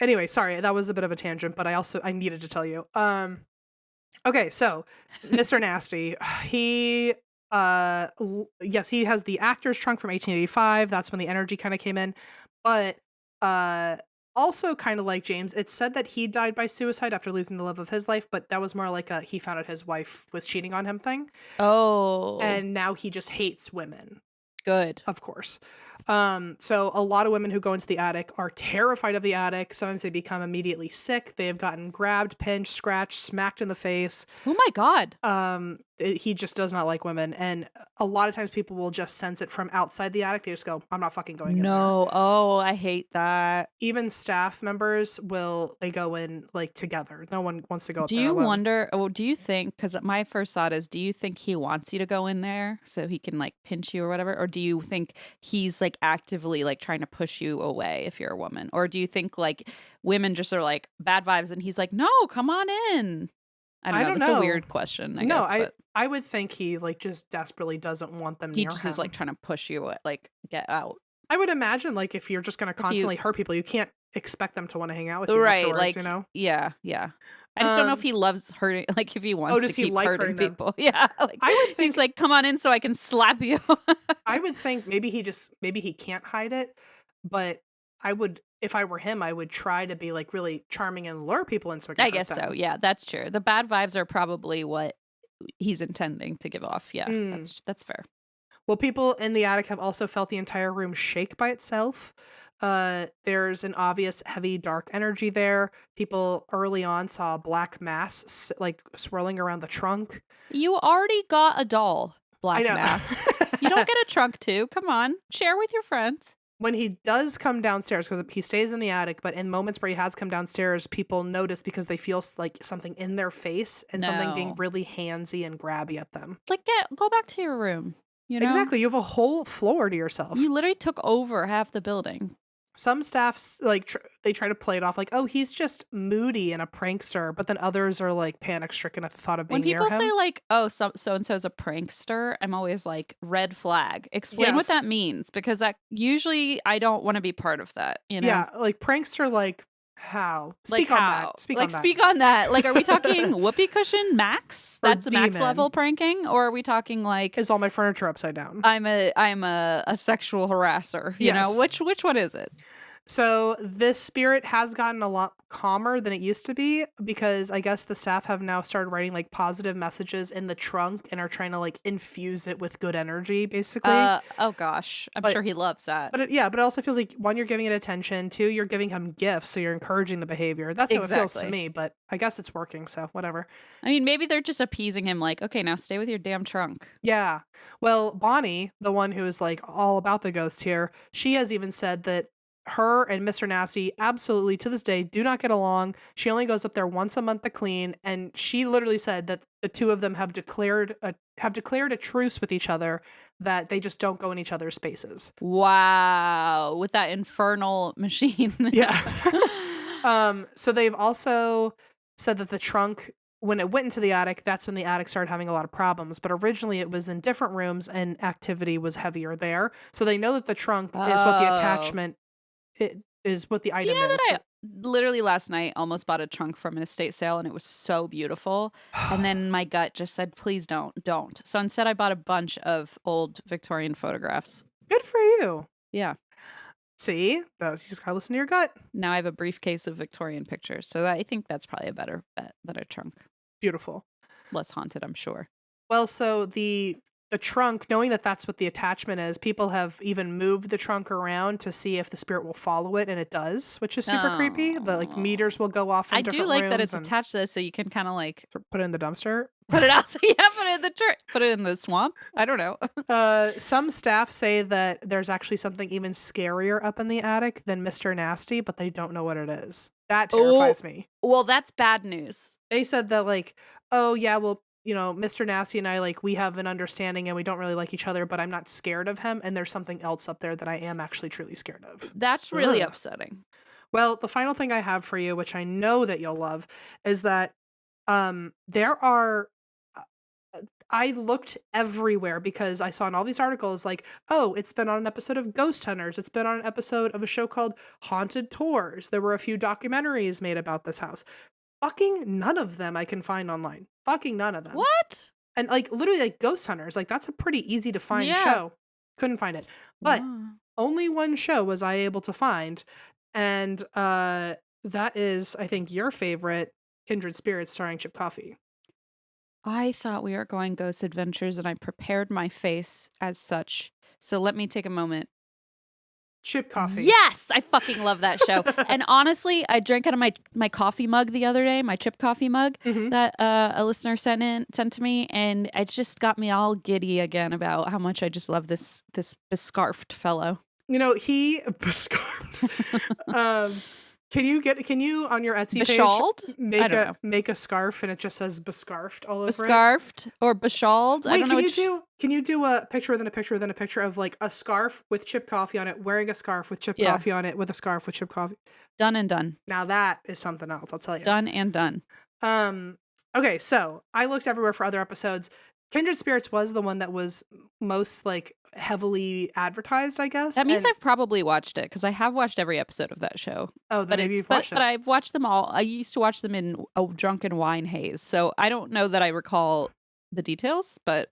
anyway, sorry, that was a bit of a tangent, but I needed to tell you. Okay, so Mr. Nasty, he Yes, he has the actor's trunk from 1885. That's when the energy kind of came in. But uh also kind of like James, it's said that he died by suicide after losing the love of his life, but that was more like a he found out his wife was cheating on him thing. Oh, And now he just hates women. good. Of course. So a lot of women who go into the attic are terrified of the attic. Sometimes they become immediately sick. They have gotten grabbed, pinched, scratched, smacked in the face. Oh my God. He just does not like women, and a lot of times people will just sense it from outside the attic. They just go, "I'm not fucking going in there." No. Oh, I hate that. Even staff members they go in like together. No one wants to go up Do there you alone. wonder, do you think, because my first thought is, do you think he wants you to go in there so he can like pinch you or whatever? Or do you think he's like actively like trying to push you away if you're a woman? Or do you think like women just are like bad vibes and he's like, no, come on in? I don't know. That's a weird question, I guess. But I would think he like just desperately doesn't want them he near just him. is like trying to push you, like get out. I would imagine like if you're just going to constantly hurt people, you can't expect them to want to hang out with you Right, afterwards, like, you know? yeah. I just don't know if he loves hurting, like if he wants to does he keep like hurting hurting them? people. Yeah, like I would think he's like, come on in so I can slap you. I would think maybe he can't hide it, but if I were him, I would try to be like really charming and lure people in so I can I hurt guess so. them. Yeah, that's true. The bad vibes are probably what he's intending to give off. Yeah, that's fair. Well, people in the attic have also felt the entire room shake by itself. There's an obvious heavy dark energy there. People early on saw a black mass like swirling around the trunk. You already got a doll, Black I know. Mass. You don't get a trunk too. Come on, share with your friends. When he does come downstairs, because he stays in the attic, but in moments where he has come downstairs, people notice because they feel like something in their face and something being No. really handsy and grabby at them. Like, go back to your room. You know? Exactly. You have a whole floor to yourself. You literally took over half the building. Some staffs like they try to play it off like, oh, he's just moody and a prankster, but then others are like panic stricken at the thought of being When people near him. say like, oh, so and so's a prankster, I'm always like, red flag. Explain what Yes. that means, because that usually I don't want to be part of that. You know? Yeah, like prankster, like how? Like Speak on how? that. Speak like on that. speak on that. Like, are we talking whoopee cushion max? Or That's a max demon. level pranking, or are we talking like Is all my furniture upside down? I'm a sexual harasser? You know, which one is it? So this spirit has gotten a lot calmer than it used to be because I guess the staff have now started writing like positive messages in the trunk and are trying to like infuse it with good energy, basically. Oh gosh, I'm sure he loves that. But it also feels like one, you're giving it attention. Two, you're giving him gifts, so you're encouraging the behavior. That's how it feels to me. But I guess it's working, so whatever. I mean, maybe they're just appeasing him, like, okay, now stay with your damn trunk. Yeah. Well, Bonnie, the one who is like all about the ghost here, she has even said that her and Mr. Nasty absolutely to this day do not get along. She only goes up there once a month to clean, and she literally said that the two of them have declared a truce with each other, that they just don't go in each other's spaces. Wow, with that infernal machine. Yeah. So they've also said that the trunk, when it went into the attic, that's when the attic started having a lot of problems. But originally it was in different rooms and activity was heavier there. So they know that the trunk is what the attachment is what the item is. Do you know that I literally last night almost bought a trunk from an estate sale and it was so beautiful. And then my gut just said, please don't. So instead I bought a bunch of old Victorian photographs. Good for you. Yeah. See, you just gotta listen to your gut. Now I have a briefcase of Victorian pictures. So I think that's probably a better bet than a trunk. Beautiful. Less haunted, I'm sure. Well, so the trunk, knowing that that's what the attachment is, people have even moved the trunk around to see if the spirit will follow it, and it does, which is super creepy. The like meters will go off in I different do like rooms that it's and attached to this, so you can kind of like put it in the dumpster. put it out. So yeah, put it in the put it in the swamp. I don't know. Some staff say that there's actually something even scarier up in the attic than Mr. Nasty, but they don't know what it is. That terrifies me. Well, that's bad news. They said that like, oh yeah, well, you know, Mr. Nasty and I, like, we have an understanding and we don't really like each other, but I'm not scared of him. And there's something else up there that I am actually truly scared of. That's really upsetting. Well, the final thing I have for you, which I know that you'll love, is that there are I looked everywhere because I saw in all these articles like, oh, it's been on an episode of Ghost Hunters. It's been on an episode of a show called Haunted Tours. There were a few documentaries made about this house. Fucking none of them I can find online. Fucking none of them. What? And like literally like Ghost Hunters, like that's a pretty easy to find Yeah. show. Couldn't find it. But Wow. only one show was I able to find. And that is, I think, your favorite, Kindred Spirits, starring Chip Coffey. I thought we were going Ghost Adventures, and I prepared my face as such. So let me take a moment. Chip Coffey. Yes! I fucking love that show. And honestly, I drank out of my coffee mug the other day, my Chip coffee mug Mhm. that a listener sent to me, and it just got me all giddy again about how much I just love this bescarfed fellow. You know, he can you on your Etsy Beshawled? page I don't know. make a scarf and it just says bescarfed all over it? Bescarfed or beshawled? I Wait, don't know can you do a picture within a picture within a picture of like a scarf with Chip Coffey on it, wearing a scarf with Chip Yeah. Coffey on it, with a scarf with Chip Coffey? Done and done. Now that is something else, I'll tell you. Done and done. Okay, so I looked everywhere for other episodes. Kindred Spirits was the one that was most like heavily advertised, I guess. That means I've probably watched it because I have watched every episode of that show. Oh, then maybe you've watched it. But I've watched them all. I used to watch them in a drunken wine haze, so I don't know that I recall the details. But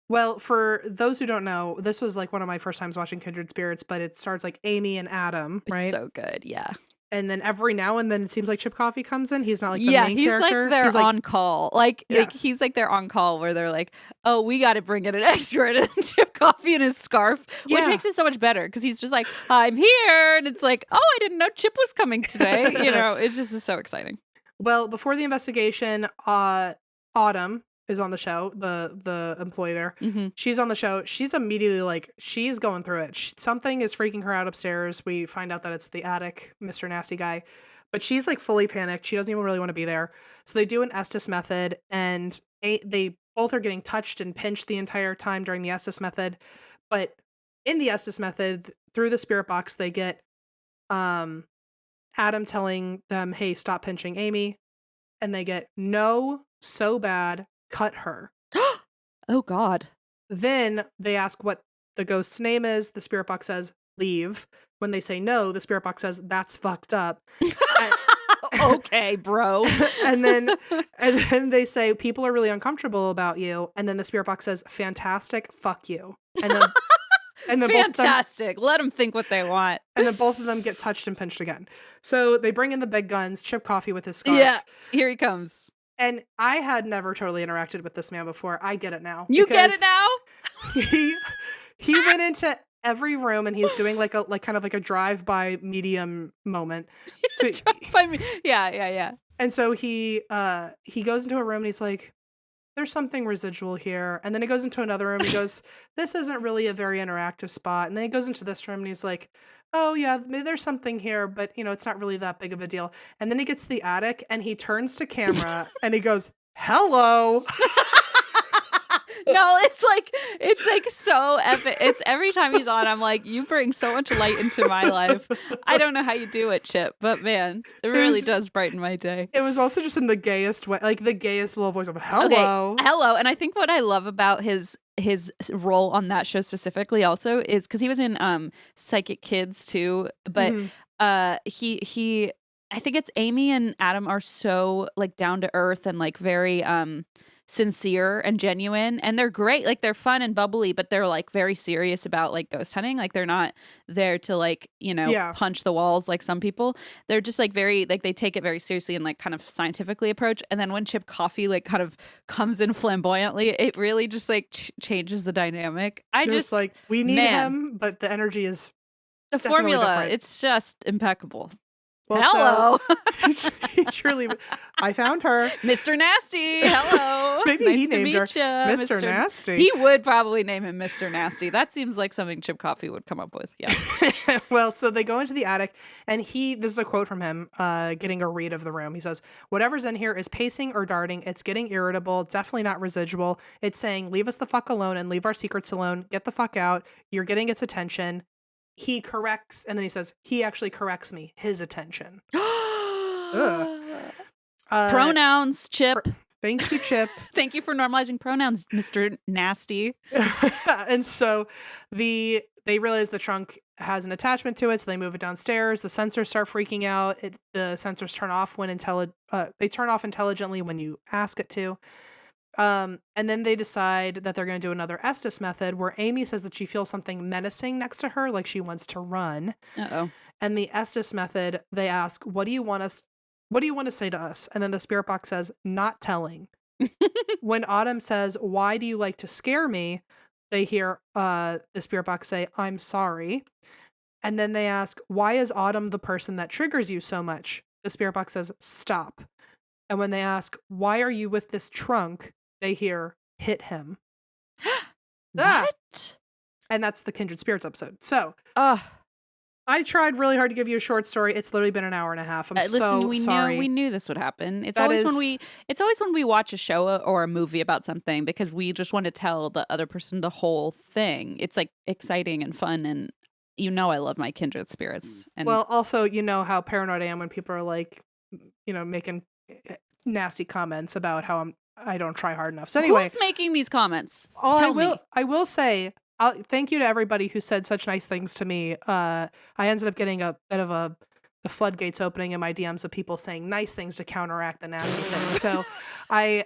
well, for those who don't know, this was like one of my first times watching Kindred Spirits. But it starts like Amy and Adam, right? It's so good, yeah. And then every now and then it seems like Chip Coffey comes in. He's not like the main he's character. like they're on call. Like Yes. he's like they're on call where they're like, oh, we got to bring in an extra and Chip Coffey in his scarf, which Yeah. makes it so much better because he's just like, I'm here, and it's like, oh, I didn't know Chip was coming today. You know, it's just so exciting. Well, before the investigation, Autumn is on the show, the employee there. Mm-hmm. She's on the show. She's immediately like, she's going through it. Something is freaking her out upstairs. We find out that it's the attic, Mr. Nasty Guy. But she's like fully panicked. She doesn't even really want to be there. So they do an Estes method, and they both are getting touched and pinched the entire time during the Estes method. But in the Estes method, through the spirit box, they get Adam telling them, hey, stop pinching Amy. And they get, no, so bad, cut her. Oh, God. Then they ask what the ghost's name is. The spirit box says, leave. When they say no, the spirit box says, that's fucked up. Okay, bro. and then they say, people are really uncomfortable about you. And then the spirit box says, fantastic, fuck you. And then fantastic. Let them think what they want. And then both of them get touched and pinched again. So they bring in the big guns, Chip Coffey with his scarf. Yeah, here he comes. And I had never totally interacted with this man before. I get it now. You get it now? He went into every room and he's doing like kind of like a drive-by medium moment. Yeah. And so he goes into a room and he's like, there's something residual here. And then he goes into another room and he goes, this isn't really a very interactive spot. And then he goes into this room and he's like, oh yeah, there's something here, but you know, it's not really that big of a deal. And then he gets to the attic and he turns to camera and he goes, hello. No, it's like so epic. It's every time he's on, I'm like, you bring so much light into my life. I don't know how you do it, Chip, but man, it really does brighten my day. It was also just in the gayest way, like the gayest little voice of hello. Okay, hello. And I think what I love about his role on that show specifically also is because he was in Psychic Kids too, but he I think it's Amy and Adam are so like down to earth and like very sincere and genuine, and they're great. Like they're fun and bubbly, but they're like very serious about like ghost hunting. Like they're not there to like, you know, punch the walls like some people. They're just like very like they take it very seriously and like kind of scientifically approach. And then when Chip Coffey like kind of comes in flamboyantly, it really just like changes the dynamic. Just like we need him, but the energy is the formula. Different. It's just impeccable. Well, hello. So, truly, I found her. Mr. Nasty. Hello. Maybe nice he to named meet her you, Mr. Nasty. He would probably name him Mr. Nasty. That seems like something Chip Coffey would come up with. Yeah. Well, so they go into the attic, and this is a quote from him, getting a read of the room. He says, whatever's in here is pacing or darting. It's getting irritable. Definitely not residual. It's saying, leave us the fuck alone and leave our secrets alone. Get the fuck out. You're getting its attention. He corrects, and then he says, he actually corrects me, his attention. Pronouns, Chip. Thank you, Chip. Thank you for normalizing pronouns, Mr. Nasty. And so they realize the trunk has an attachment to it, so they move it downstairs. The sensors start freaking out. The sensors turn off when they turn off intelligently when you ask it to. And then they decide that they're going to do another Estes method where Amy says that she feels something menacing next to her, like she wants to run. Uh-oh. And the Estes method, they ask, what do you want to say to us? And then the spirit box says, not telling. When Autumn says, why do you like to scare me? They hear the spirit box say, I'm sorry. And then they ask, why is Autumn the person that triggers you so much? The spirit box says, stop. And when they ask, why are you with this trunk? They hear, hit him. What? And that's the Kindred Spirits episode. So, Ugh. I tried really hard to give you a short story. It's literally been an hour and a half. I'm Listen, so we sorry. knew this would happen. It's That always is- when we watch a show or a movie about something because we just want to tell the other person the whole thing. It's like exciting and fun, and I love my kindred spirits. And Well, also, you know how paranoid I am when people are like, making nasty comments about how I don't try hard enough. So anyway, who's making these comments? Oh, Tell me. I will say, thank you to everybody who said such nice things to me. I ended up getting a bit of the floodgates opening in my DMs of people saying nice things to counteract the nasty things. So I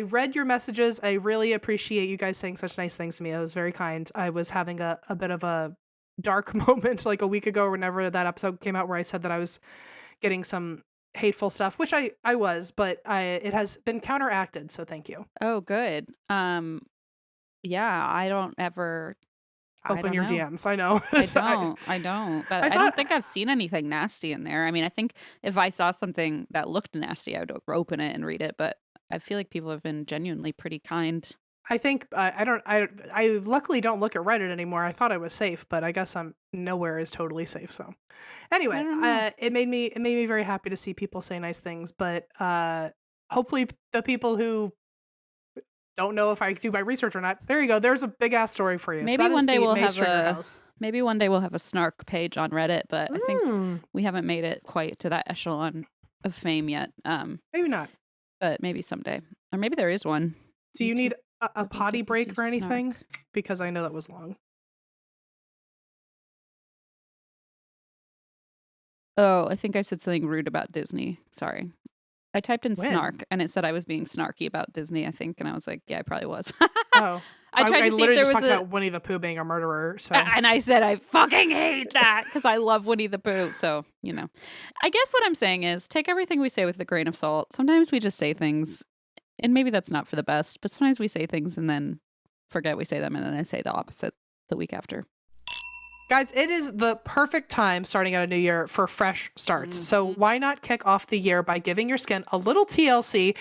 read your messages. I really appreciate you guys saying such nice things to me. It was very kind. I was having a bit of a dark moment like a week ago, whenever that episode came out, where I said that I was getting some hateful stuff, which I was, but it has been counteracted. So thank you. Oh, good. Yeah, I don't ever Open your know. DMs. I know. I don't. But I I thought- don't think I've seen anything nasty in there. I mean, I think if I saw something that looked nasty, I would open it and read it. But I feel like people have been genuinely pretty kind. I think I luckily don't look at Reddit anymore. I thought I was safe, but I guess I'm nowhere is totally safe. So anyway, I don't know. it made me very happy to see people say nice things, but hopefully the people who don't know if I do my research or not, there you go. There's a big ass story for you. Maybe that is one day the we'll Maze have Trigger a House. maybe one day we'll have a snark page on Reddit, but I think Mm, we haven't made it quite to that echelon of fame yet. maybe not. But maybe someday, or maybe there is one. Do you need a think potty it would break be or anything? snark. Because I know that was long. Oh, I think I said something rude about Disney. Sorry. I typed in When? snark and it said I was being snarky about Disney, I think. And I was like, yeah, I probably was. Oh, I tried to see if literally there just was talked a. about Winnie the Pooh being a murderer. So And I said, I fucking hate that because I love Winnie the Pooh. So, I guess what I'm saying is take everything we say with a grain of salt. Sometimes we just say things, and maybe that's not for the best, but sometimes we say things and then forget we say them, and then I say the opposite the week after. guys, it is the perfect time starting out a new year for fresh starts. So why not kick off the year by giving your skin a little TLC?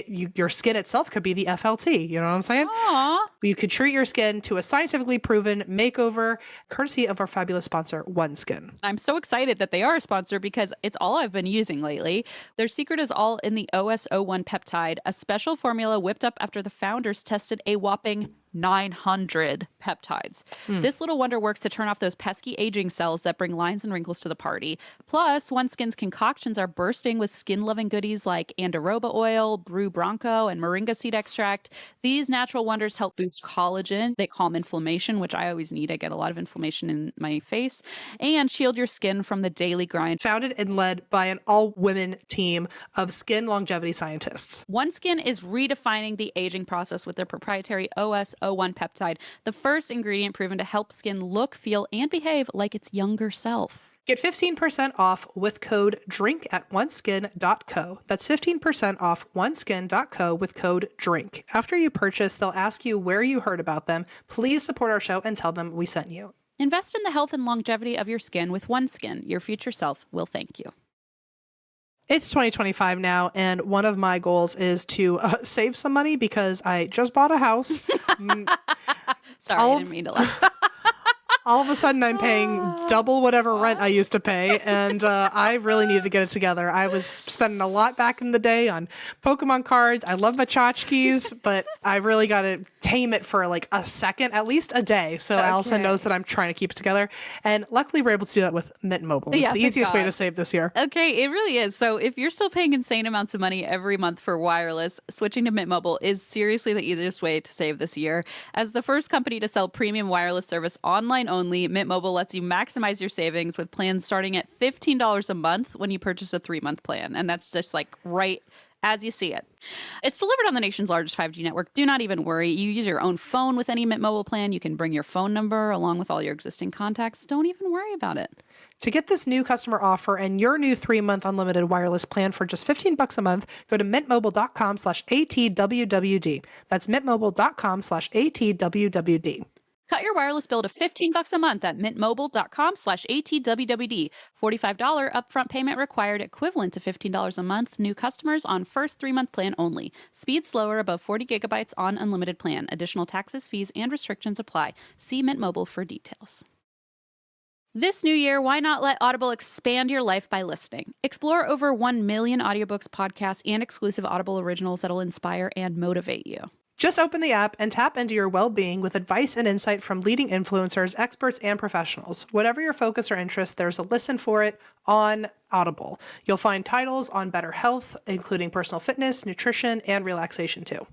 Your skin itself could be the FLT. You know what I'm saying? Aww. You could treat your skin to a scientifically proven makeover, courtesy of our fabulous sponsor, OneSkin. I'm so excited that they are a sponsor because it's all I've been using lately. Their secret is all in the OS01 peptide, a special formula whipped up after the founders tested a whopping 900 peptides. This little wonder works to turn off those pesky aging cells that bring lines and wrinkles to the party. Plus, OneSkin's concoctions are bursting with skin-loving goodies like Andaroba oil, Brew Bronco, and Moringa seed extract. These natural wonders help boost collagen. They calm inflammation, which I always need. I get a lot of inflammation in my face. And shield your skin from the daily grind. Founded and led by an all-women team of skin longevity scientists. OneSkin is redefining the aging process with their proprietary OS01 peptide, the first ingredient proven to help skin look, feel, and behave like its younger self. Get 15% off with code DRINK at oneskin.co. That's 15% off oneskin.co with code DRINK. After you purchase, they'll ask you where you heard about them. Please support our show and tell them we sent you. Invest in the health and longevity of your skin with OneSkin. Your future self will thank you. It's 2025 now, and one of my goals is to save some money because I just bought a house. Sorry, All I of- didn't mean to laugh. All of a sudden, I'm paying double whatever rent I used to pay, and I really needed to get it together. I was spending a lot back in the day on Pokemon cards. I love my tchotchkes, but I really got to tame it for like a second, at least a day, so Allison knows that I'm trying to keep it together. And luckily, we're able to do that with Mint Mobile. It's Yeah, the thank easiest way God. to save this year. Okay, it really is. So if you're still paying insane amounts of money every month for wireless, switching to Mint Mobile is seriously the easiest way to save this year. As the first company to sell premium wireless service online only, Mint Mobile lets you maximize your savings with plans starting at $15 a month when you purchase a 3-month plan. And that's just like right as you see it. It's delivered on the nation's largest 5G network. Do not even worry. You use your own phone with any Mint Mobile plan. You can bring your phone number along with all your existing contacts. Don't even worry about it. To get this new customer offer and your new 3-month unlimited wireless plan for just $15 a month, go to mintmobile.com/ATWWD. That's mintmobile.com/ATWWD. Cut your wireless bill to $15 a month at mintmobile.com/ATWWD. $45 upfront payment required, equivalent to $15 a month. New customers on first 3-month plan only. Speed slower above 40 gigabytes on unlimited plan. Additional taxes, fees, and restrictions apply. See Mint Mobile for details. This new year, why not let Audible expand your life by listening? Explore over 1 million audiobooks, podcasts, and exclusive Audible originals that'll inspire and motivate you. Just open the app and tap into your well-being with advice and insight from leading influencers, experts, and professionals. Whatever your focus or interest, there's a listen for it on Audible. You'll find titles on better health, including personal fitness, nutrition, and relaxation too.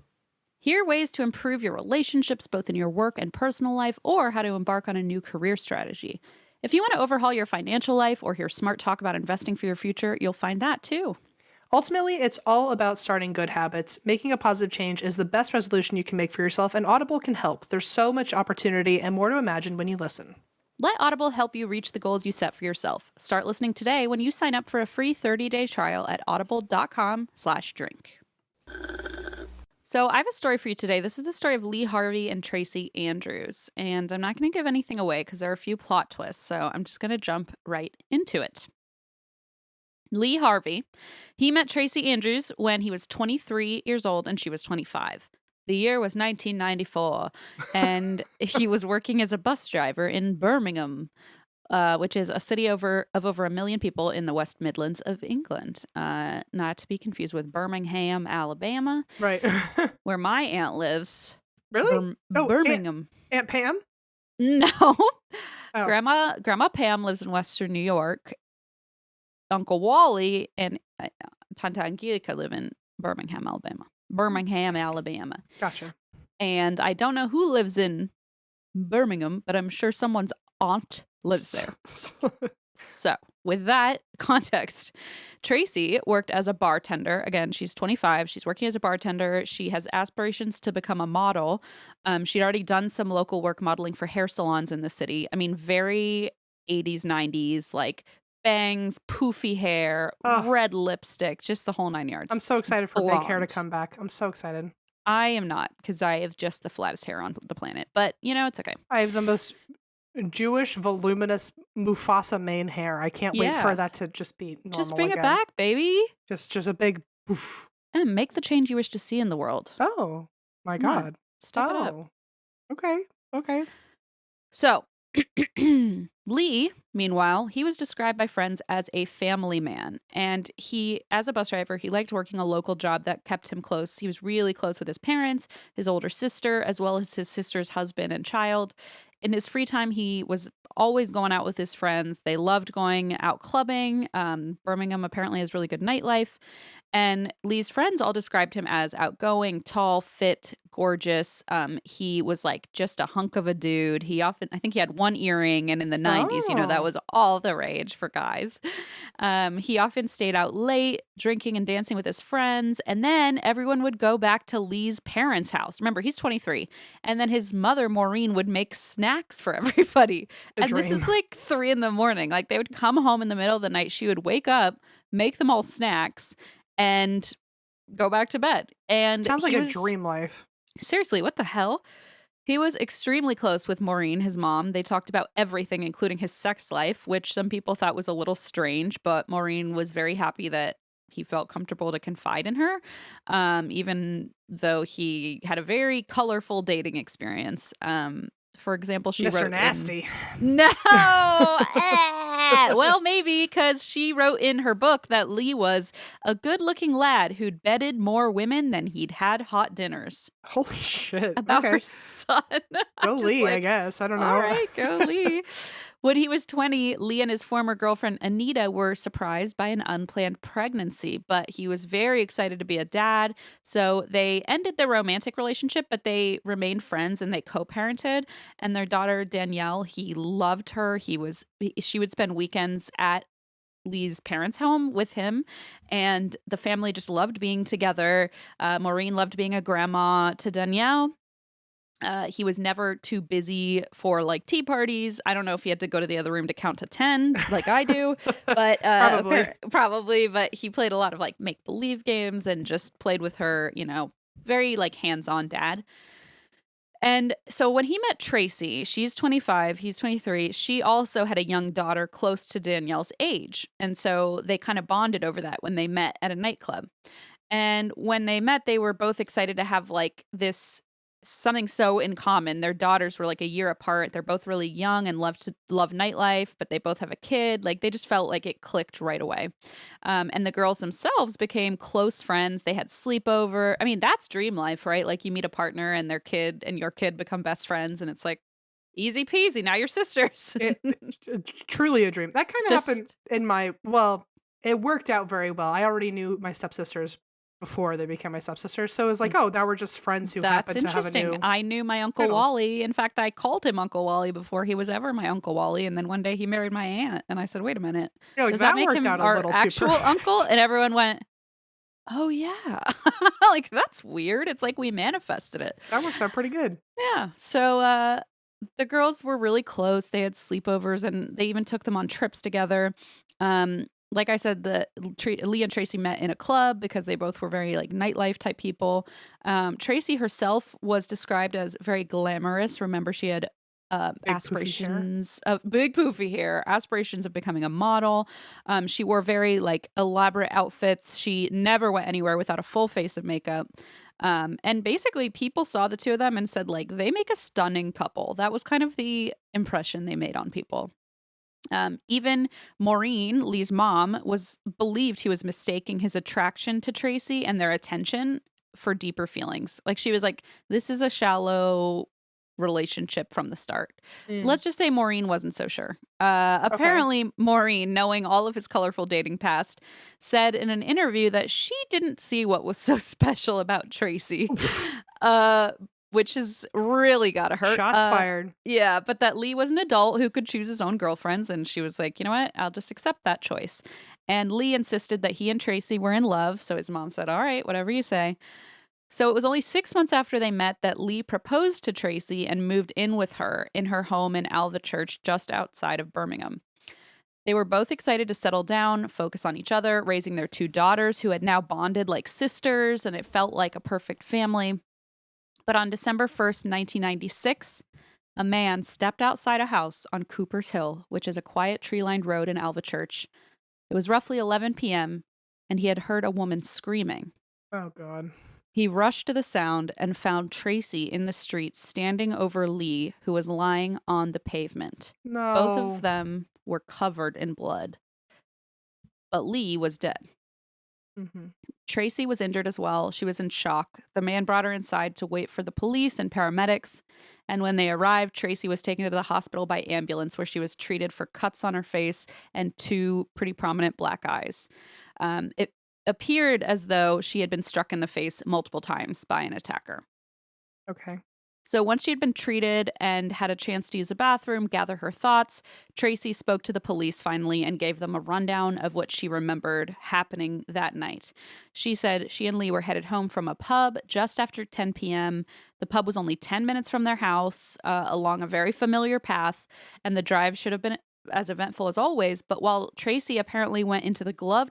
Hear ways to improve your relationships, both in your work and personal life, or how to embark on a new career strategy. If you want to overhaul your financial life or hear smart talk about investing for your future, you'll find that too. Ultimately, it's all about starting good habits. Making a positive change is the best resolution you can make for yourself, and Audible can help. There's so much opportunity and more to imagine when you listen. Let Audible help you reach the goals you set for yourself. Start listening today when you sign up for a free 30-day trial at audible.com/drink. So I have a story for you today. This is the story of Lee Harvey and Tracie Andrews. And I'm not going to give anything away because there are a few plot twists. So I'm just going to jump right into it. Lee Harvey, he met Tracie Andrews when he was 23 years old and she was 25. The year was 1994, and he was working as a bus driver in Birmingham, which is a city of over 1 million people in the West Midlands of England. Not to be confused with Birmingham, Alabama, Right. where my aunt lives. Really? Birmingham. Aunt Pam? No. Oh. Grandma Pam lives in Western New York. Uncle Wally and Tanta Angelica live in Birmingham, Alabama. Gotcha. And I don't know who lives in Birmingham, but I'm sure someone's aunt lives there. So, with that context, Tracie worked as a bartender. Again, she's 25. She's working as a bartender. She has aspirations to become a model. She'd already done some local work modeling for hair salons in the city. I mean, very 80s, 90s, like bangs, poofy hair, red lipstick, just the whole 9 yards. I'm so excited for big hair to come back. I'm so excited. I am not, because I have just the flattest hair on the planet. But, it's okay. I have the most Jewish, voluminous Mufasa mane hair. I can't wait for that to just be normal. Just bring again. it back, baby. Just a big poof. And make the change you wish to see in the world. Oh, my Come on, God. Step it up. Okay. So, Lee, meanwhile, he was described by friends as a family man. And he, as a bus driver, he liked working a local job that kept him close. He was really close with his parents, his older sister, as well as his sister's husband and child. In his free time, he was always going out with his friends. They loved going out clubbing. Birmingham apparently has really good nightlife. And Lee's friends all described him as outgoing, tall, fit, gorgeous. He was like just a hunk of a dude. I think he had one earring, and in the 90s, that was all the rage for guys. He often stayed out late, drinking and dancing with his friends. And then everyone would go back to Lee's parents' house. Remember, he's 23. And then his mother, Maureen, would make snacks for everybody. This is like 3 a.m. Like they would come home in the middle of the night. She would wake up, make them all snacks, and go back to bed. And sounds like a dream life. Seriously, what the hell? He was extremely close with Maureen, his mom. They talked about everything, including his sex life, which some people thought was a little strange, but Maureen was very happy that he felt comfortable to confide in her, even though he had a very colorful dating experience. For example, she Mr. wrote Nasty. No! Well, maybe, because she wrote in her book that Lee was a good-looking lad who'd bedded more women than he'd had hot dinners. Holy shit. About her son. Go Lee, I guess. I don't know. All right, go Lee. When he was 20, Lee and his former girlfriend, Anita, were surprised by an unplanned pregnancy, but he was very excited to be a dad. So they ended their romantic relationship, but they remained friends and they co-parented. And their daughter, Danielle, he loved her. She would spend weekends at Lee's parents' home with him, and the family just loved being together. Maureen loved being a grandma to Danielle. He was never too busy for like tea parties. I don't know if he had to go to the other room to count to 10 like I do, but Probably. probably. But he played a lot of like make believe games and just played with her, very like hands on dad. And so when he met Tracie, she's 25, he's 23. She also had a young daughter close to Danielle's age. And so they kind of bonded over that when they met at a nightclub. And when they met, they were both excited to have like this something so in common. Their daughters were like a year apart. They're both really young and love nightlife, but they both have a kid. Like they just felt like it clicked right away. And the girls themselves became close friends. They had sleepover. I mean, that's dream life, right? Like you meet a partner and their kid and your kid become best friends, and it's like easy peasy. Now you're sisters. Truly a dream. That kind of Just happened it worked out very well. I already knew my stepsisters before they became my stepsisters. So it was like, oh, now we're just friends who That's happen to have a interesting. new I knew my Uncle title. Wally. In fact, I called him Uncle Wally before he was ever my Uncle Wally. And then one day he married my aunt. And I said, wait a minute, You're like, does that that make worked him out a our little too actual perfect. uncle? And everyone went, oh, yeah. Like, that's weird. It's like we manifested it. That works out pretty good. Yeah. So the girls were really close. They had sleepovers and they even took them on trips together. Like I said, Lee and Tracie met in a club because they both were very like nightlife type people. Tracie herself was described as very glamorous. Remember, she had aspirations of big poofy hair, aspirations of becoming a model. She wore very like elaborate outfits. She never went anywhere without a full face of makeup. And basically people saw the two of them and said like they make a stunning couple. That was kind of the impression they made on people. Even Maureen, Lee's mom, was believed he was mistaking his attraction to Tracie and their attention for deeper feelings. Like she was like, this is a shallow relationship from the start. Let's just say Maureen wasn't so sure. Apparently, Maureen, knowing all of his colorful dating past, said in an interview that she didn't see what was so special about Tracie. Which has really got to hurt. Shots fired. Yeah, but that Lee was an adult who could choose his own girlfriends, and she was like, you know what? I'll just accept that choice. And Lee insisted that he and Tracie were in love, so his mom said, all right, whatever you say. So it was only 6 months after they met that Lee proposed to Tracie and moved in with her in her home in Alva Church just outside of Birmingham. They were both excited to settle down, focus on each other, raising their 2 daughters who had now bonded like sisters, and it felt like a perfect family. But on December 1st, 1996, a man stepped outside a house on Cooper's Hill, which is a quiet tree-lined road in Alva Church. It was roughly 11 p.m., and he had heard a woman screaming. Oh, God. He rushed to the sound and found Tracie in the street standing over Lee, who was lying on the pavement. No. Both of them were covered in blood. But Lee was dead. Mm-hmm. Tracie was injured as well. She was in shock. The man brought her inside to wait for the police and paramedics. And when they arrived, Tracie was taken to the hospital by ambulance, where she was treated for cuts on her face and 2 pretty prominent black eyes. It appeared as though she had been struck in the face multiple times by an attacker. Okay. So once she had been treated and had a chance to use the bathroom, gather her thoughts, Tracie spoke to the police finally and gave them a rundown of what she remembered happening that night. She said she and Lee were headed home from a pub just after 10 p.m. The pub was only 10 minutes from their house, along a very familiar path, and the drive should have been as eventful as always. But while Tracie apparently went into the glove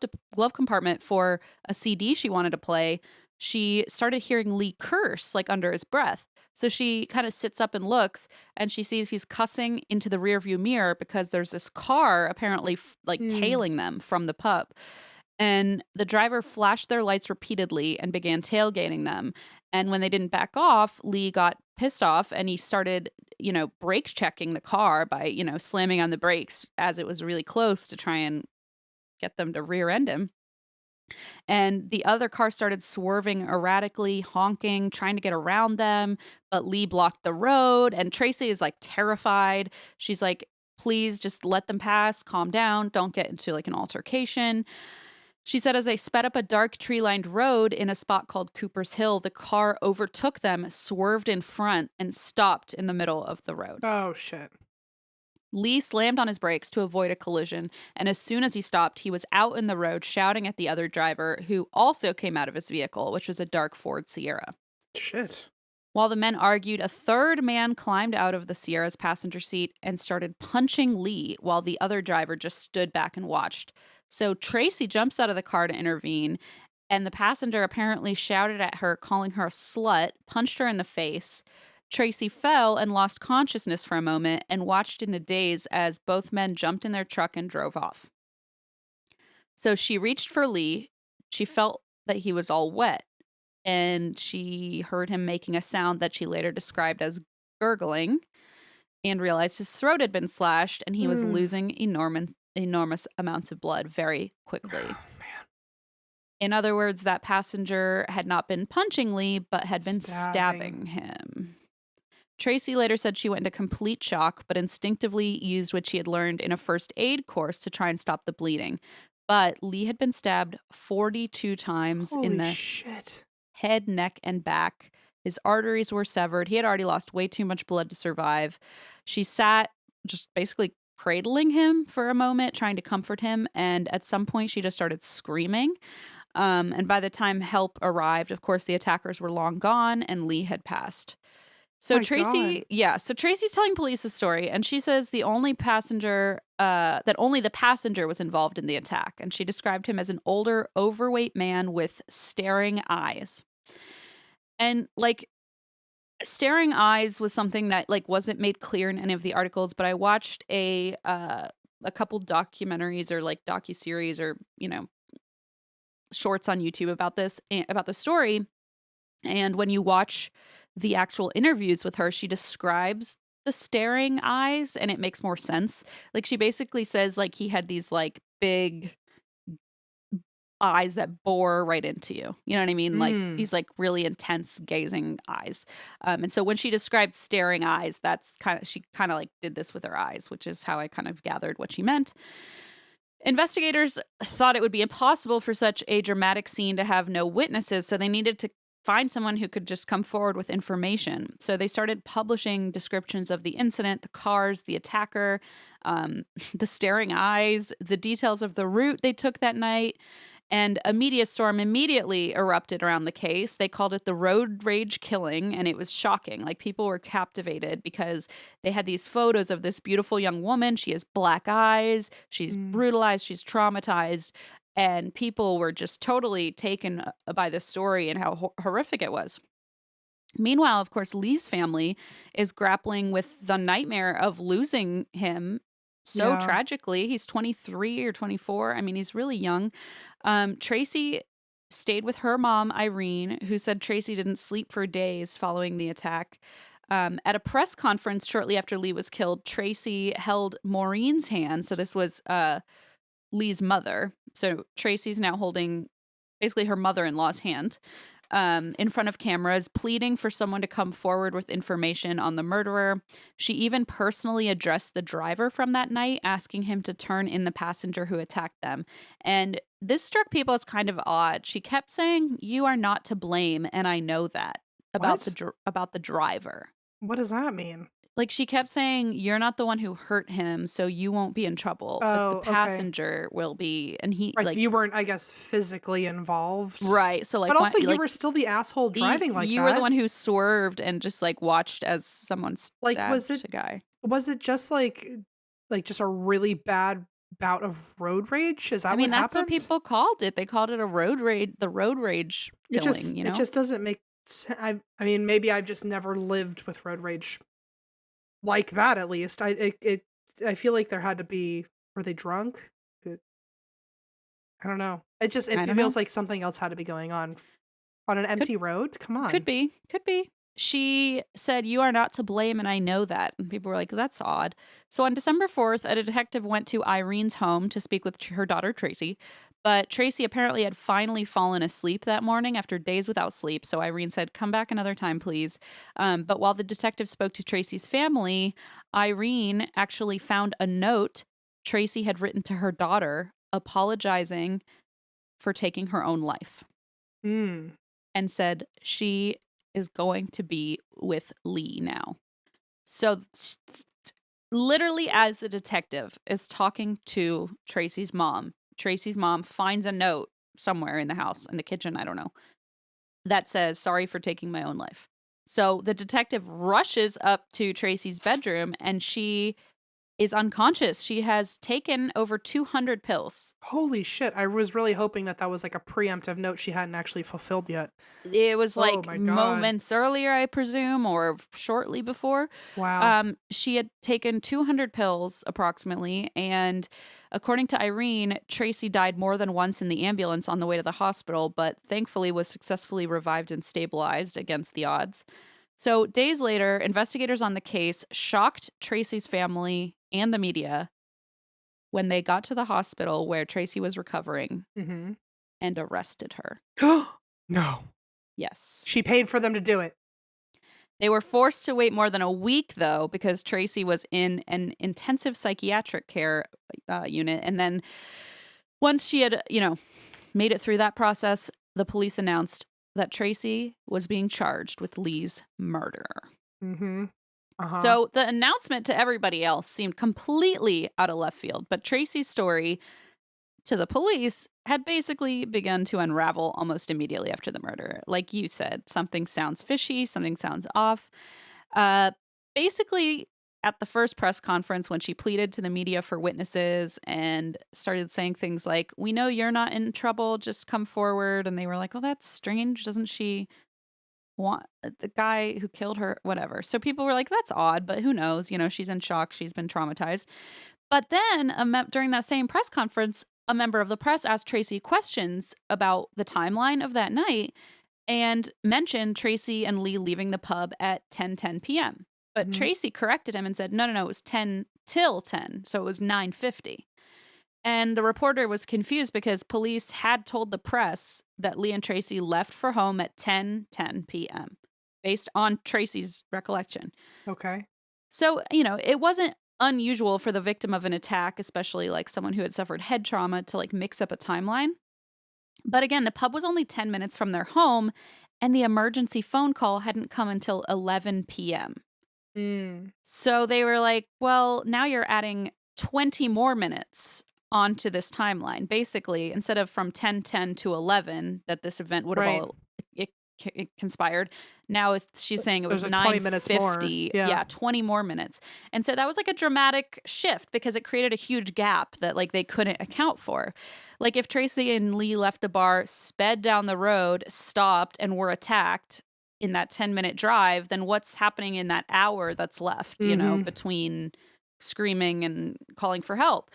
compartment for a CD she wanted to play, she started hearing Lee curse like under his breath. So she kind of sits up and looks, and she sees he's cussing into the rearview mirror because there's this car apparently tailing them from the pub. And the driver flashed their lights repeatedly and began tailgating them. And when they didn't back off, Lee got pissed off and he started, brake checking the car by, slamming on the brakes as it was really close to try and get them to rear end him. And the other car started swerving erratically, honking, trying to get around them. But Lee blocked the road, and Tracie is like terrified. She's like, please just let them pass, calm down, don't get into like an altercation. She said as they sped up a dark tree-lined road in a spot called Cooper's Hill, the car overtook them, swerved in front, and stopped in the middle of the road. Oh, shit. Lee slammed on his brakes to avoid a collision, and as soon as he stopped, he was out in the road shouting at the other driver, who also came out of his vehicle, which was a dark Ford Sierra. Shit. While the men argued, a third man climbed out of the Sierra's passenger seat and started punching Lee while the other driver just stood back and watched. So Tracie jumps out of the car to intervene, and the passenger apparently shouted at her, calling her a slut, punched her in the face. Tracie fell and lost consciousness for a moment and watched in a daze as both men jumped in their truck and drove off. So she reached for Lee. She felt that he was all wet, and she heard him making a sound that she later described as gurgling, and realized his throat had been slashed and he was losing enormous amounts of blood very quickly. Oh, man. In other words, that passenger had not been punching Lee, but had been stabbing him. Tracie later said she went into complete shock, but instinctively used what she had learned in a first aid course to try and stop the bleeding. But Lee had been stabbed 42 times in the head, neck, and back. His arteries were severed. He had already lost way too much blood to survive. She sat just basically cradling him for a moment, trying to comfort him. And at some point, she just started screaming. And by the time help arrived, of course, the attackers were long gone and Lee had passed. So Tracie's telling police the story, and she says that only the passenger was involved in the attack, and she described him as an older, overweight man with staring eyes. And like, staring eyes was something that like wasn't made clear in any of the articles, but I watched a couple documentaries or like docuseries or shorts on YouTube about the story, and when you watch the actual interviews with her, she describes the staring eyes and it makes more sense. Like, she basically says like he had these like big eyes that bore right into you. You know what I mean? Like these like really intense gazing eyes. And so when she described staring eyes, she kind of like did this with her eyes, which is how I kind of gathered what she meant. Investigators thought it would be impossible for such a dramatic scene to have no witnesses, so they needed to find someone who could just come forward with information. So they started publishing descriptions of the incident, the cars, the attacker, the staring eyes, the details of the route they took that night. And a media storm immediately erupted around the case. They called it the road rage killing, and it was shocking. Like, people were captivated because they had these photos of this beautiful young woman. She has black eyes. She's brutalized. She's traumatized. And people were just totally taken by the story and how horrific it was. Meanwhile, of course, Lee's family is grappling with the nightmare of losing him so tragically. He's 23 or 24. I mean, he's really young. Tracie stayed with her mom, Irene, who said Tracie didn't sleep for days following the attack. At a press conference shortly after Lee was killed, Tracie held Maureen's hand. So this was Lee's mother. So Tracie's now holding basically her mother-in-law's hand in front of cameras, pleading for someone to come forward with information on the murderer. She even personally addressed the driver from that night, asking him to turn in the passenger who attacked them. And this struck people as kind of odd. She kept saying, "You are not to blame, and I know that," about the driver. What does that mean? Like, she kept saying, "You're not the one who hurt him, so you won't be in trouble. But the passenger will be." And he, like, you weren't, I guess, physically involved, right? So, like, but also you were still the asshole driving like that. You were the one who swerved and just like watched as someone stabbed a guy. Was it just like just a really bad bout of road rage? Is that I mean, what that's happened? what people called it. They called it a road rage, the road rage killing. It just doesn't make sense. I mean, maybe I've just never lived with road rage like that. At least I feel like there had to be. Were they drunk? I don't know. It feels like something else had to be going on an empty road. Come on. Could be. She said, "You are not to blame, and I know that." And people were like, "That's odd." So on December 4th, a detective went to Irene's home to speak with her daughter, Tracie. But Tracie apparently had finally fallen asleep that morning after days without sleep. So Irene said, "Come back another time, please." But while the detective spoke to Tracie's family, Irene actually found a note Tracie had written to her daughter apologizing for taking her own life. And said she is going to be with Lee now. So literally as the detective is talking to Tracie's mom finds a note somewhere in the house, in the kitchen, I don't know, that says, "Sorry for taking my own life." So the detective rushes up to Tracie's bedroom and she is unconscious. She has taken over 200 pills. Holy shit. I was really hoping that that was like a preemptive note she hadn't actually fulfilled yet. It was Oh like my God. moments earlier, I presume, or shortly before. Wow. She had taken 200 pills approximately, and according to Irene, Tracie died more than once in the ambulance on the way to the hospital, but thankfully was successfully revived and stabilized against the odds. So days later, investigators on the case shocked Tracie's family and the media when they got to the hospital where Tracie was recovering Mm-hmm. and arrested her. No. Yes. She paid for them to do it. They were forced to wait more than a week, though, because Tracie was in an intensive psychiatric care unit. And then once she had, made it through that process, the police announced that Tracie was being charged with Lee's murder. Mm-hmm. Uh-huh. So the announcement to everybody else seemed completely out of left field, but Tracie's story to the police had basically begun to unravel almost immediately after the murder. Like you said, something sounds fishy, something sounds off. Uh, Basically, at the first press conference, when she pleaded to the media for witnesses and started saying things like, "We know you're not in trouble, just come forward." And they were like, "Oh, that's strange. Doesn't she want the guy who killed her?" Whatever. So people were like, "That's odd, but who knows? She's in shock. She's been traumatized." But then during that same press conference, a member of the press asked Tracie questions about the timeline of that night and mentioned Tracie and Lee leaving the pub at 10:10 p.m. But Mhm. Tracie corrected him and said, no, it was 10 till 10. So it was 9:50. And the reporter was confused because police had told the press that Lee and Tracie left for home at 10:10 p.m. based on Tracie's recollection. Okay. So, it wasn't unusual for the victim of an attack, especially like someone who had suffered head trauma, to like mix up a timeline. But again, the pub was only 10 minutes from their home, and the emergency phone call hadn't come until 11 p.m. Mm. So they were like, well, now you're adding 20 more minutes onto this timeline. Basically, instead of from 10:10 to 11 that this event would have Right. all it conspired, now she's saying it was There's like 20 minutes more. 9:50. Yeah. Yeah, 20 more minutes. And so that was like a dramatic shift because it created a huge gap that like they couldn't account for. Like if Tracie and Lee left the bar, sped down the road, stopped, and were attacked in that 10-minute drive, then what's happening in that hour that's left, Mhm. between screaming and calling for help?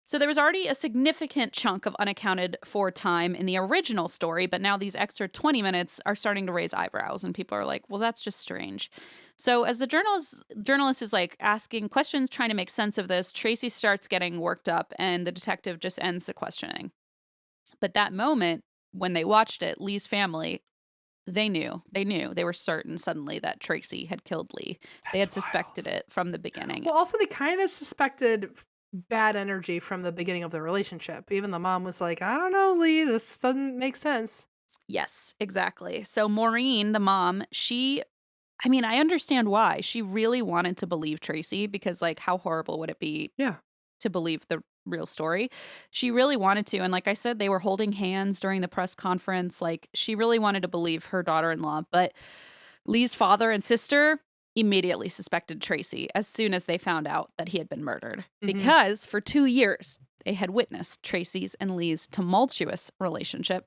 So there was already a significant chunk of unaccounted for time in the original story, but now these extra 20 minutes are starting to raise eyebrows, and people are like, well, that's just strange. So as the journalist is like asking questions, trying to make sense of this, Tracie starts getting worked up, and the detective just ends the questioning. But that moment, when they watched it, Lee's family, they knew. They were certain suddenly that Tracie had killed Lee. They had That's suspected wild. it from the beginning. Well, also they kind of suspected bad energy from the beginning of the relationship. Even the mom was like, "I don't know, Lee, this doesn't make sense." Yes, exactly. So Maureen, the mom, I understand why. She really wanted to believe Tracie because, like, how horrible would it be Yeah. to believe the real story? She really wanted to. And like I said, they were holding hands during the press conference. Like, she really wanted to believe her daughter-in-law. But Lee's father and sister immediately suspected Tracie as soon as they found out that he had been murdered. Mhm. Because for 2 years, they had witnessed Tracie's and Lee's tumultuous relationship.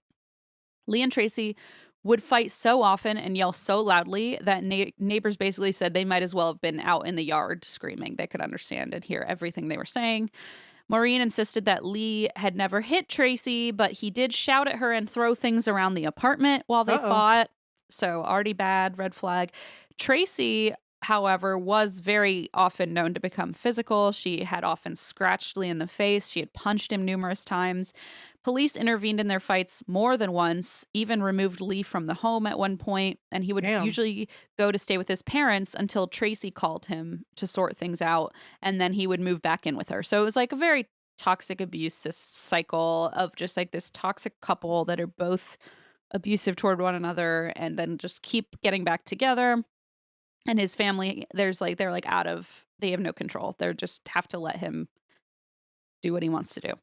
Lee and Tracie would fight so often and yell so loudly that neighbors basically said they might as well have been out in the yard screaming. They could understand and hear everything they were saying. Maureen insisted that Lee had never hit Tracie, but he did shout at her and throw things around the apartment while they Uh-oh. fought. So already bad, red flag. Tracie, however, was very often known to become physical. She had often scratched Lee in the face. She had punched him numerous times. Police intervened in their fights more than once, even removed Lee from the home at one point, and he would Damn. usually go to stay with his parents until Tracie called him to sort things out, and then he would move back in with her. So it was like a very toxic abuse cycle of just like this toxic couple that are both abusive toward one another and then just keep getting back together. And his family, they're like they have no control. They're just have to let him do what he wants to do.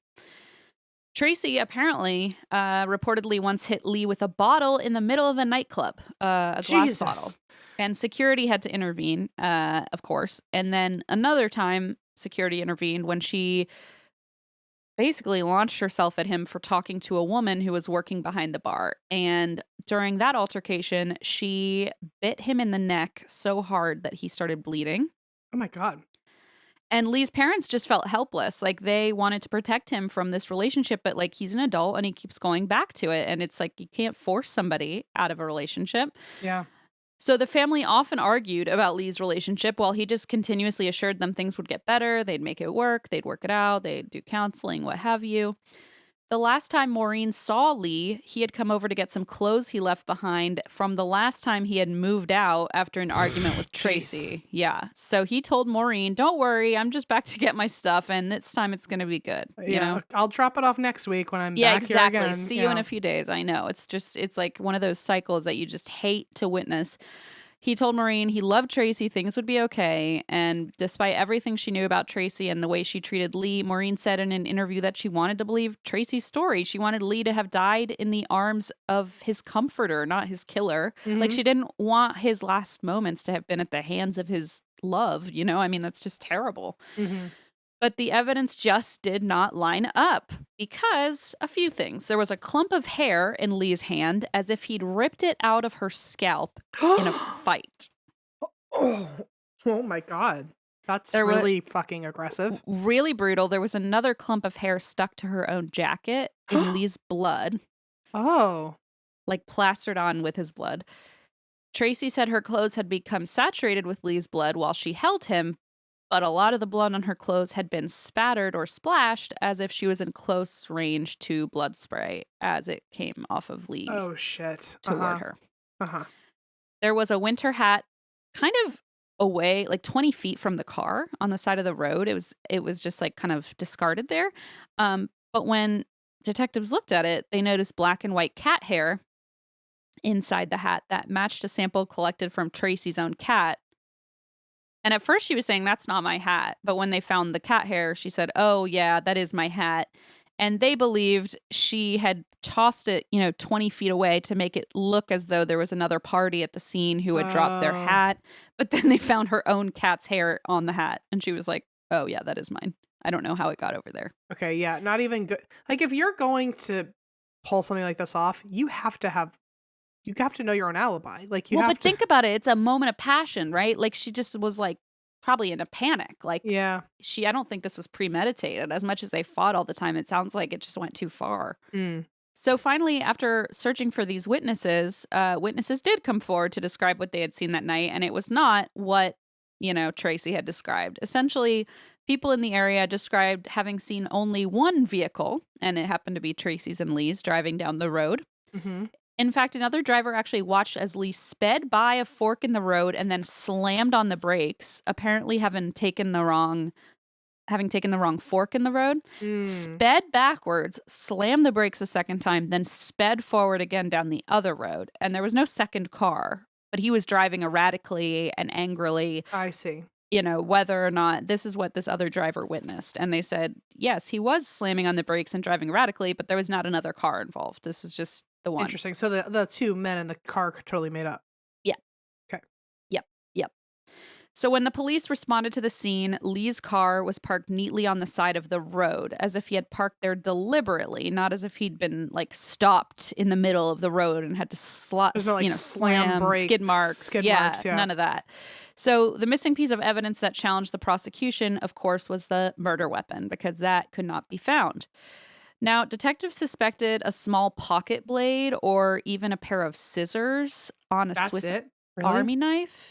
Tracie apparently reportedly once hit Lee with a bottle in the middle of a nightclub, a glass bottle. And security had to intervene, of course. And then another time, security intervened when she basically launched herself at him for talking to a woman who was working behind the bar. And during that altercation, she bit him in the neck so hard that he started bleeding. Oh my God. And Lee's parents just felt helpless. Like, they wanted to protect him from this relationship, but like, he's an adult and he keeps going back to it. And it's like, you can't force somebody out of a relationship. Yeah. So the family often argued about Lee's relationship while he just continuously assured them things would get better. They'd make it work. They'd work it out. They'd do counseling, what have you. The last time Maureen saw Lee, he had come over to get some clothes he left behind from the last time he had moved out after an argument with Tracie. Yeah. So he told Maureen, don't worry, I'm just back to get my stuff, and this time it's going to be good. You know? I'll drop it off next week when I'm yeah, back exactly. here again. See you in a few days. I know. It's like one of those cycles that you just hate to witness. He told Maureen he loved Tracie, things would be okay. And despite everything she knew about Tracie and the way she treated Lee, Maureen said in an interview that she wanted to believe Tracie's story. She wanted Lee to have died in the arms of his comforter, not his killer. Mm-hmm. Like, she didn't want his last moments to have been at the hands of his love, you know? I mean, that's just terrible. Mm-hmm. But the evidence just did not line up because a few things. There was a clump of hair in Lee's hand as if he'd ripped it out of her scalp in a fight. Oh my God. That's really fucking aggressive. Really brutal. There was another clump of hair stuck to her own jacket in Lee's blood. Oh. Like plastered on with his blood. Tracie said her clothes had become saturated with Lee's blood while she held him, but a lot of the blood on her clothes had been spattered or splashed as if she was in close range to blood spray as it came off of Lee. Oh, shit. Toward her. Uh-huh. There was a winter hat kind of away, like 20 feet from the car on the side of the road. It was just like kind of discarded there. But when detectives looked at it, they noticed black and white cat hair inside the hat that matched a sample collected from Tracie's own cat. And at first she was saying, that's not my hat. But when they found the cat hair, she said, oh, yeah, that is my hat. And they believed she had tossed it, 20 feet away to make it look as though there was another party at the scene who had dropped their hat. But then they found her own cat's hair on the hat. And she was like, oh, yeah, that is mine. I don't know how it got over there. Okay, yeah, not even good. Like, if you're going to pull something like this off, you have to know your own alibi. Like, think about it. It's a moment of passion, right? Like, she just was like probably in a panic. Like, yeah, I don't think this was premeditated. As much as they fought all the time, it sounds like it just went too far. So finally, after searching for these witnesses, witnesses did come forward to describe what they had seen that night, and it was not what Tracie had described. Essentially, people in the area described having seen only one vehicle, and it happened to be Tracie's and Lee's driving down the road. Mm-hmm. In fact, another driver actually watched as Lee sped by a fork in the road and then slammed on the brakes, apparently having taken the wrong fork in the road, sped backwards, slammed the brakes a second time, then sped forward again down the other road. And there was no second car, but he was driving erratically and angrily. I see. Whether or not this is what this other driver witnessed. And they said, yes, he was slamming on the brakes and driving erratically, but there was not another car involved. This was just the one. Interesting. So the two men in the car totally made up. Yeah. Okay. Yep. So when the police responded to the scene, Lee's car was parked neatly on the side of the road, as if he had parked there deliberately, not as if he'd been like stopped in the middle of the road and had to slam brakes, skid marks. Yeah, none of that. So the missing piece of evidence that challenged the prosecution, of course, was the murder weapon, because that could not be found. Now, detectives suspected a small pocket blade or even a pair of scissors on a Swiss Army knife,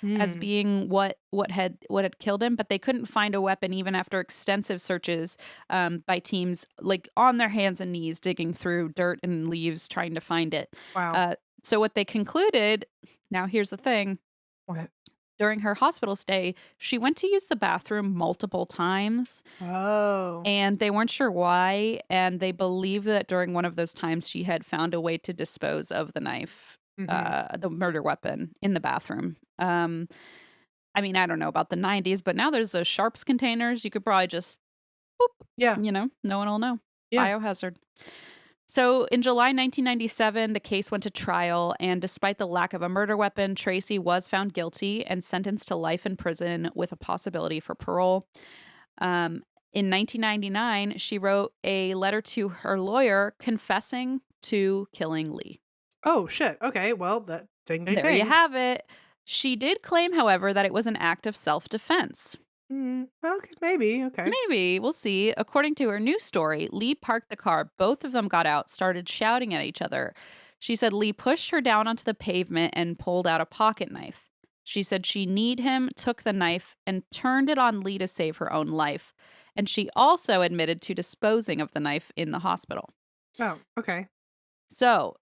as being what had killed him, but they couldn't find a weapon even after extensive searches by teams like on their hands and knees digging through dirt and leaves trying to find it. Wow. So what they concluded, now here's the thing. What? During her hospital stay, she went to use the bathroom multiple times. Oh. And they weren't sure why, and they believe that during one of those times she had found a way to dispose of the knife. The murder weapon in the bathroom. Um, I mean, I don't know about the 90s, but now there's those sharps containers. You could probably just, boop, Yeah. no one will know. Yeah. Biohazard. So in July 1997, the case went to trial, and despite the lack of a murder weapon, Tracie was found guilty and sentenced to life in prison with a possibility for parole. In 1999, she wrote a letter to her lawyer confessing to killing Lee. Oh, shit. Okay. Well, that ding, ding, There you ding. have it. She did claim, however, that it was an act of self-defense. Okay, maybe. Okay. Maybe. We'll see. According to her news story, Lee parked the car. Both of them got out, started shouting at each other. She said Lee pushed her down onto the pavement and pulled out a pocket knife. She said she kneed him, took the knife, and turned it on Lee to save her own life. And she also admitted to disposing of the knife in the hospital. Oh, okay. So,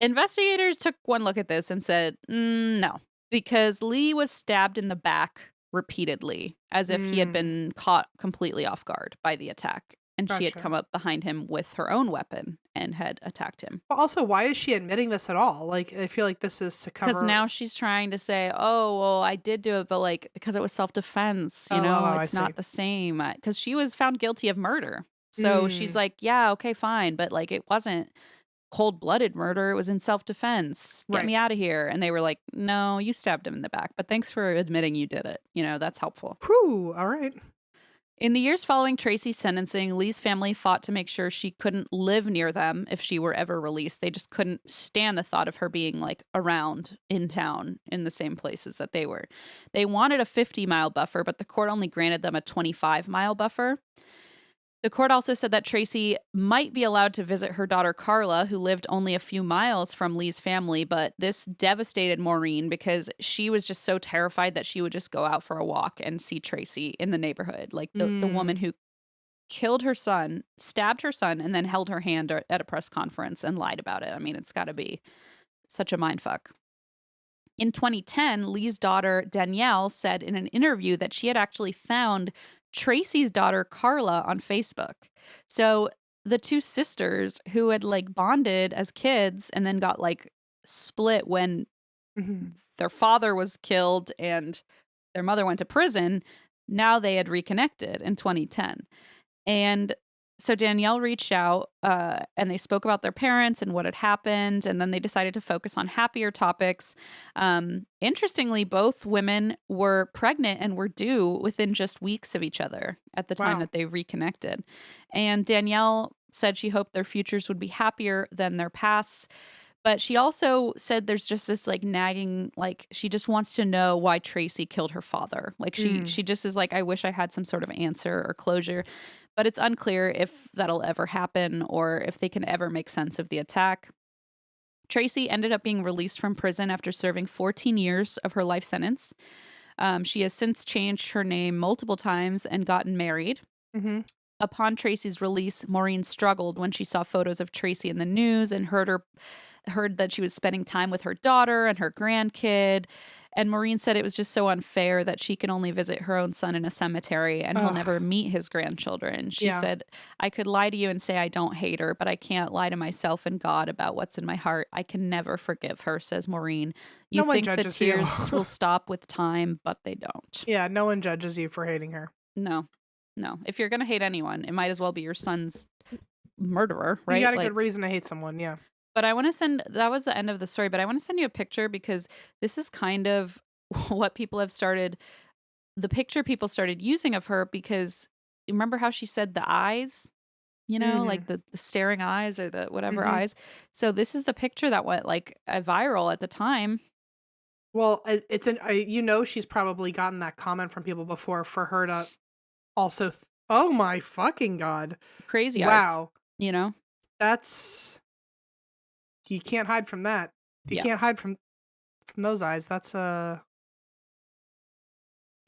investigators took one look at this and said, no, because Lee was stabbed in the back repeatedly, as if he had been caught completely off guard by the attack. And she had Gotcha. come up behind him with her own weapon and had attacked him. Well, also, why is she admitting this at all? Like, I feel like this is to cover. Because now she's trying to say, oh, well, I did do it, but like, because it was self-defense, it's not the same. Because she was found guilty of murder. So she's like, yeah, okay, fine. But like, it wasn't cold-blooded murder. It was in self-defense. Get me out of here. And they were like, no, you stabbed him in the back. But thanks for admitting you did it. That's helpful. Whew, all right. In the years following Tracie's sentencing, Lee's family fought to make sure she couldn't live near them if she were ever released. They just couldn't stand the thought of her being like around in town in the same places that they were. They wanted a 50-mile buffer, but the court only granted them a 25-mile buffer. The court also said that Tracie might be allowed to visit her daughter Carla, who lived only a few miles from Lee's family, but this devastated Maureen because she was just so terrified that she would just go out for a walk and see Tracie in the neighborhood. Like the woman who killed her son, stabbed her son, and then held her hand at a press conference and lied about it. I mean, it's got to be such a mindfuck. In 2010, Lee's daughter Danielle said in an interview that she had actually found Tracie's daughter Carla on Facebook. So the two sisters who had like bonded as kids and then got like split when their father was killed and their mother went to prison, now they had reconnected in 2010. And so Danielle reached out and they spoke about their parents and what had happened. And then they decided to focus on happier topics. Interestingly, both women were pregnant and were due within just weeks of each other at the time that they reconnected. And Danielle said she hoped their futures would be happier than their pasts. But she also said there's just this like nagging, like she just wants to know why Tracie killed her father. Like she just is like, I wish I had some sort of answer or closure. But it's unclear if that'll ever happen or if they can ever make sense of the attack. Tracie ended up being released from prison after serving 14 years of her life sentence. She has since changed her name multiple times and gotten married. Upon Tracie's release, Maureen struggled when she saw photos of Tracie in the news and heard that she was spending time with her daughter and her grandkid. And Maureen said it was just so unfair that she can only visit her own son in a cemetery and he'll never meet his grandchildren. She said, I could lie to you and say I don't hate her, but I can't lie to myself and God about what's in my heart. I can never forgive her, says Maureen. You think the tears will stop with time, but they don't. Yeah, no one judges you for hating her. No. If you're going to hate anyone, it might as well be your son's murderer, right? You got a good reason to hate someone, yeah. But I want to that was the end of the story, but I want to send you a picture because this is kind of what people have started, the picture people started using of her because remember how she said the eyes, like the staring eyes or the whatever eyes. So this is the picture that went like viral at the time. Well, she's probably gotten that comment from people before for her to also, oh my fucking God. Crazy eyes. Wow. That's... You can't hide from that. You can't hide from those eyes. That's is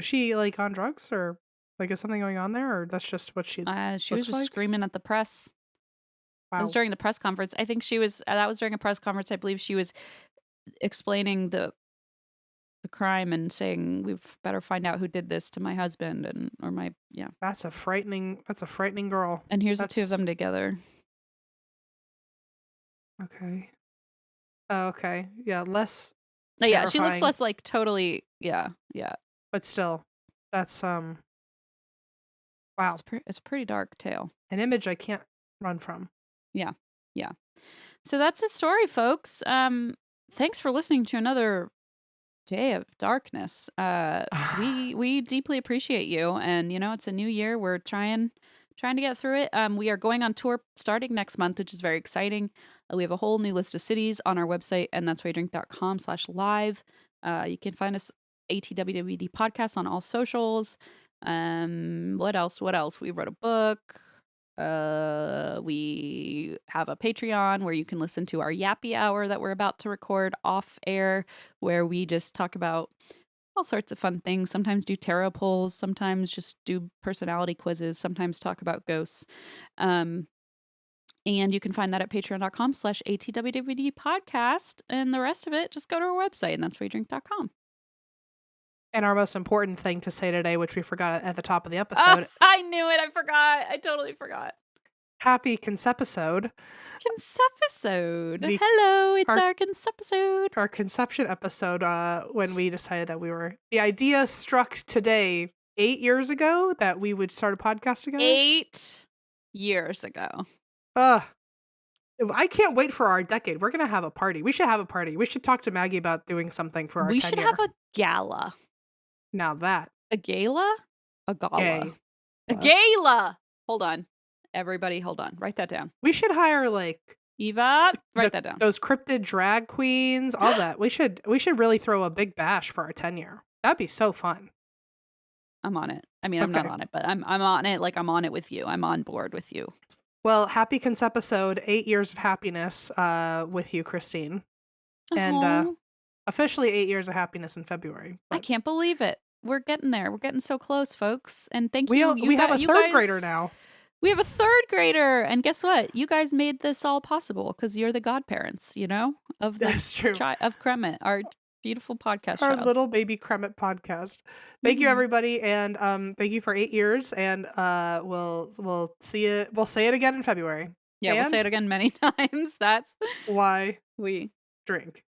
she like on drugs or like is something going on there or that's just what she was just screaming at the press. Wow. It was during the press conference. I think she was that was during a press conference. I believe she was explaining the crime and saying we better find out who did this to my husband or my That's a frightening girl. And here's the two of them together. Okay. Oh, okay. Yeah, less Yeah, she looks terrifying. less like totally. Yeah. But still, that's wow, It's a pretty dark tale. an image I can't run from. Yeah. So that's the story, folks. Thanks for listening to another day of darkness. We deeply appreciate you, and it's a new year. We're trying to get through it. We are going on tour starting next month, which is very exciting. We have a whole new list of cities on our website, and that's whydrink.com/live. You can find us ATWWD podcast on all socials. What else? We wrote a book. We have a Patreon where you can listen to our Yappy Hour that we're about to record off air, where we just talk about all sorts of fun things. Sometimes do tarot polls, sometimes just do personality quizzes, sometimes talk about ghosts. And you can find that at patreon.com/ATWWD podcast. And the rest of it, just go to our website, and that's whydrink.com. And our most important thing to say today, which we forgot at the top of the episode. I knew it. I forgot. I totally forgot. Happy Concepisode. Concepisode. Hello, it's our Concepisode. Our conception episode, when we decided that the idea struck today 8 years ago that we would start a podcast together. 8 years ago. I can't wait for our decade. We're going to have a party. We should have a party. We should talk to Maggie about doing something for our 10 We should have a gala. Now that. A gala? A gala. Gay. A gala! Hold on. Everybody, hold on. Write that down. We should hire Eva, write that down. Those cryptid drag queens, all that. We should really throw a big bash for our 10-year. That'd be so fun. I'm on it. I mean, I'm not on it, but I'm on it. Like, I'm on it with you. I'm on board with you. Well, happy Concepisode, 8 years of happiness with you, Christine. And officially 8 years of happiness in February. I can't believe it. We're getting there. We're getting so close, folks. And thank you. We have a third grader now. We have a third grader. And guess what? You guys made this all possible because you're the godparents, of this of Kremet, our beautiful podcast Our show. little baby Kremet podcast. Thank you, everybody. And thank you for 8 years. And we'll see it. We'll say it again in February. Yeah, we'll say it again many times. That's why we drink.